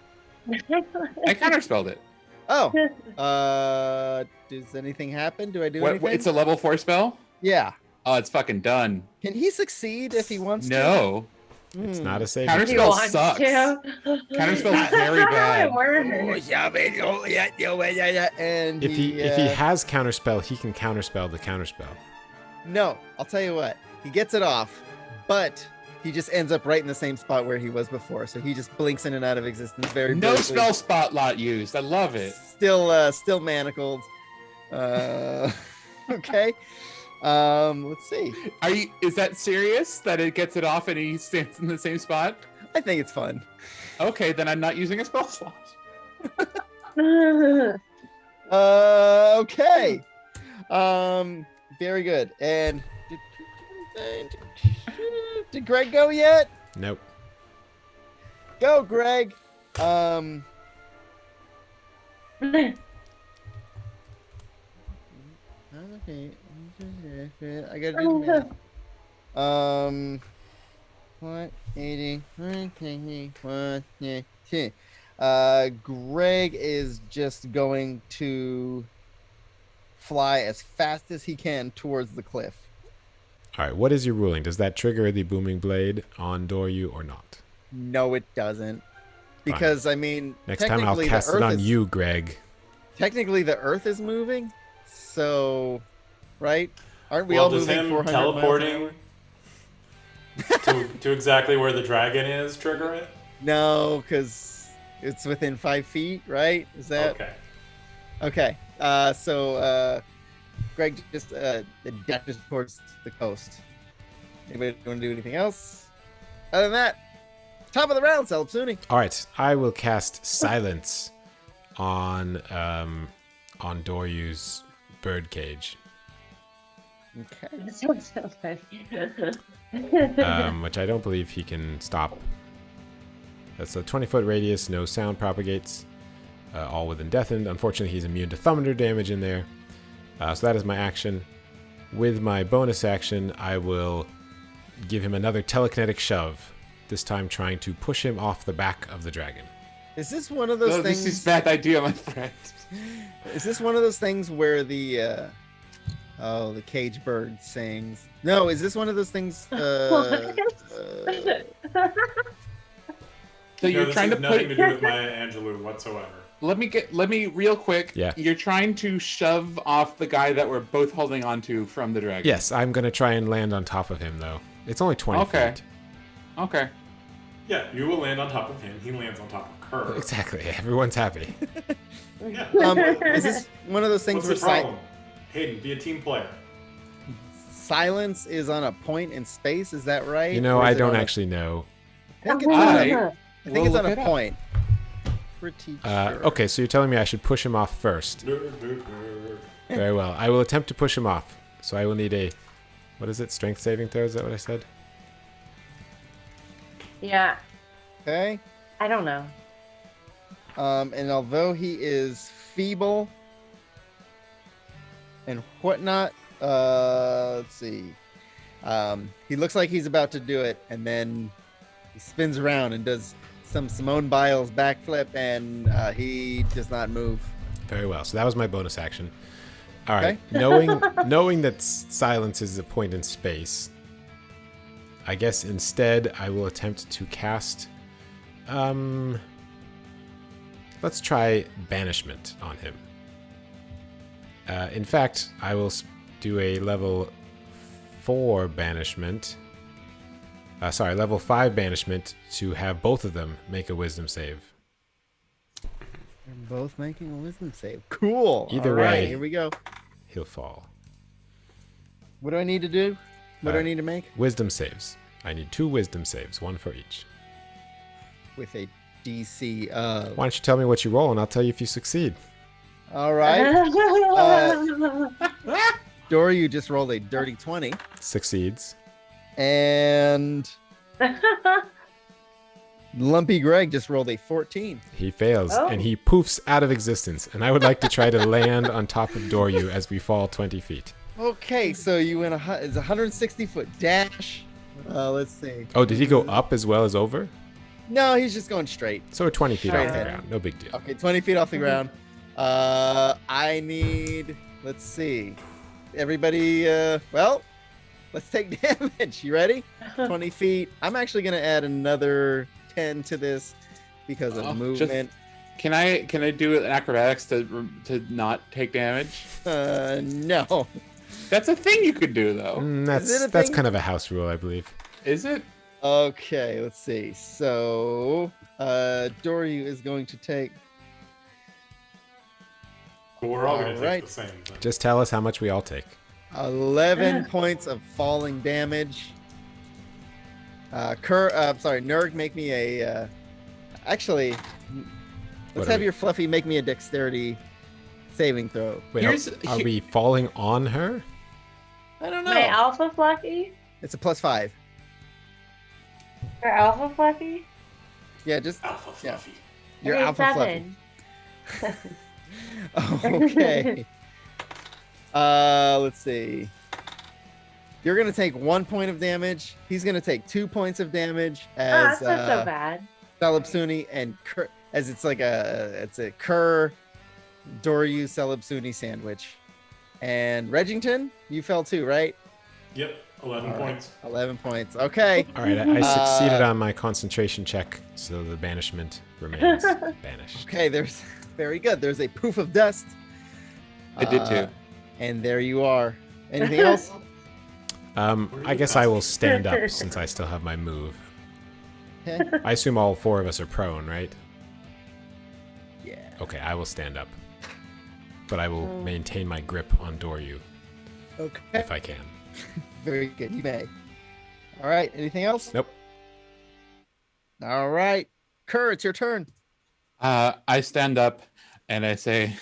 S4: I counterspelled it.
S1: Oh. Does anything happen? Do I do anything?
S4: It's a level 4 spell?
S1: Yeah.
S4: Oh, it's fucking done.
S1: Can he succeed if he wants to?
S4: No.
S2: It's not a saving
S4: Counter-
S3: He
S2: throw.
S4: Counterspell
S3: wants
S4: sucks.
S3: to.
S4: Counterspell's very
S3: That's not how
S4: bad.
S3: it works.
S1: And
S2: If he has counterspell, he can counterspell the counterspell.
S1: No, I'll tell you what. He gets it off, but he just ends up right in the same spot where he was before. So he just blinks in and out of existence very
S4: No
S1: briefly.
S4: spell spotlight used. I love it.
S1: Still manacled. Okay. Let's see.
S4: Is that serious that it gets it off and he stands in the same spot?
S1: I think it's fun.
S4: Okay, then I'm not using a spell slot.
S1: Okay. Very good. And did Greg go yet?
S2: Nope.
S1: Go, Greg. Okay. I gotta do the math. 180. Greg is just going to fly as fast as he can towards the cliff.
S2: All right, what is your ruling? Does that trigger the booming blade on Doryu or not?
S1: No, it doesn't. Because, I mean,
S2: Next time I'll
S1: technically
S2: cast
S1: the
S2: it
S1: Earth
S2: on
S1: is-
S2: you, Greg.
S1: Technically, the Earth is moving, so, right? Aren't we
S6: Well,
S1: all
S6: does
S1: moving
S6: him
S1: 400
S6: teleporting
S1: miles an hour?
S6: to exactly where the dragon is trigger it?
S1: No, because it's within 5 feet, right? Is that
S6: Okay.
S1: okay? So Greg just dashes towards the coast. Anybody want to do anything else? Other than that, top of the round, Celebsuni.
S2: All right, I will cast Silence on Doryu's birdcage,
S1: Okay.
S3: That sounds so funny.
S2: which I don't believe he can stop. That's a 20-foot radius, no sound propagates, all within deafened. Unfortunately, he's immune to thunder damage in there. So that is my action. With my bonus action, I will give him another telekinetic shove this time trying to push him off the back of the dragon.
S1: Is this one of those
S4: No,
S1: things?
S4: this is bad idea, my friend.
S1: Is this one of those things where the cage bird sings? No, is this one of those things?
S4: So you're
S6: this
S4: trying
S6: has
S4: to
S6: nothing
S4: put.
S6: to do with Maya Angelou whatsoever.
S4: Let me real quick.
S2: Yeah.
S4: You're trying to shove off the guy that we're both holding on to from the dragon.
S2: Yes, I'm going to try and land on top of him, though. It's only 20
S4: Okay.
S2: feet.
S4: Okay.
S6: Yeah, you will land on top of him. He lands on top of her.
S2: Exactly. Everyone's happy.
S6: Yeah.
S1: Is this one of those things
S6: What's
S1: where
S6: the problem? Hayden, be a team player.
S1: silence is on a point in space? Is that right?
S2: You know,
S1: Or is
S2: I
S1: it
S2: don't
S1: on a-
S2: actually know.
S1: I think it's on a-
S4: I
S1: I think it's on a point. Pretty sure.
S2: Okay, so you're telling me I should push him off first. Very well. I will attempt to push him off. So I will need a... What is it? Strength saving throw? Is that what I said?
S3: Yeah,
S1: Okay.
S3: I don't know.
S1: And although he is feeble and whatnot, let's see. He looks like he's about to do it, and then he spins around and does some Simone Biles backflip, and he does not move.
S2: Very well. So that was my bonus action. All right.
S1: Okay.
S2: Knowing that silence is a point in space, I guess instead I will attempt to cast... let's try banishment on him. In fact, I will do a level 4 banishment. Level 5 banishment to have both of them make a wisdom save.
S1: They're both making a wisdom save. Cool.
S2: Either
S1: All right,
S2: way.
S1: here we go.
S2: He'll fall.
S1: What do I need to do? What do I need to make?
S2: Wisdom saves. I need 2 wisdom saves, 1 for each.
S1: With a DC.
S2: Why don't you tell me what you roll and I'll tell you if you succeed.
S1: All right. Dory, you just rolled a dirty 20.
S2: Succeeds.
S1: And Lumpy Greg just rolled a 14.
S2: He fails,
S3: Oh.
S2: and he poofs out of existence. And I would like to try to land on top of Doryu as we fall 20 feet.
S1: Okay, so you went it's a 160-foot dash. Let's see.
S2: Oh, did he go up as well as over?
S1: No, he's just going straight.
S2: So we're 20 feet
S1: Straight
S2: off the
S1: ahead.
S2: ground. No big deal.
S1: Okay, 20 feet off the ground. I need, let's see. Everybody, let's take damage. You ready? 20 feet. I'm actually going to add another 10 to this because of movement.
S4: Can I do an acrobatics to not take damage?
S1: No.
S4: That's a thing you could do though.
S1: Is it a
S2: That's
S1: thing?
S2: kind of a house rule, I believe.
S4: Is it?
S1: Okay, let's see. So, Doryu is going to take.
S6: But we're all going to
S1: Alright.
S6: take the same thing.
S2: Just tell us how much we all take.
S1: 11 points of falling damage. Nerg, make me a. Actually,
S2: What
S1: let's
S2: are
S1: have
S2: we-
S1: your Fluffy make me a dexterity saving throw.
S2: Wait, are we falling on her?
S1: I don't know.
S3: My alpha fluffy?
S1: It's a +5.
S3: Or alpha fluffy?
S1: Yeah, just
S6: Alpha
S1: yeah.
S6: Fluffy.
S1: your
S3: Okay,
S1: alpha Fluffy.
S3: 7.
S1: Okay. Let's see. You're gonna take 1 point of damage. He's gonna take 2 points of damage as
S3: That's not so bad.
S1: Salapsuni and Kerr, as it's a Kerr, Doryu Salapsuni sandwich. And Reggington, you fell too, right?
S6: Yep, 11 points.
S1: 11 points. Okay.
S2: All right, I succeeded on my concentration check, so the banishment remains banished.
S1: Okay, there's very good. There's a poof of dust.
S4: I did too.
S1: And there you are. Anything else?
S2: I guess I will stand up since I still have my move.
S1: Okay.
S2: I assume all 4 of us are prone, right?
S1: Yeah.
S2: Okay, I will stand up. But I will maintain my grip on Doryu
S1: Okay.
S2: if I can.
S1: Very good. You may. All right. Anything else?
S2: Nope.
S1: All right. Kerr, it's your turn.
S4: I stand up and I say,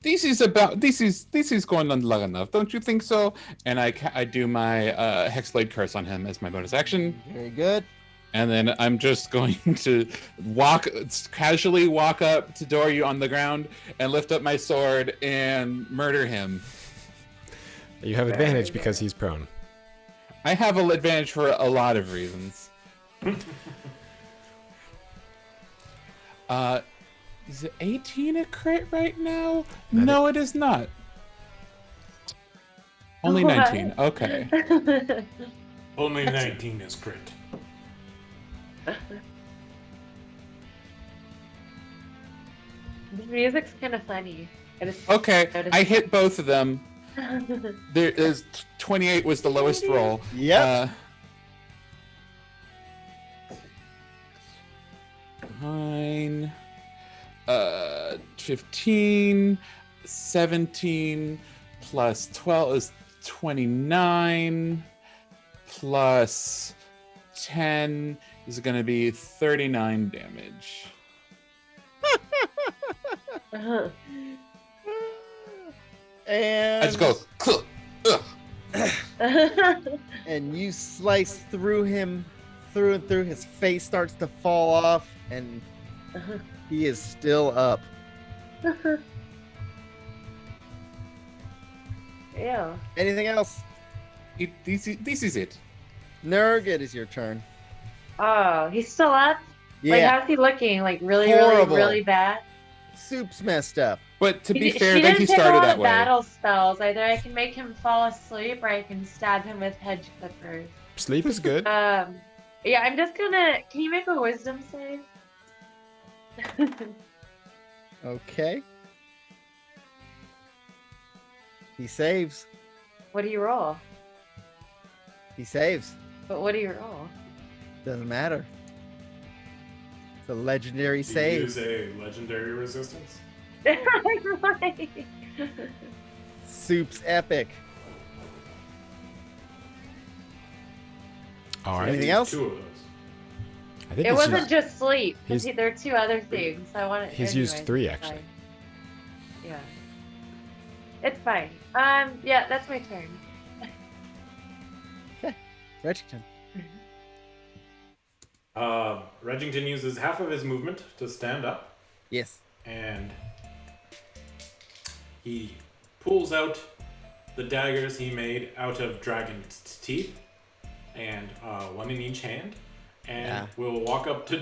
S4: this is going on long enough, don't you think so? And I do my Hexblade Curse on him as my bonus action.
S1: Very good.
S4: And then I'm just going to casually walk up to Doryu on the ground and lift up my sword and murder him.
S2: You have advantage because he's prone.
S4: I have an advantage for a lot of reasons. Is it 18 a crit right now? No, it is not. Only
S3: What?
S4: 19. Okay.
S6: Only 19 is crit.
S3: The music's kind of funny.
S4: Okay, I hit both of them. There is 28 was the lowest roll.
S1: Yep.
S4: 9, 15, 17 plus 12 is 29 plus 10 is going to be 39 damage.
S1: And
S4: I just go, ugh.
S1: and you slice through him, through and through. His face starts to fall off, and he is still up.
S3: Ew.
S1: Anything else?
S4: This is it.
S1: Nurg, it is your turn.
S3: Oh, he's still up? Like,
S1: Yeah,
S3: how's he looking? Like, really,
S1: Horrible.
S3: really, really bad?
S1: Soup's messed up.
S4: But to be
S3: She
S4: fair, then
S3: didn't
S4: he
S3: take a
S4: started
S3: lot
S4: that
S3: of
S4: way.
S3: battle spells. Either I can make him fall asleep, or I can stab him with hedge clippers.
S2: Sleep is good.
S3: Yeah, I'm just gonna. Can you make a wisdom save?
S1: Okay. He saves.
S3: What do you roll?
S1: He saves.
S3: But what do you roll?
S1: Doesn't matter. It's a legendary
S6: Do you
S1: save.
S6: use a legendary resistance?
S1: Soup's epic.
S2: All right.
S1: Anything else?
S6: Two of those.
S2: I think
S3: It
S2: he's
S3: wasn't
S2: used,
S3: just sleep. 'Cause
S2: he's-
S3: there are two other things. So I want it.
S2: he's used
S3: anyways,
S2: 3
S3: it's
S2: actually.
S3: fine. Yeah. It's fine. Yeah, that's my turn.
S1: Regington.
S6: Regington uses half of his movement to stand up,
S1: Yes.
S6: and he pulls out the daggers he made out of dragon's teeth, and one in each hand, and
S1: Yeah.
S6: will walk up to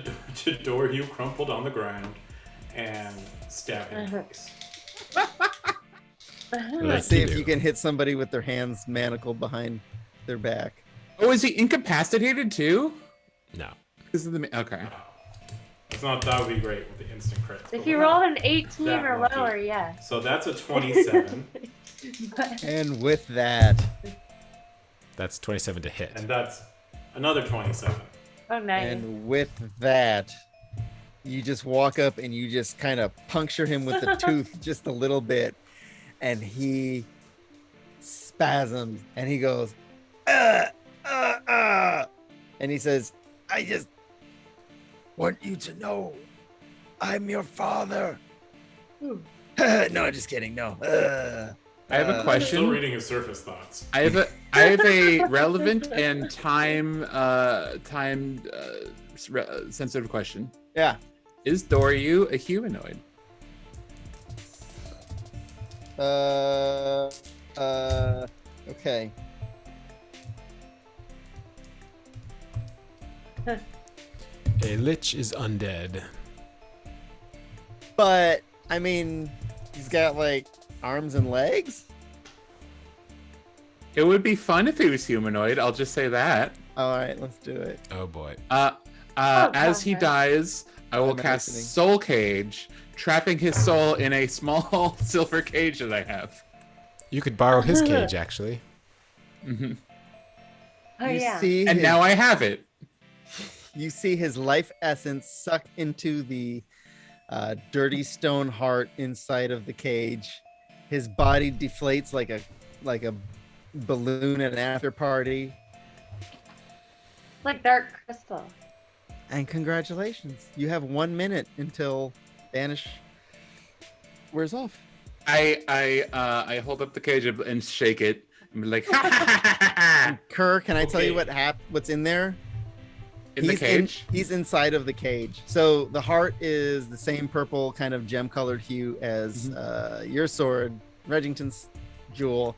S6: Doryu crumpled on the ground and stab him twice.
S2: Like
S1: Let's see
S2: you
S1: if
S2: do.
S1: you can hit somebody with their hands manacled behind their back.
S4: Oh, is he incapacitated too?
S2: No.
S4: This is the okay.
S6: It's not that would be great with the instant crit.
S3: If you rolled an 18
S6: That
S3: or
S6: lucky.
S3: lower, yes.
S6: So that's a 27,
S1: And with that,
S2: That's 27 to hit.
S6: and that's another 27.
S3: Oh, nice.
S1: and with that, you just walk up and you just kind of puncture him with the tooth just a little bit, and he spasms and he goes, and he says,
S5: I just want you to know I'm your father.
S3: Ooh.
S5: No, I'm just kidding. No.
S4: I have a
S6: Still
S4: question.
S6: reading his surface thoughts.
S4: I have a relevant and time sensitive question.
S1: yeah.
S4: Is Doryu a humanoid?
S1: Okay.
S2: A lich is undead.
S1: But, I mean, he's got like arms and legs.
S4: It would be fun if he was humanoid. I'll just say that.
S1: All right, let's do it.
S2: Oh boy.
S4: As he
S3: God.
S4: dies, I will
S1: I'm
S4: cast
S1: imagining.
S4: Soul Cage, trapping his soul in a small silver cage that I have.
S2: You could borrow his cage actually.
S3: Oh,
S1: you
S3: yeah.
S1: see
S4: And
S1: his,
S4: now I have it.
S1: you see his life essence suck into the dirty stone heart inside of the cage. His body deflates like a balloon at an after party.
S3: Like Dark Crystal.
S1: And congratulations, you have 1 minute until Banish wears off.
S4: I hold up the cage and shake it and be like, ha, ha, ha, ha, ha.
S1: Kerr, can I tell you
S6: Okay.
S1: what's in there?
S4: In the cage.
S1: He's inside of the cage. So the heart is the same purple kind of gem colored hue as your sword, Regington's jewel.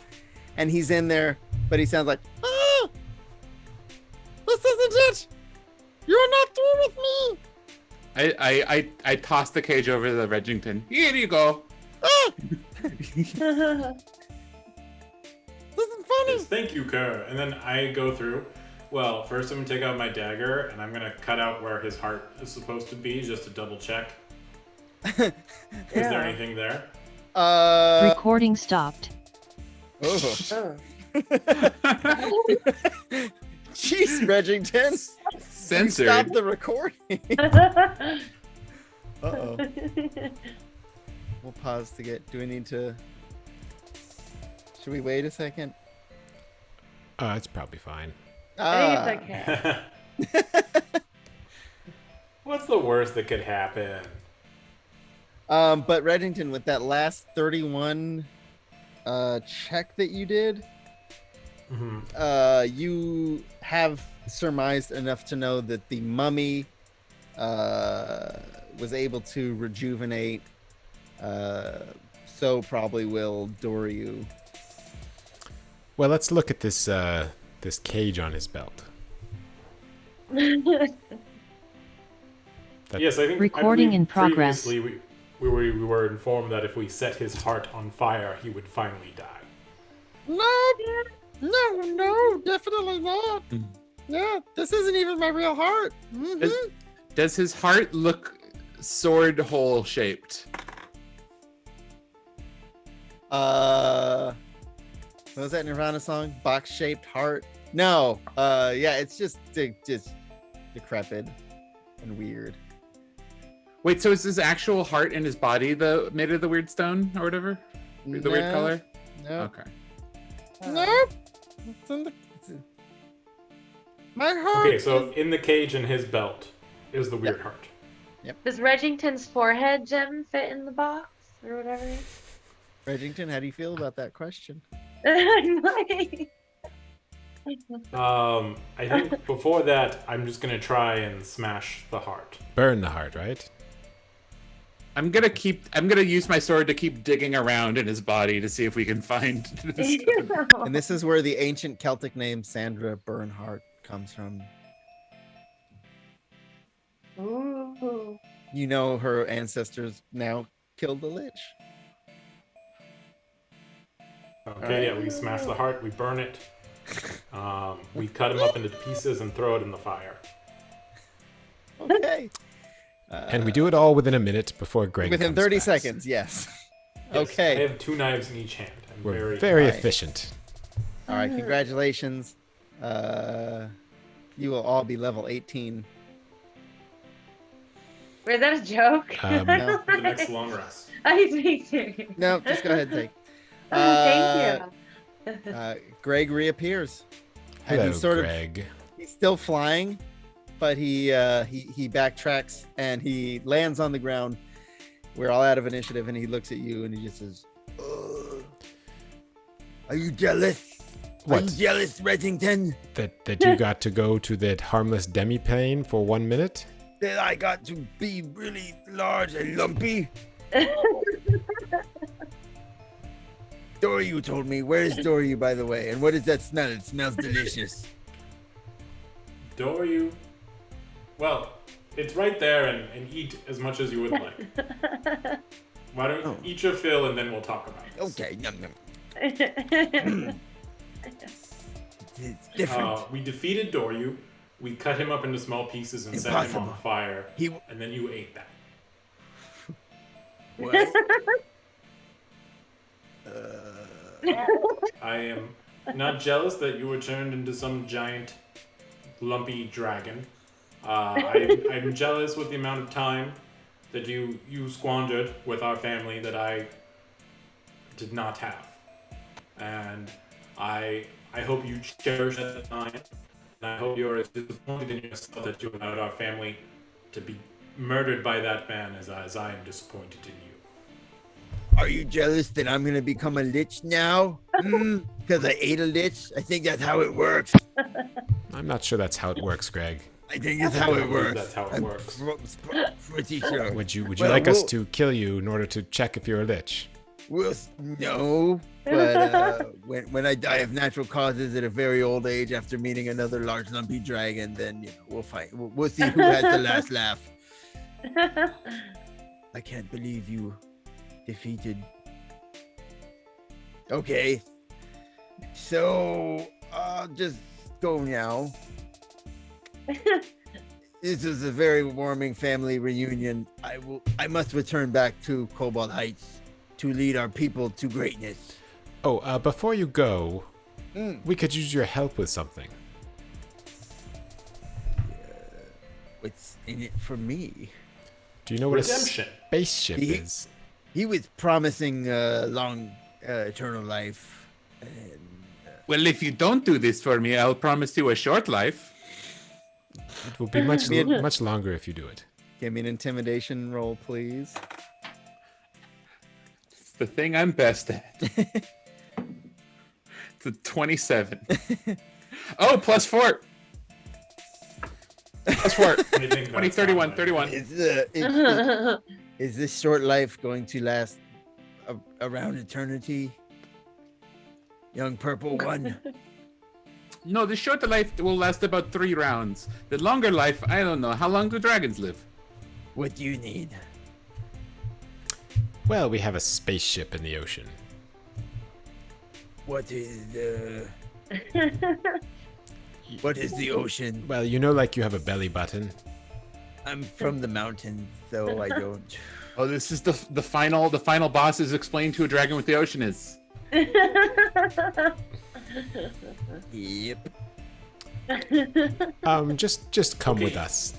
S1: And he's in there, but he sounds like, "Ah! This isn't it! You're not through with me.
S4: I toss the cage over to Regington. Here you go.
S1: Ah! This isn't funny.
S6: Yes, thank you, Kerr. And then I go through. Well, first I'm gonna take out my dagger and I'm gonna cut out where his heart is supposed to be just to double check. Is there anything there?
S7: Recording stopped.
S1: Oh.
S3: Oh.
S1: Jeez, Regington.
S4: Censored.
S1: Stop the recording. Uh-oh. We'll pause to get. Do we need to? Should we wait a second?
S2: It's probably fine.
S3: I think it's okay.
S6: What's the worst that could happen?
S1: But Regington, with that last 31 check that you did, you have surmised enough to know that the mummy was able to rejuvenate, so probably will Doryu.
S2: Well, let's look at this this cage on his belt.
S6: Yes, I think
S7: Recording
S6: I believe
S7: in progress.
S6: Previously, we were informed that if we set his heart on fire, he would finally die.
S1: No, definitely not. Yeah, this isn't even my real heart.
S4: Does his heart look sword hole shaped?
S1: What was that Nirvana song? Box shaped heart? No. Yeah, it's just decrepit and weird.
S4: Wait, so is his actual heart in his body made of the weird stone or whatever? The weird color?
S1: No.
S4: Okay.
S1: Nope. It's in my heart.
S6: Okay, so in the cage in his belt is the weird heart.
S3: Does Regington's forehead gem fit in the box or whatever?
S1: Regington, how do you feel about that question?
S3: I'm like-
S6: I think before that, I'm just gonna try and smash the heart.
S2: Burn the heart, right?
S4: I'm gonna use my sword to keep digging around in his body to see if we can find this.
S1: And this is where the ancient Celtic name Sandra Bernhardt comes from.
S3: Ooh.
S1: You know her ancestors now killed the lich.
S6: Okay, yeah, we smash the heart, we burn it. We cut him up into pieces and throw it in the fire.
S1: Okay.
S2: And we do it all within a minute before Greg
S1: Within
S2: comes
S1: 30
S2: back.
S1: seconds, yes.
S6: Yes,
S1: Okay.
S6: I have 2 knives in each hand. I'm
S2: We're very
S1: Nice.
S2: efficient.
S1: All right, congratulations. You will all be level 18.
S3: Wait, that a joke?
S1: No.
S6: the next long rest.
S3: I think serious.
S1: No, just go ahead and take.
S3: Thank you.
S1: Greg reappears. And
S2: Hello,
S1: he's sort
S2: Greg.
S1: he's still flying, but he backtracks and he lands on the ground. We're all out of initiative, and he looks at you and he just says,
S5: Are you jealous? Are
S2: What?
S5: you jealous, Regington?
S2: That you got to go to that harmless demi-plane for 1 minute?
S5: That I got to be really large and lumpy? Doryu told me. Where is Doryu, by the way? And what is that smell? It smells delicious.
S6: Doryu. Well, it's right there, and eat as much as you would like. Why don't you eat your fill and then we'll talk about it.
S5: Okay, yum yum. It's different.
S6: We defeated Doryu. We cut him up into small pieces and set him on
S5: Impossible.
S6: fire.
S5: He-
S6: And then you ate that.
S5: What?
S6: I am not jealous that you were turned into some giant, lumpy dragon. I'm jealous with the amount of time that you squandered with our family that I did not have. And I hope you cherish that time. And I hope you're as disappointed in yourself that you allowed our family to be murdered by that man as I am disappointed in you.
S5: Are you jealous that I'm gonna become a lich now? Because I ate a lich? I think that's how it works.
S2: I'm not sure that's how it works, Greg.
S5: I think that's how
S6: I
S5: it
S6: believe
S5: works.
S6: that's how it
S5: I'm
S6: works.
S5: pretty sure.
S2: Would you
S1: Well,
S2: like us
S1: we'll-
S2: to kill you in order to check if you're a lich?
S5: Well, no, but when I die of natural causes at a very old age after meeting another large lumpy dragon, then we'll fight. We'll see who has the last laugh. I can't believe you defeated. Okay, so I'll just go now. This is a very warming family reunion. I must return back to Cobalt Heights to lead our people to greatness.
S2: Oh, before you go, we could use your help with something.
S5: What's in it for me?
S2: Do you know what
S6: Redemption.
S2: a spaceship is?
S5: He was promising long eternal life. And,
S4: Well, if you don't do this for me, I'll promise you a short life.
S2: It will be much longer if you do it.
S1: Give me an intimidation roll, please.
S4: It's the thing I'm best at. It's a 27. Oh, plus 4. Plus 4. 20, 31, 31.
S5: Is this short life going to last around eternity? Young purple one.
S4: No, the shorter life will last about 3 rounds. The longer life, I don't know. How long do dragons live?
S5: What do you need?
S2: Well, we have a spaceship in the ocean.
S5: What is the ocean?
S2: Well, you know, like you have a belly button.
S5: I'm from the mountains, so I don't.
S4: Oh, this is the final boss is explained who a dragon with the ocean is.
S5: Yep.
S2: Just come
S6: Okay.
S2: with us.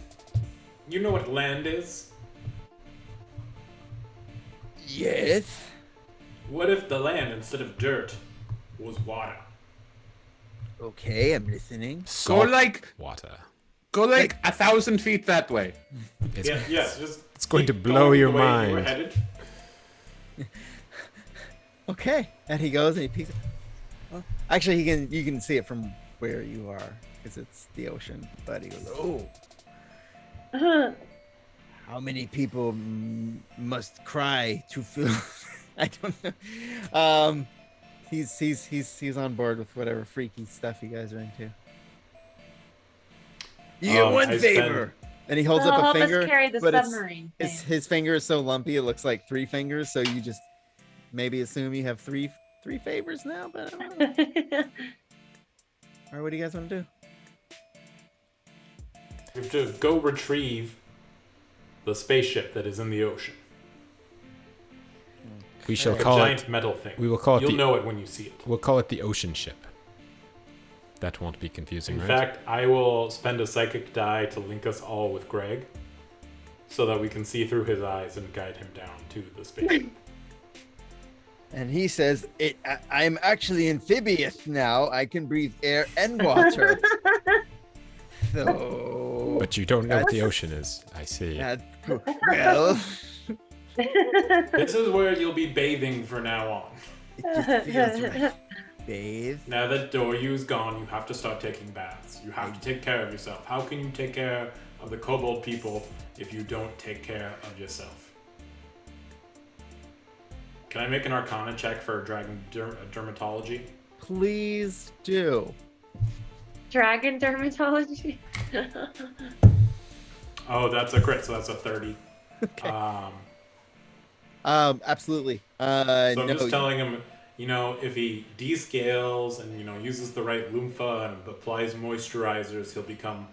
S6: You know what land is?
S5: Yes.
S6: What if the land, instead of dirt, was water?
S5: Okay, I'm listening.
S4: Go
S2: Salt
S4: like
S2: water.
S4: 1,000 feet that way.
S2: It's,
S6: Yeah, just
S2: it's going to
S6: keep
S2: blow
S6: going
S2: your
S6: the way you were
S2: mind.
S6: headed.
S1: Okay, and he goes and he peeks. Well, actually, you can see it from where you are because it's the ocean. But he goes,
S5: Oh, how many people must cry to feel? I don't know.
S1: he's on board with whatever freaky stuff you guys are into.
S5: You get one
S6: I
S5: favor.
S1: And he holds
S3: That'll
S1: up a
S3: help us
S1: finger,
S3: carry the
S1: but
S3: submarine
S1: his finger is so lumpy it looks like 3 fingers. So you just maybe assume you have three favors now. But I don't know. All right, what do you guys want to do?
S6: You have to go retrieve the spaceship that is in the ocean.
S2: We shall
S6: Like a
S2: call
S6: giant
S2: it.
S6: metal thing.
S2: We will call it
S6: You'll
S2: the.
S6: know it when you see it.
S2: We'll call it the ocean ship. That won't be confusing,
S6: In
S2: right?
S6: fact, I will spend a psychic die to link us all with Greg, so that we can see through his eyes and guide him down to the spaceship.
S5: And he says, I'm actually amphibious now. I can breathe air and water. So
S2: But you don't know what the ocean is. I see.
S5: that's cool. Well,
S6: This is where you'll be bathing from now on.
S5: it just feels right. Bathe.
S6: Now that Doryu's gone, you have to start taking baths. You have to take care of yourself. How can you take care of the kobold people if you don't take care of yourself? Can I make an Arcana check for dragon dermatology?
S1: Please do.
S3: Dragon dermatology.
S6: Oh, that's a crit, so that's a 30.
S1: Okay. Absolutely.
S6: So I'm
S1: No,
S6: just telling him, you know, if he descales and, you know, uses the right loomfa and applies moisturizers, he'll become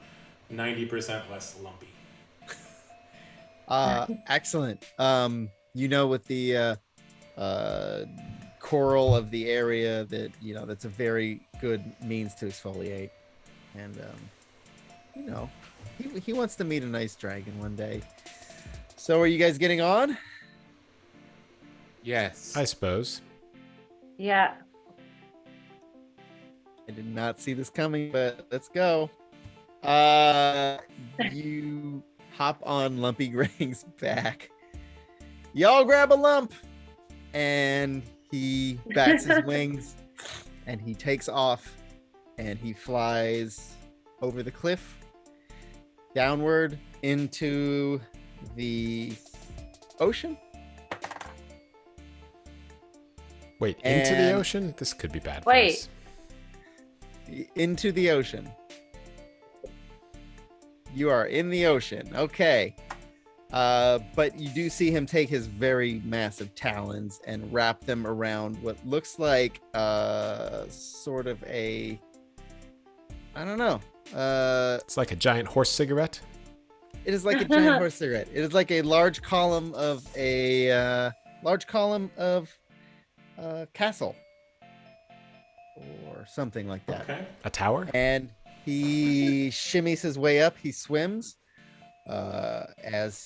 S6: 90% less lumpy.
S1: excellent. You know, with the coral of the area, that that's a very good means to exfoliate, and you know, he wants to meet a nice dragon one day. So, are you guys getting on?
S4: Yes.
S2: I suppose.
S3: Yeah.
S1: I did not see this coming, but let's go. You hop on Lumpy Grang's back. Y'all grab a lump, and he bats his wings, and he takes off, and he flies over the cliff, downward into the ocean.
S2: Wait, into the
S1: And-
S2: ocean? This could be bad for
S3: Wait.
S2: us.
S1: Into the ocean. You are in the ocean. Okay. But you do see him take his very massive talons and wrap them around what looks like sort of a, I don't know.
S2: It's like a giant horse cigarette.
S1: It is like a giant horse cigarette. It is like a large column of castle or something like that.
S6: Okay.
S2: A tower?
S1: And he shimmies his way up. He swims as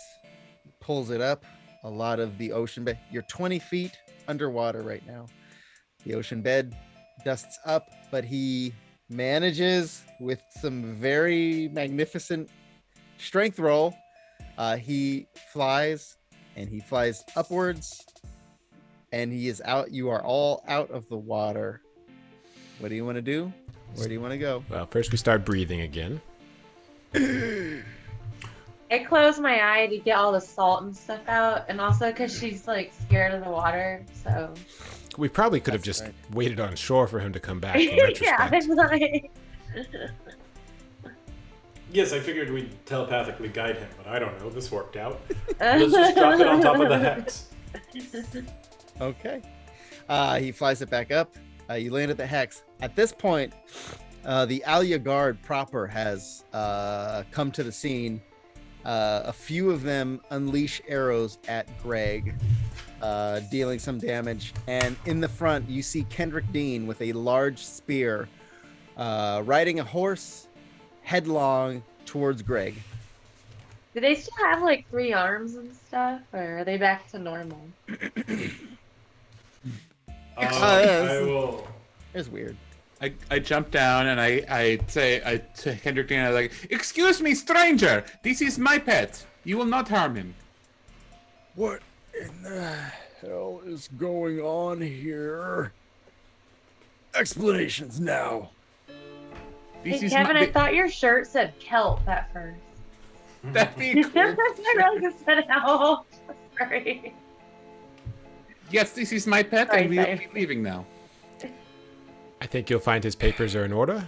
S1: he pulls it up. A lot of the ocean bed. You're 20 feet underwater right now. The ocean bed dusts up, but he manages with some very magnificent strength roll. He flies and he flies upwards and he is out. You are all out of the water. What do you want to do? Where do you want to go?
S2: Well, first we start breathing again.
S3: I close my eye to get all the salt and stuff out, and also because she's like scared of the water. So
S2: We probably could have
S1: That's
S2: just
S1: right.
S2: waited on shore for him to come back in
S3: yeah,
S2: retrospect.
S3: I'm like.
S6: Yes, I figured we'd telepathically guide him, but I don't know. This worked out. Let's just drop it on top of the hex.
S1: Okay. He flies it back up. You land at the hex. At this point, the Alia Guard proper has come to the scene. A few of them unleash arrows at Greg, dealing some damage. And in the front, you see Kendrick Dean with a large spear, riding a horse headlong towards Greg.
S3: Do they still have like 3 arms and stuff, or are they back to normal?
S6: I will.
S1: It's weird.
S4: I jump down and I say to Kendrick Dean, I'm like, "Excuse me, stranger. This is my pet. You will not harm him."
S5: What in the hell is going on here? Explanations now.
S3: Hey,
S4: This is
S3: Kevin,
S4: my,
S3: I thought your shirt said kelp at first.
S4: That'd be cool.
S3: I realized it said owl. Sorry.
S4: Yes, this is my pet,
S3: Sorry,
S4: and we'll
S3: sorry.
S4: be leaving now.
S2: I think you'll find his papers are in order.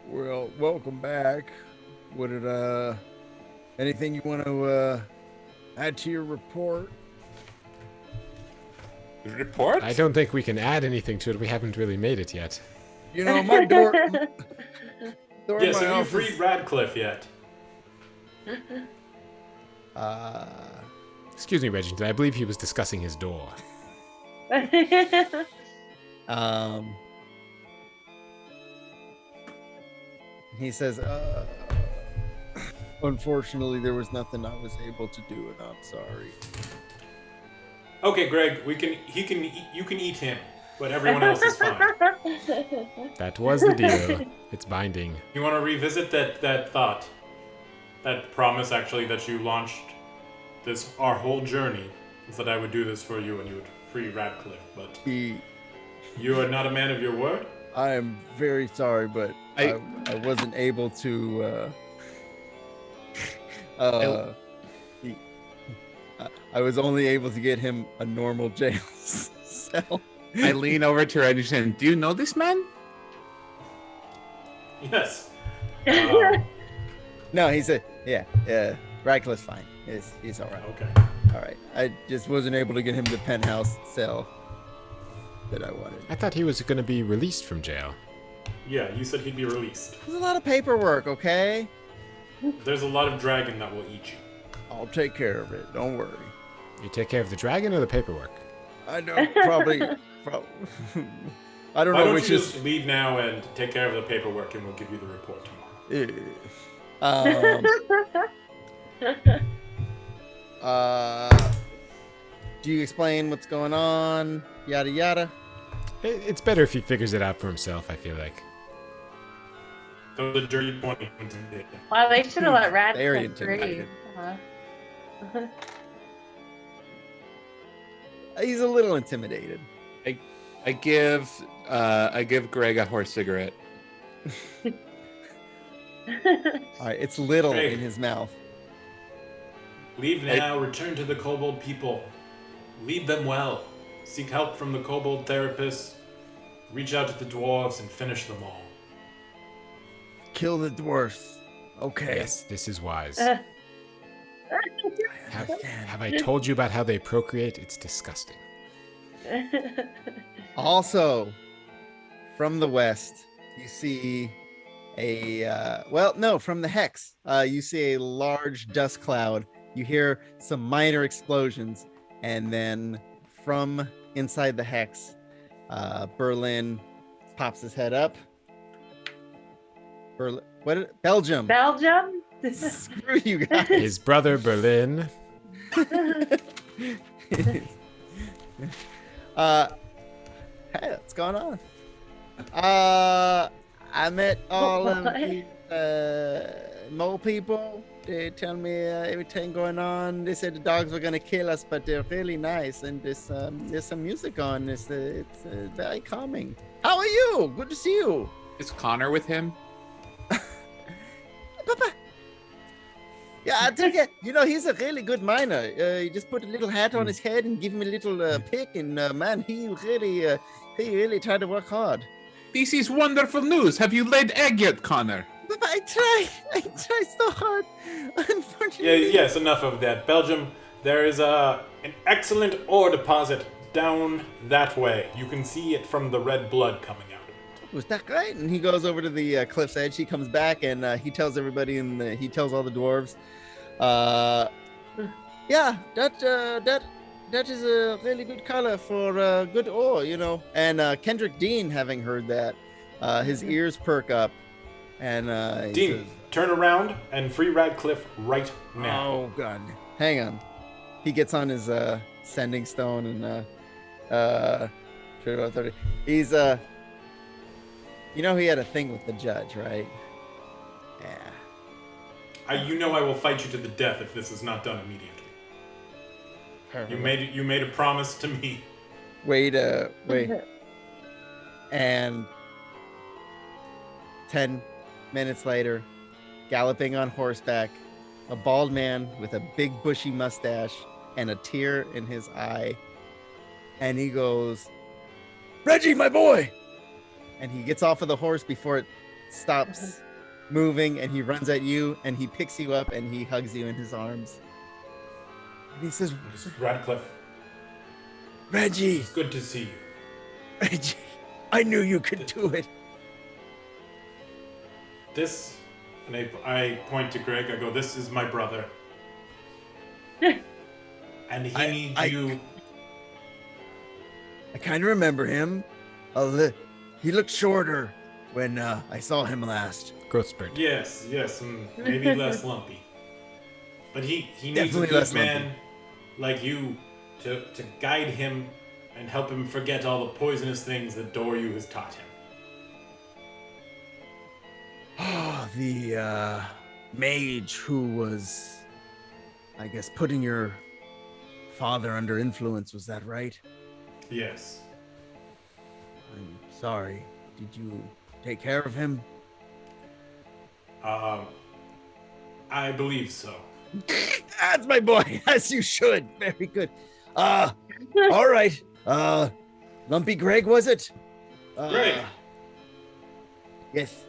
S5: Well, welcome back. What did anything you want to add to your report?
S4: Report?
S2: I don't think we can add anything to it. We haven't really made it yet.
S5: You know, my door. door
S6: Yes,
S5: of my
S6: have you
S5: office-
S6: freed Radcliffe yet?
S2: Excuse me, Reginald. I believe he was discussing his door.
S1: He says, unfortunately, there was nothing I was able to do, and I'm sorry.
S6: Okay, Greg, you can eat him, but everyone else is fine.
S2: That was the deal. It's binding.
S6: You want to revisit that thought, that promise actually that you launched our whole journey, is that I would do this for you and you would free Radcliffe, but you are not a man of your word?
S5: I am very sorry, but I wasn't able to. I was only able to get him a normal jail cell.
S4: I lean over to Reggie and say, "Do you know this man?"
S6: Yes.
S1: No, he said, yeah, Radcliffe's fine. He's all right.
S6: Okay.
S1: All right. I just wasn't able to get him the penthouse cell that I wanted.
S2: I thought he was going to be released from jail.
S6: Yeah, you said he'd be released.
S1: There's a lot of paperwork, okay?
S6: There's a lot of dragon that will eat you.
S5: I'll take care of it. Don't worry.
S2: You take care of the dragon or the paperwork?
S5: I know. Probably. I don't
S6: Why
S5: know
S6: don't
S5: which
S6: you
S5: is.
S6: just leave now and take care of the paperwork and we'll give you the report tomorrow.
S1: Do you explain what's going on? Yada yada.
S2: It's better if he figures it out for himself, I feel like.
S6: So the dirty point did.
S3: Wow, they should have let
S1: Very
S3: Radcliffe breathe.
S1: intimidated.
S3: Uh-huh.
S1: He's a little intimidated.
S4: I give Greg a horse cigarette.
S1: All right, it's little
S6: Hey.
S1: in his mouth.
S6: Leave now, return to the kobold people. Lead them well. seek help from the kobold therapists, reach out to the dwarves, and finish them all.
S5: Kill the dwarfs. Okay.
S2: Yes, this is wise.
S3: Uh,
S2: Have I told you about how they procreate? It's disgusting.
S1: Also, from the west, you see from the hex, you see a large dust cloud. You hear some minor explosions, and then from inside the hex, Berlin pops his head up. Belgium.
S3: Belgium?
S1: Screw you guys.
S2: His brother Berlin.
S1: Hey, what's going on? I met all of the mole people. They tell me everything going on. They said the dogs were gonna kill us, but they're really nice, and there's some music on. It's very calming. How are you? Good to see you.
S4: Is Connor with him?
S1: Papa. Yeah, I tell you, he's a really good miner. You just put a little hat on his head and give him a little pick, and man, he really tried to work hard.
S4: This is wonderful news. Have you laid egg yet, Connor?
S1: Papa, I try so hard. Unfortunately.
S6: Yes, enough of that. Belgium, there is an excellent ore deposit down that way. You can see it from the red blood coming out of it.
S1: Was that great? And he goes over to the cliff's edge. He comes back and he tells everybody, he tells all the dwarves, yeah, that is a really good color for good ore, And Kendrick Dean, having heard that, his ears perk up, and he
S6: Dean,
S1: says,
S6: turn around and free Radcliffe right now.
S5: Oh God.
S1: hang on. He gets on his sending stone and he's he had a thing with the judge, right? Yeah.
S6: I will fight you to the death if this is not done immediately. You made a promise to me.
S1: Wait. And 10 minutes later, galloping on horseback, a bald man with a big bushy mustache and a tear in his eye. And he goes, "Reggie, my boy!" And he gets off of the horse before it stops moving, and he runs at you, and he picks you up, and he hugs you in his arms. And he says,
S6: Radcliffe,
S5: Reggie,
S6: it's good to see you.
S5: Reggie, I knew you could do it.
S6: This, and I point to Greg, I go, this is my brother. And he needs you.
S5: I kind of remember him. He looked shorter when I saw him last.
S2: Growth spurt.
S6: Yes, and maybe less lumpy. But he needs
S5: Definitely
S6: a good
S5: less
S6: man
S5: lumpy.
S6: like you to guide him and help him forget all the poisonous things that Doryu has taught him.
S5: Oh, the mage who was, I guess, putting your father under influence, was that right?
S6: Yes.
S5: I'm sorry. Did you take care of him?
S6: I believe so.
S5: That's my boy, as you should. Very good. All right. Lumpy Greg, was it?
S6: Greg.
S5: Yes.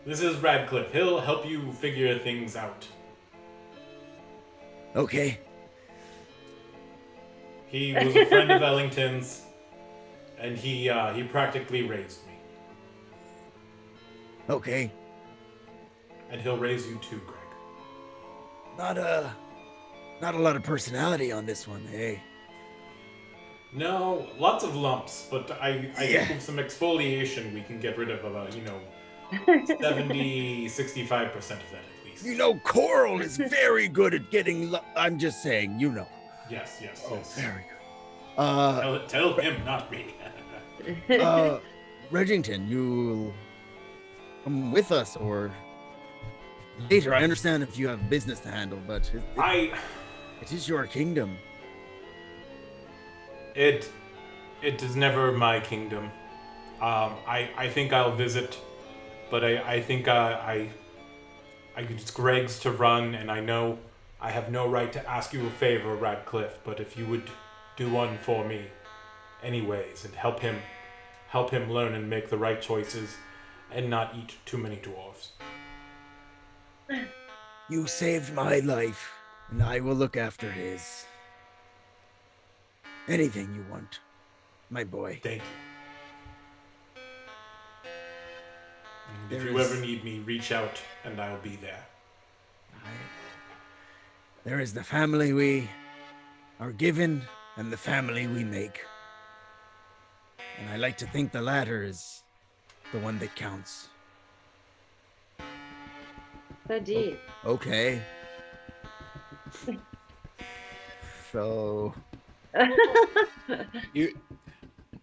S6: This is Radcliffe. He'll help you figure things out.
S5: Okay.
S6: He was a friend of Ellington's, and he practically raised me.
S5: Okay.
S6: And he'll raise you too, Greg.
S5: Not a lot of personality on this one, hey?
S6: No, lots of lumps, but I
S5: Yeah.
S6: think with some exfoliation we can get rid of about, 70, 65% of that at least.
S5: You know, Coral is very good at getting. I'm just saying,
S6: Yes.
S5: Very good.
S6: Tell him, not me.
S5: Reggington, you'll come with us or later. I understand if you have business to handle, but it is your kingdom.
S6: It is never my kingdom. I think I'll visit, but I think it's Greg's to run, and I know I have no right to ask you a favor, Radcliffe, but if you would do one for me anyways and help him learn and make the right choices and not eat too many dwarves.
S5: You saved my life, and I will look after his. Anything you want, my boy.
S6: Thank you. And if
S5: There
S6: you
S5: is-
S6: ever need me, reach out and I'll be there.
S5: There is the family we are given and the family we make. And I like to think the latter is the one that counts.
S3: So deep.
S5: Okay. So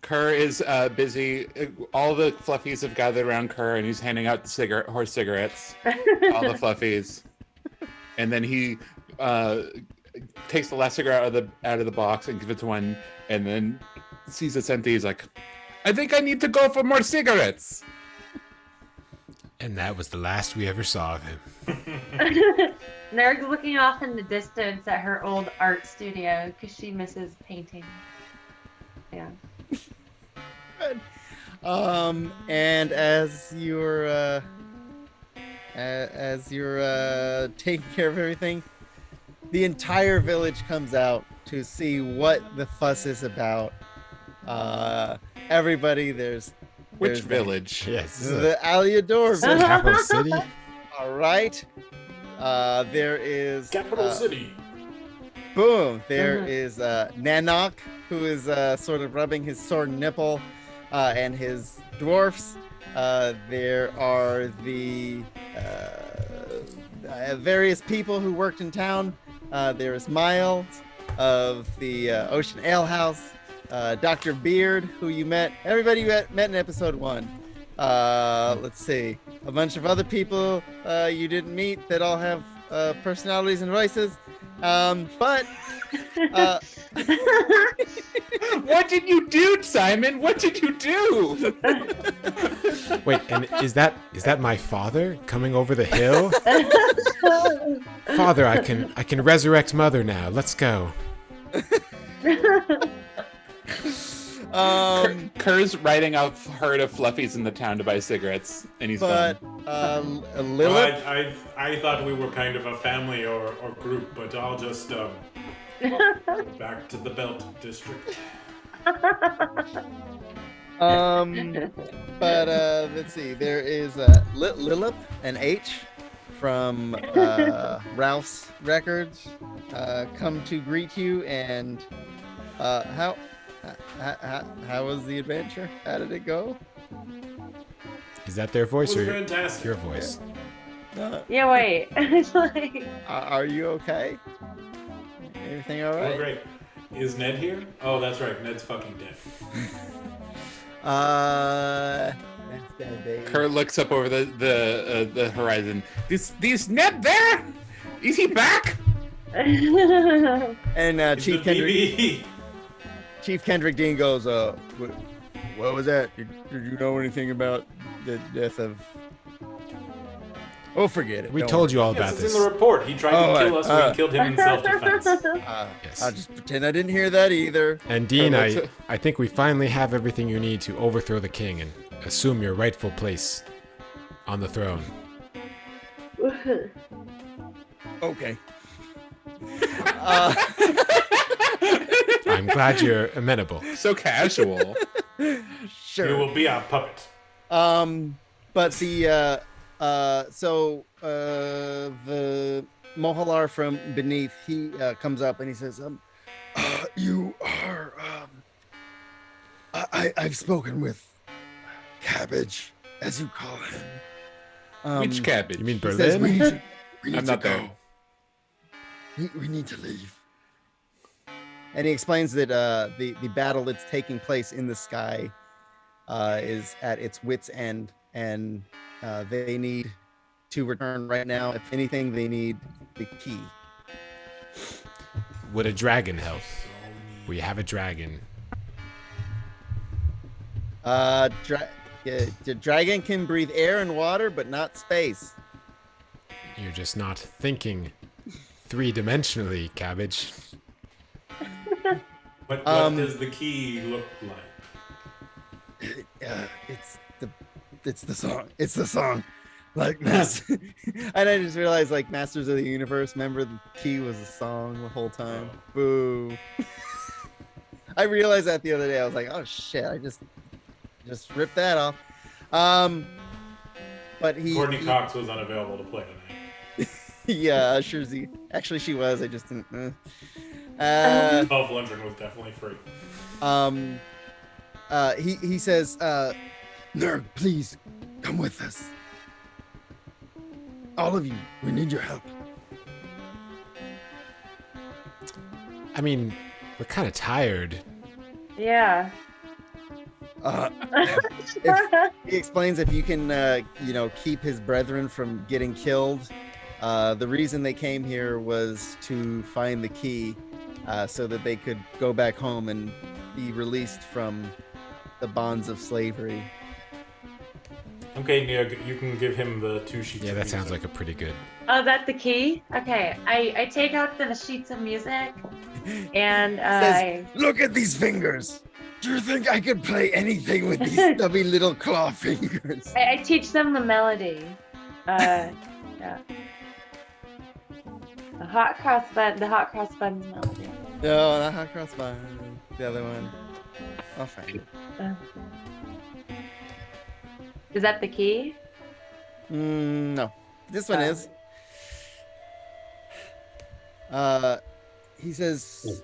S4: Kerr is busy. All the fluffies have gathered around Kerr, and he's handing out horse cigarettes. All the fluffies, and then he takes the last cigarette out of the box and gives it to one, and then sees it's empty. He's like, "I think I need to go for more cigarettes."
S2: And that was the last we ever saw of him.
S3: Nerg's looking off in the distance at her old art studio because she misses painting. Yeah.
S1: And as you're taking care of everything, the entire village comes out to see what the fuss is about. Everybody, there's
S4: Which
S1: the-
S4: village?
S2: Yes, this is
S1: the Aliador
S2: the
S1: village.
S2: capital city.
S1: All right. There is
S6: Capital City.
S1: boom. There is Nanok, who is sort of rubbing his sore nipple, and his dwarfs. There are the various people who worked in town. There is Miles of the Ocean Ale House. Dr. Beard, who you met. Everybody you met in episode 1. Let's see. A bunch of other people you didn't meet that all have personalities and voices. But
S4: What did you do, Simon? What did you do?
S2: Wait, and is that my father coming over the hill? Father, I can resurrect Mother now. Let's go.
S4: Kerr's riding a herd of fluffies in the town to buy cigarettes, and he's
S1: but
S4: gone.
S1: Lilith.
S6: I thought we were kind of a family or group, but I'll just go back to the Belt District.
S1: But let's see. There is Lilith and H from Ralph's Records come to greet you. And how was the adventure? How did it go?
S2: Is that their
S6: It
S2: voice
S6: was
S2: or
S6: fantastic.
S2: your voice?
S3: Yeah, wait. It's like,
S1: Are you okay? Everything all
S6: Oh,
S1: right?
S6: great. Is Ned here? Oh, that's right. Ned's fucking dead.
S1: That's that baby.
S4: Kerr looks up over the horizon. This Ned there? Is he back?
S1: And
S6: It's
S1: Chief
S6: the
S1: Kendrick.
S6: BB.
S1: Chief Kendrick Dean goes, what was that? Did you know anything about the death of... Oh, forget it.
S2: We
S1: Don't
S2: told you all
S6: Yes,
S2: about
S6: it's
S2: this.
S6: in the report. He tried to kill us when he killed him in self-defense.
S1: worry.
S2: Yes.
S1: I'll just pretend I didn't hear that either.
S2: And Dean,
S4: Kerr looks
S2: I think we finally have everything you need to overthrow the king and assume your rightful place on the throne.
S1: Okay.
S2: I'm glad you're amenable.
S4: So casual.
S1: Sure.
S6: You will be our puppet.
S1: But the the Mohalar from beneath, he comes up and he says, you are I've spoken with Cabbage, as you call him.
S4: Which cabbage?
S2: You mean
S1: He says,
S2: Berlin?
S1: we need
S4: I'm
S1: to
S4: not
S1: go.
S4: there.
S1: We need to leave. And he explains that the battle that's taking place in the sky is at its wit's end, and they need to return right now. If anything, they need the key.
S2: Would a dragon help? We have a dragon.
S1: The dragon can breathe air and water, but not space.
S2: You're just not thinking three-dimensionally, Cabbage.
S6: What does the key look like?
S1: It's the song. It's the song. Like Master, and I just realized, like, Masters of the Universe. Remember, the key was a song the whole time. Boo. I realized that the other day. I was like, oh shit! I just ripped that off. But
S6: Courtney Cox was unavailable to play tonight.
S1: Yeah, sure. Actually, she was. I just didn't.
S6: Dolph Lundgren was definitely free.
S1: He says, Nerd, please come with us. All of you, we need your help.
S2: I mean, we're kind of tired.
S3: Yeah.
S1: He explains if you can, keep his brethren from getting killed. The reason they came here was to find the key, so that they could go back home and be released from the bonds of slavery.
S6: Okay, Nia, you can give him the 2 sheets.
S2: Yeah,
S6: of
S2: that sounds
S6: music.
S2: like a pretty good.
S3: Oh, that's the key? Okay. I take out the sheets of music and
S1: Says, look at these fingers. Do you think I could play anything with these stubby little claw fingers?
S3: I teach them the melody. Yeah. The hot cross buns melody.
S1: No, not hot cross bun. The other one. I'll find it.
S3: Is that the key?
S1: No, this one is. He says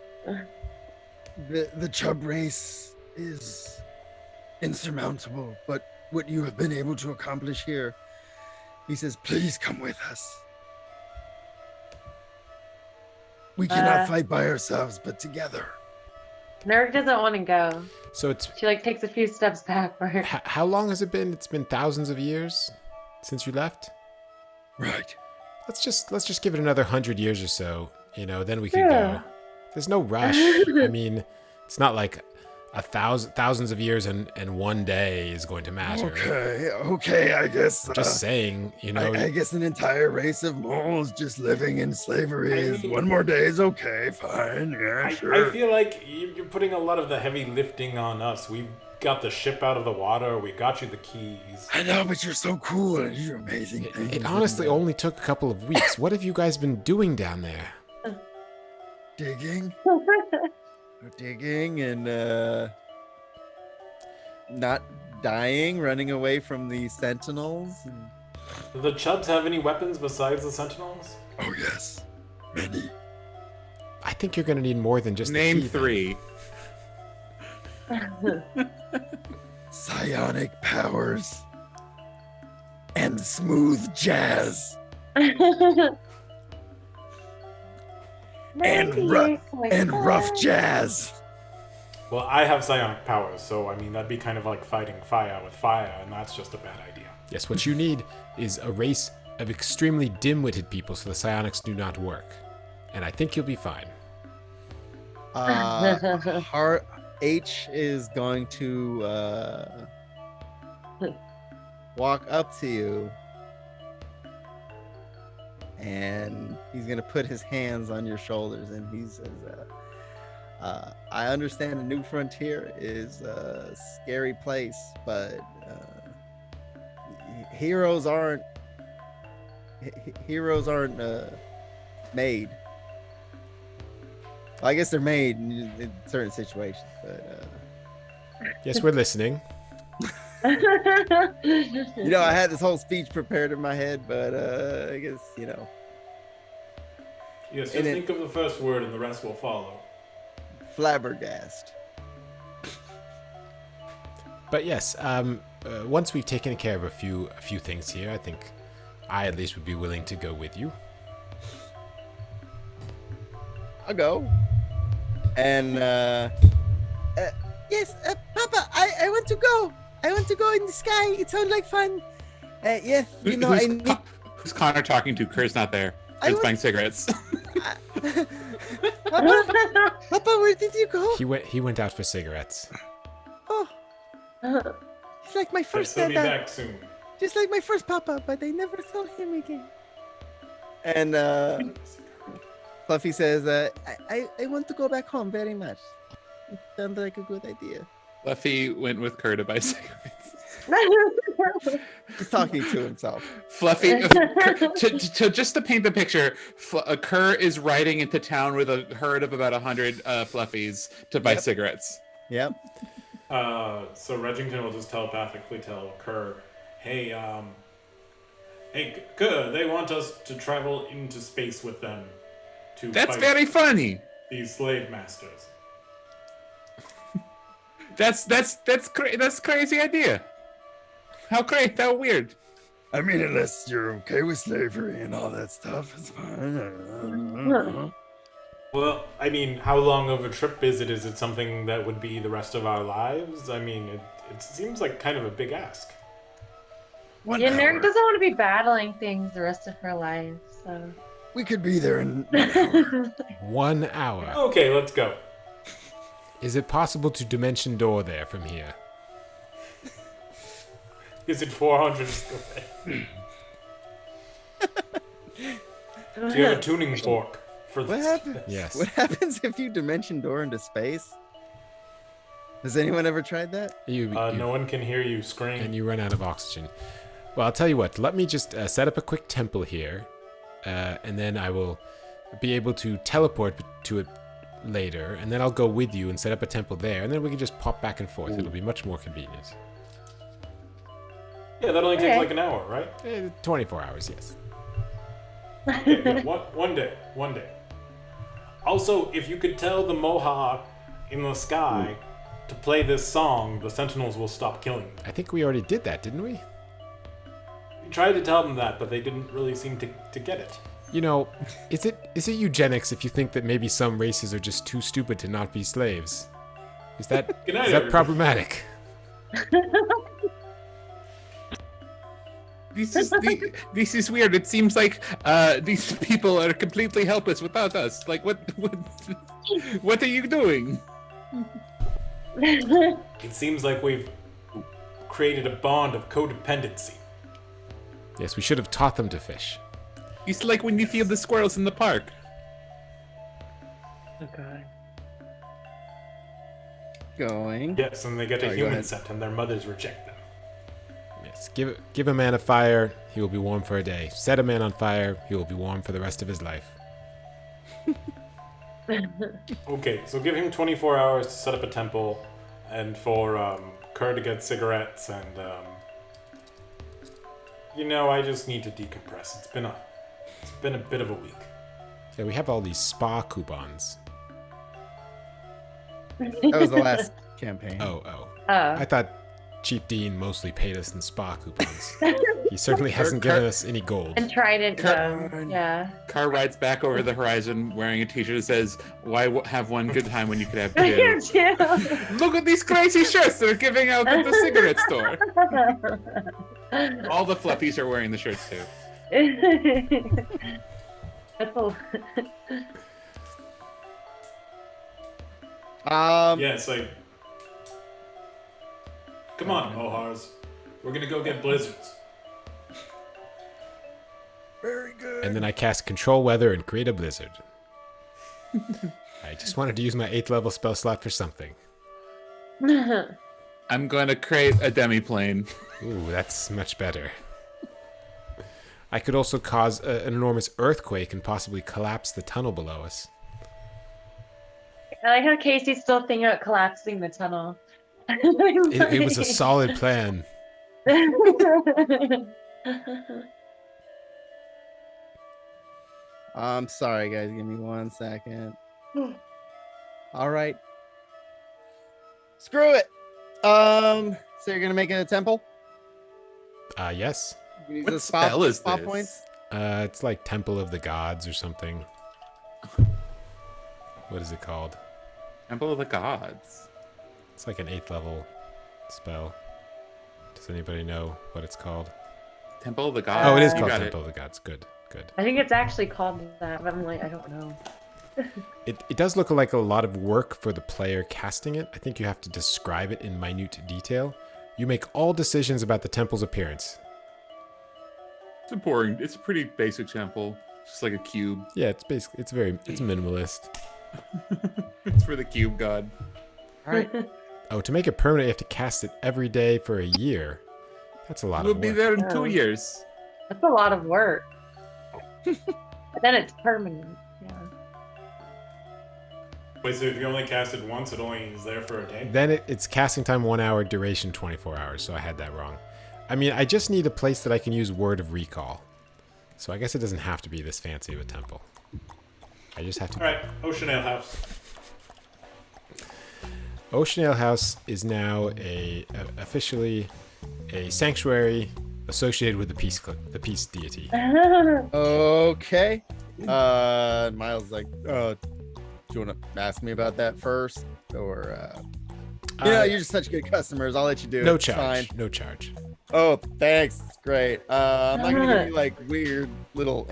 S1: the Chubb race is insurmountable, but what you have been able to accomplish here, he says, please come with us. We cannot fight by ourselves, but together.
S3: Nerg doesn't want to go.
S2: So it's
S3: She takes a few steps backward.
S2: how long has it been? It's been thousands of years since you left.
S1: Right.
S2: Let's just give it another 100 years or so. Then we could go. There's no rush. I mean, it's not like thousands of years and one day is going to matter.
S5: Okay, I guess.
S2: Just saying,
S5: I guess an entire race of moles just living in slavery is one more day is okay, fine, yeah, sure.
S6: I feel like you're putting a lot of the heavy lifting on us. We got the ship out of the water. We got you the keys.
S5: I know, but you're so cool and you're amazing things.
S2: It honestly only took a couple of weeks. What have you guys been doing down there?
S5: Digging.
S1: Digging and not dying, running away from the sentinels.
S6: Do the Chubbs have any weapons besides the Sentinels?
S5: Oh yes, many.
S2: I think you're gonna need more than just
S4: Name
S2: the key,
S4: 3.
S5: Psionic powers and smooth jazz and rough jazz.
S6: Well, I have psionic powers, so I mean that'd be kind of like fighting fire with fire, and that's just a bad idea.
S2: Yes, what you need is a race of extremely dim-witted people so the psionics do not work. And I think you'll be fine.
S1: H is going to walk up to you, and he's going to put his hands on your shoulders, and he says, I understand the New Frontier is a scary place, but heroes aren't made. Well, I guess they're made in certain situations, but
S2: Yes, we're listening.
S1: I had this whole speech prepared in my head, but I guess
S6: Yes, just
S1: And
S6: think of the first word, and the rest will follow.
S1: flabbergast.
S2: But yes, once we've taken care of a few things here, I think I at least would be willing to go with you.
S1: I'll go. And yes, Papa, I want to go. I want to go in the sky. It sounds like fun. Yes,
S4: Who's Connor talking to? Kurt's not there. Kurt's buying cigarettes.
S1: Papa, where did you go?
S2: He went out for cigarettes.
S1: Oh, it's like my first
S6: He'll be
S1: dad.
S6: back soon.
S1: Just like my first Papa, but I never saw him again. And Fluffy says, I want to go back home very much. Sounds like a good idea.
S4: Fluffy went with Kerr to buy cigarettes.
S1: He's talking to himself.
S4: Fluffy, just to paint the picture, Kerr is riding into town with a herd of about 100 fluffies to buy cigarettes.
S1: Yep.
S6: So Reggington will just telepathically tell Kerr, hey, Kerr, they want us to travel into space with them to
S4: That's
S6: fight
S4: very funny.
S6: these slave masters.
S4: That's crazy idea. How weird.
S5: I mean, unless you're okay with slavery and all that stuff, it's fine.
S6: Well, I mean, how long of a trip is it? Is it something that would be the rest of our lives? I mean, it seems like kind of a big ask.
S3: Yeah, Nerd doesn't want to be battling things the rest of her life, so.
S5: We could be there in 1 hour.
S2: 1 hour.
S6: Okay, let's go.
S2: Is it possible to dimension door there from here?
S6: Is it 400 away? Do you have a tuning fork for
S1: What
S6: this?
S1: happens?
S2: Yes.
S1: What happens if you dimension door into space? Has anyone ever tried that?
S6: No one can hear you scream.
S2: And you run out of oxygen. Well, I'll tell you what. Let me just set up a quick temple here, and then I will be able to teleport to it later, and then I'll go with you and set up a temple there, and then we can just pop back and forth. It'll be much more convenient.
S6: Yeah, that only takes like an hour, right?
S2: 24 hours, yes.
S6: Okay, yeah, one day. Also, if you could tell the Mohawk in the sky to play this song, the Sentinels will stop killing them.
S2: I think we already did that, didn't we?
S6: We tried to tell them that, but they didn't really seem to get it.
S2: You know, is it eugenics if you think that maybe some races are just too stupid to not be slaves? Is that
S6: Good night,
S2: is that
S6: everybody.
S2: problematic?
S4: This is weird. It seems like these people are completely helpless without us. Like, what are you doing?
S6: It seems like we've created a bond of codependency.
S2: Yes, we should have taught them to fish.
S4: It's like when you feed the squirrels in the park.
S3: Oh god.
S1: Going.
S6: Yes, and they get a
S1: Sorry, go
S6: human
S1: ahead.
S6: set, and their mothers reject them.
S2: Yes, give a man a fire, he will be warm for a day. Set a man on fire, he will be warm for the rest of his life.
S6: Okay, so give him 24 hours to set up a temple, and for Kerr to get cigarettes, and I just need to decompress. It's been a bit of a week.
S2: Yeah, we have all these spa coupons.
S1: That was the last campaign.
S2: Oh.
S3: Oh.
S2: I thought Chief Dean mostly paid us in spa coupons. He certainly hasn't given us any gold.
S3: And Trident,
S4: Kurt-
S3: yeah.
S4: Car rides back over the horizon wearing a t-shirt that says, "Why have one good time when you could have
S3: You
S4: two?"
S3: too.
S4: Look at these crazy shirts they're giving out at the cigarette store. All the fluffies are wearing the shirts too.
S3: That's a
S6: Yeah, it's like, come on, Mohars. We're gonna go get blizzards.
S5: Very good.
S2: And then I cast Control Weather and create a blizzard. I just wanted to use my 8th level spell slot for something.
S4: I'm going to create a demiplane.
S2: Ooh, that's much better. I could also cause an enormous earthquake and possibly collapse the tunnel below us.
S3: I like how Casey's still thinking about collapsing the tunnel.
S2: It was a solid plan.
S1: I'm sorry, guys. Give me 1 second. All right. Screw it. So you're gonna make it a temple?
S2: Yes.
S1: You use
S4: What
S1: the spot,
S4: spell is
S1: spot
S4: this?
S1: points?
S2: It's like Temple of the Gods or something. What is it called?
S4: Temple of the Gods.
S2: It's like an 8th level spell. Does anybody know what it's called?
S4: Temple of the Gods.
S2: Oh, it is
S4: You
S2: called
S4: got
S2: Temple of the Gods. Good.
S3: I think it's actually called that, but I'm like, I don't know.
S2: It does look like a lot of work for the player casting it. I think you have to describe it in minute detail. You make all decisions about the temple's appearance.
S4: It's boring. It's a pretty basic temple. It's just like a cube.
S2: Yeah, it's minimalist.
S4: It's for the cube god.
S1: All right.
S2: Oh, to make it permanent, you have to cast it every day for a year. That's a lot
S4: We'll
S2: of
S4: be
S2: work.
S4: there in
S3: Oh.
S4: 2 years.
S3: That's a lot of work. But then it's permanent. Yeah.
S6: Wait, so if you only cast it once, it only is there for a day?
S2: Then it's casting time 1 hour, duration 24 hours. So I had that wrong. I mean, I just need a place that I can use Word of Recall. So I guess it doesn't have to be this fancy of a temple. I just have to.
S6: Alright, Ocean Ale House.
S2: Ocean Ale House is now officially a sanctuary associated with the peace deity.
S1: Okay. Miles like, do you want to ask me about that first, or you're just such good customers. I'll let you do it.
S2: No
S1: It's
S2: charge.
S1: fine.
S2: No charge.
S1: Oh, thanks. It's great. I'm not gonna give you like weird little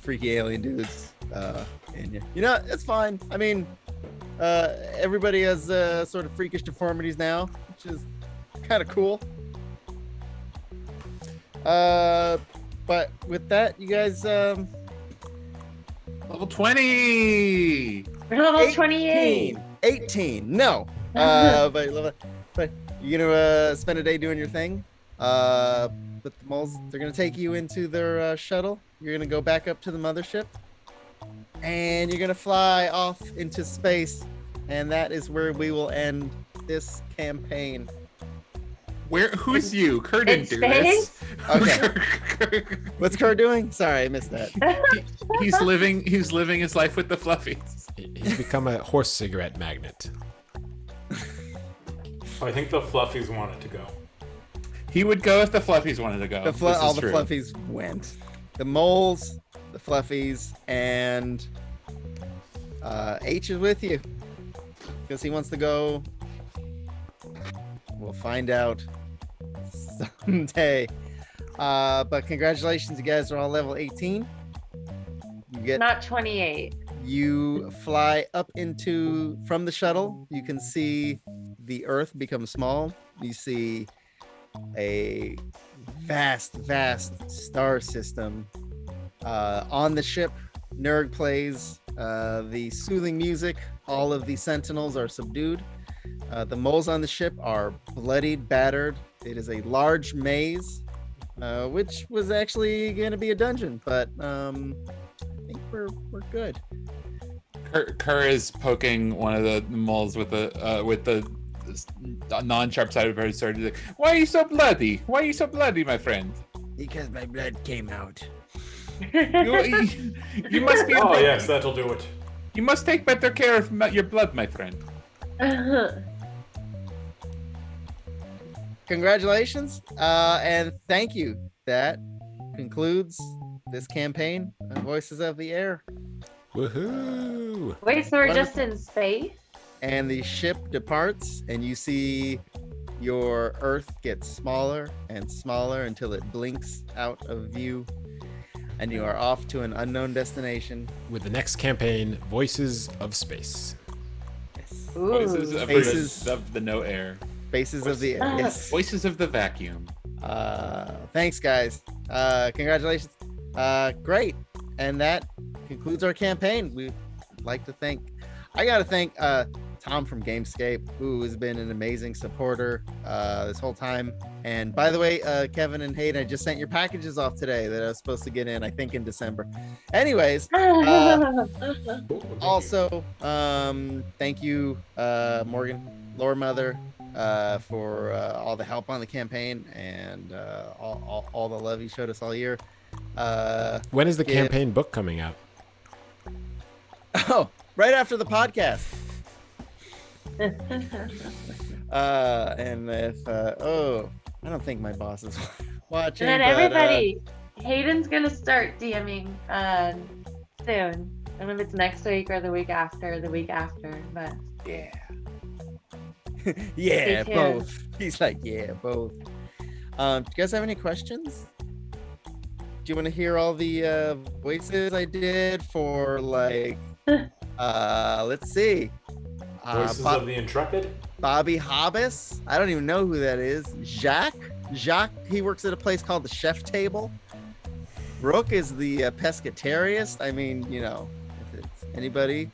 S1: freaky alien dudes. In you. You know, it's fine. I mean, everybody has sort of freakish deformities now, which is kind of cool. But with that, you guys,
S4: Level 20.
S3: Level 28.
S1: 18. No. But you're gonna spend a day doing your thing. But the moles, they're gonna take you into their shuttle. You're gonna go back up to the mothership, and you're gonna fly off into space, and that is where we will end this campaign.
S4: Who's you? Kerr
S3: In
S4: didn't do this.
S1: Okay. What's Kurt doing? Sorry, I missed that.
S4: He's living his life with the fluffies.
S2: He's become a horse cigarette magnet.
S6: I think the fluffies wanted to go.
S4: He would go if the fluffies wanted to go.
S1: All
S4: This is
S1: the
S4: true.
S1: fluffies went. The moles, the fluffies, and H is with you because he wants to go. We'll find out someday. But congratulations, you guys are all level 18.
S3: Not 28.
S1: You fly up from the shuttle. You can see the Earth become small. You see a vast star system. On the ship, Nurg plays the soothing music. All of the sentinels are subdued. The moles on the ship are bloodied, battered. It is a large maze, which was actually going to be a dungeon, but I think we're good.
S4: Kerr is poking one of the moles with the non-sharp side of her sword. He's like, "Why are you so bloody? Why are you so bloody, my friend?
S5: Because my blood came out.
S4: You must be.
S6: Oh, yes, that'll do it.
S4: You must take better care of your blood, my friend."
S1: Congratulations, and thank you. That concludes this campaign of Voices of the Air.
S2: Woohoo!
S3: Wait, so we're just in space?
S1: And the ship departs, and you see your Earth get smaller and smaller until it blinks out of view, and you are off to an unknown destination.
S2: With the next campaign, Voices of Space.
S1: Yes.
S4: Voices of,
S1: Faces.
S4: of the no air.
S1: Faces of the Air. Yes.
S4: Voices of the vacuum.
S1: Thanks, guys. Congratulations. Great. And that concludes our campaign. We'd like to I got to thank Tom from Gamescape, who has been an amazing supporter this whole time. And by the way, Kevin and Hayden, I just sent your packages off today that I was supposed to get in, I think in December. Anyways, also, thank you, Morgan, Lore Mother, for all the help on the campaign and all the love you showed us all year.
S2: When is the campaign book coming out?
S1: Oh, right after the podcast. And if I don't think my boss is watching.
S3: And then
S1: but,
S3: everybody, Hayden's gonna start DMing soon. I don't know if it's next week or the week after, but
S4: Yeah.
S1: yeah,
S3: Stay tuned.
S1: both. He's like, yeah, both. Do you guys have any questions? Do you want to hear all the voices I did for like let's see.
S6: Voices of the Intrepid?
S1: Bobby Hobbs. I don't even know who that is. Jacques, he works at a place called the Chef Table. Brooke is the pescatarianist. I mean, you know, if it's anybody.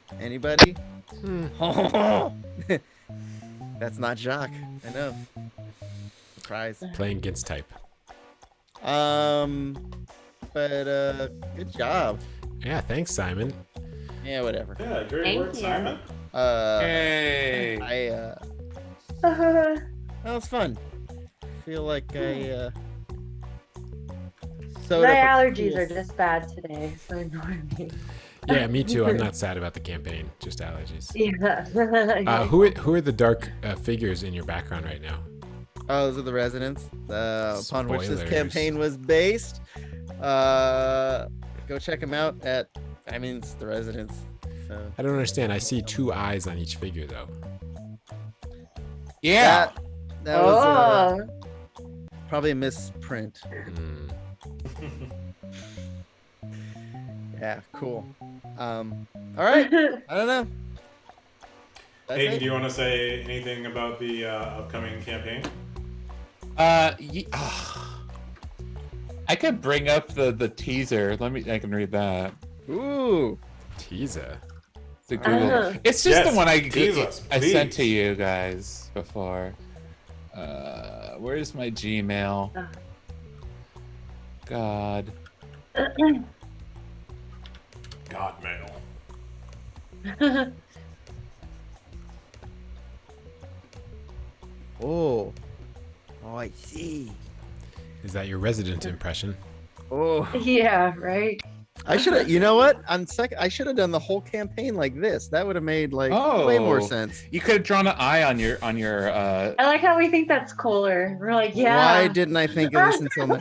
S1: That's not Jacques. I know. Surprise.
S2: Playing against type.
S1: But good job.
S2: Yeah, thanks, Simon.
S1: Yeah, whatever.
S6: Yeah, great
S3: Thank
S6: work,
S3: you.
S6: Simon.
S4: Hey.
S1: That was fun. Feel like I sewed
S3: My
S1: up a
S3: allergies
S1: cool-
S3: are just bad today, so ignore me.
S2: Yeah, me too. I'm not sad about the campaign. Just allergies.
S3: Yeah.
S2: Who are the dark figures in your background right now?
S1: Oh, those are the residents upon which this
S2: Spoilers.
S1: campaign was based. Go check them out at. I mean, it's the residents. So
S2: I don't understand. I see 2 eyes on each figure, though.
S4: Yeah.
S1: that was
S3: Oh.
S1: probably a misprint.
S2: Hmm.
S1: Yeah, cool. All right. I don't know. That's
S6: Hayden,
S1: it.
S6: do you want to say anything about the upcoming campaign?
S4: I could bring up the teaser. I can read that.
S1: Ooh.
S2: Teaser.
S4: It's a Google. It's just
S6: Yes,
S4: the one
S6: tease us,
S4: I sent
S6: please.
S4: to you guys before. Where's my Gmail? God.
S6: God mail.
S1: Oh. Oh, I see.
S2: Is that your resident impression?
S1: Oh.
S3: Yeah, right.
S1: I should have. You know what? I should have done the whole campaign like this. That would have made like way more
S4: Oh.
S1: sense.
S4: You could have drawn an eye on your
S3: I like how we think that's cooler. We're like, yeah.
S1: Why didn't I think of this until now?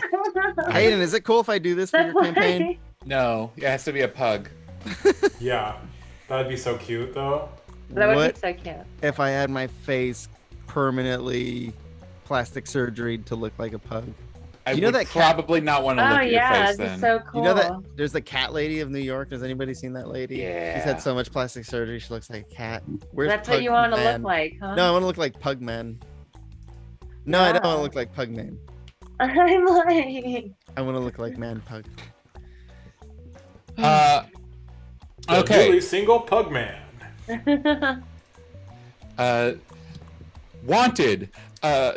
S1: Hayden, is it cool if I do this for your campaign?
S4: No, it has to be a pug.
S6: Yeah, that'd be so cute though.
S3: That would
S1: What
S3: be so cute.
S1: if I had my face permanently plastic surgery to look like a pug?
S4: I
S1: You know
S4: would
S1: that cat-
S4: probably not want to
S3: Oh
S4: look at
S3: yeah,
S4: your face
S3: that'd be
S4: then.
S3: so cool.
S1: You know that there's the cat lady of New York. Has anybody seen that lady? She's
S4: Yeah.
S1: had so much plastic surgery, she looks like a cat. Where's
S3: That's what you want to
S1: Pugman?
S3: look like, huh?
S1: No, I want to look like Pugman. No, I don't want to
S3: Yeah.
S1: look like Pugman.
S3: I'm like,
S1: I want to look like Man Pug.
S6: The
S4: Okay.
S6: newly single pug man.
S4: Wanted.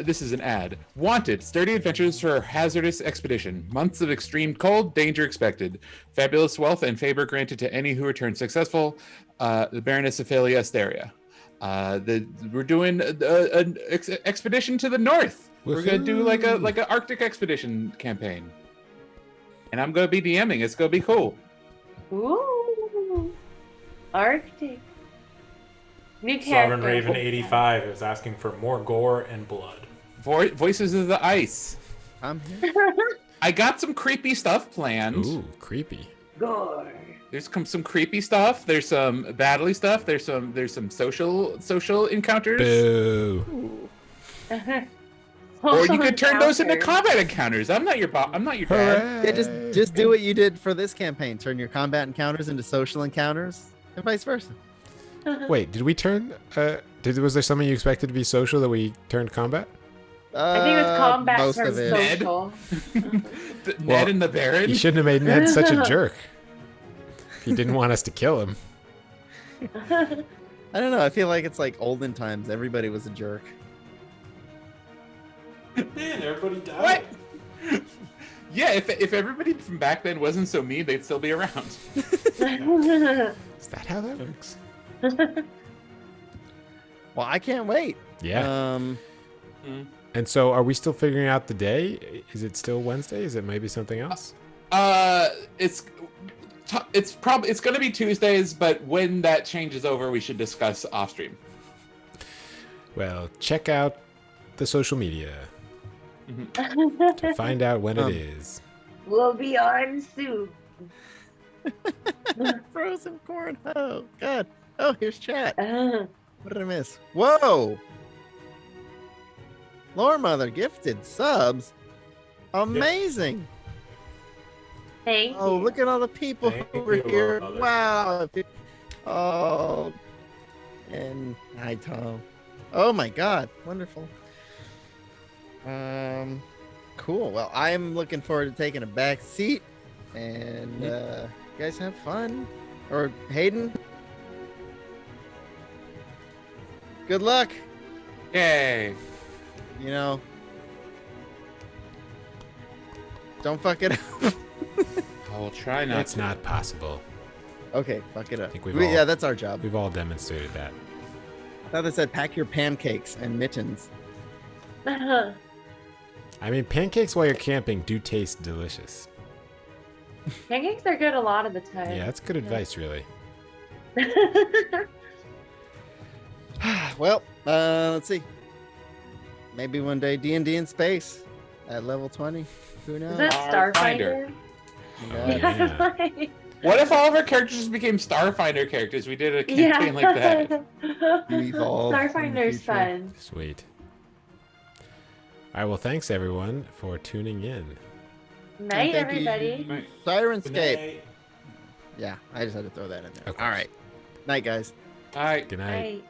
S4: This is an ad. Wanted. Sturdy adventures for a hazardous expedition. Months of extreme cold, danger expected. Fabulous wealth and favor granted to any who return successful. The Baroness Ophelia Asteria. We're doing an expedition to the north. We're gonna do like an Arctic expedition campaign. And I'm gonna be DMing. It's gonna be cool.
S3: ooh, Arctic. New
S6: Sovereign
S3: character.
S6: Raven 85 is asking for more gore and blood.
S4: Voices of the Ice.
S1: I'm here.
S4: I got some creepy stuff planned.
S2: Ooh, creepy.
S3: Gore.
S4: There's some creepy stuff. There's some battly stuff. There's some social encounters.
S2: Boo.
S4: Or you could turn those into combat encounters. I'm not your I'm not your dad.
S1: Yeah, just do what you did for this campaign. Turn your combat encounters into social encounters, and vice versa.
S2: Wait, did we turn? Was there something you expected to be social that we turned combat?
S3: I think it was combat
S1: most
S3: from
S1: of it.
S3: social.
S4: Ned and the Baron.
S2: He shouldn't have made Ned such a jerk. He didn't want us to kill him.
S1: I don't know. I feel like it's like olden times. Everybody was a jerk.
S6: Man, everybody died.
S4: What? Yeah, if everybody from back then wasn't so mean, they'd still be around.
S2: Is that how that works?
S1: Well, I can't wait.
S2: Yeah. And so, are we still figuring out the day? Is it still Wednesday? Is it maybe something else?
S4: It's going to be Tuesdays, but when that changes over, we should discuss off stream.
S2: Well, check out the social media to find out when it is.
S3: We'll be on soon.
S1: Frozen corn. Oh God. Oh, here's chat.
S3: Uh,
S1: What did I miss? Whoa. Lore Mother gifted subs. Amazing.
S3: Thank
S1: Oh,
S3: you.
S1: look at all the people
S6: Thank
S1: over
S6: you,
S1: here.
S6: Lore Mother.
S1: Wow. Oh. And hi, Tom. Oh my God. Wonderful. Cool. Well, I'm looking forward to taking a back seat, and you guys have fun. Or Hayden. Good luck.
S4: Yay.
S1: You know, don't fuck it up.
S4: I will try not
S2: It's
S4: to.
S2: not possible.
S1: Okay, fuck it up.
S2: think we've
S1: Yeah,
S2: all-
S1: that's our job.
S2: We've all demonstrated that.
S1: I thought they said pack your pancakes and mittens.
S2: I mean, pancakes while you're camping do taste delicious.
S3: Pancakes are good a lot of the time.
S2: Yeah, that's good advice, really.
S1: Well, let's see. Maybe one day D&D in space at level 20. Who knows?
S3: Is that
S4: Starfinder.
S3: Starfinder?
S2: Oh, yeah.
S4: What if all of our characters just became Starfinder characters? We did a campaign like that.
S1: You evolve in the
S3: Starfinder's
S1: future.
S3: fun.
S2: Sweet. All right, well, thanks, everyone, for tuning in.
S3: Night,
S1: Thank you,
S3: everybody.
S4: Right.
S1: Sirenscape.
S6: Night.
S1: Yeah, I just had to throw that in there.
S2: Of
S1: All right. Night, guys.
S4: All right.
S2: Good night.
S3: Night.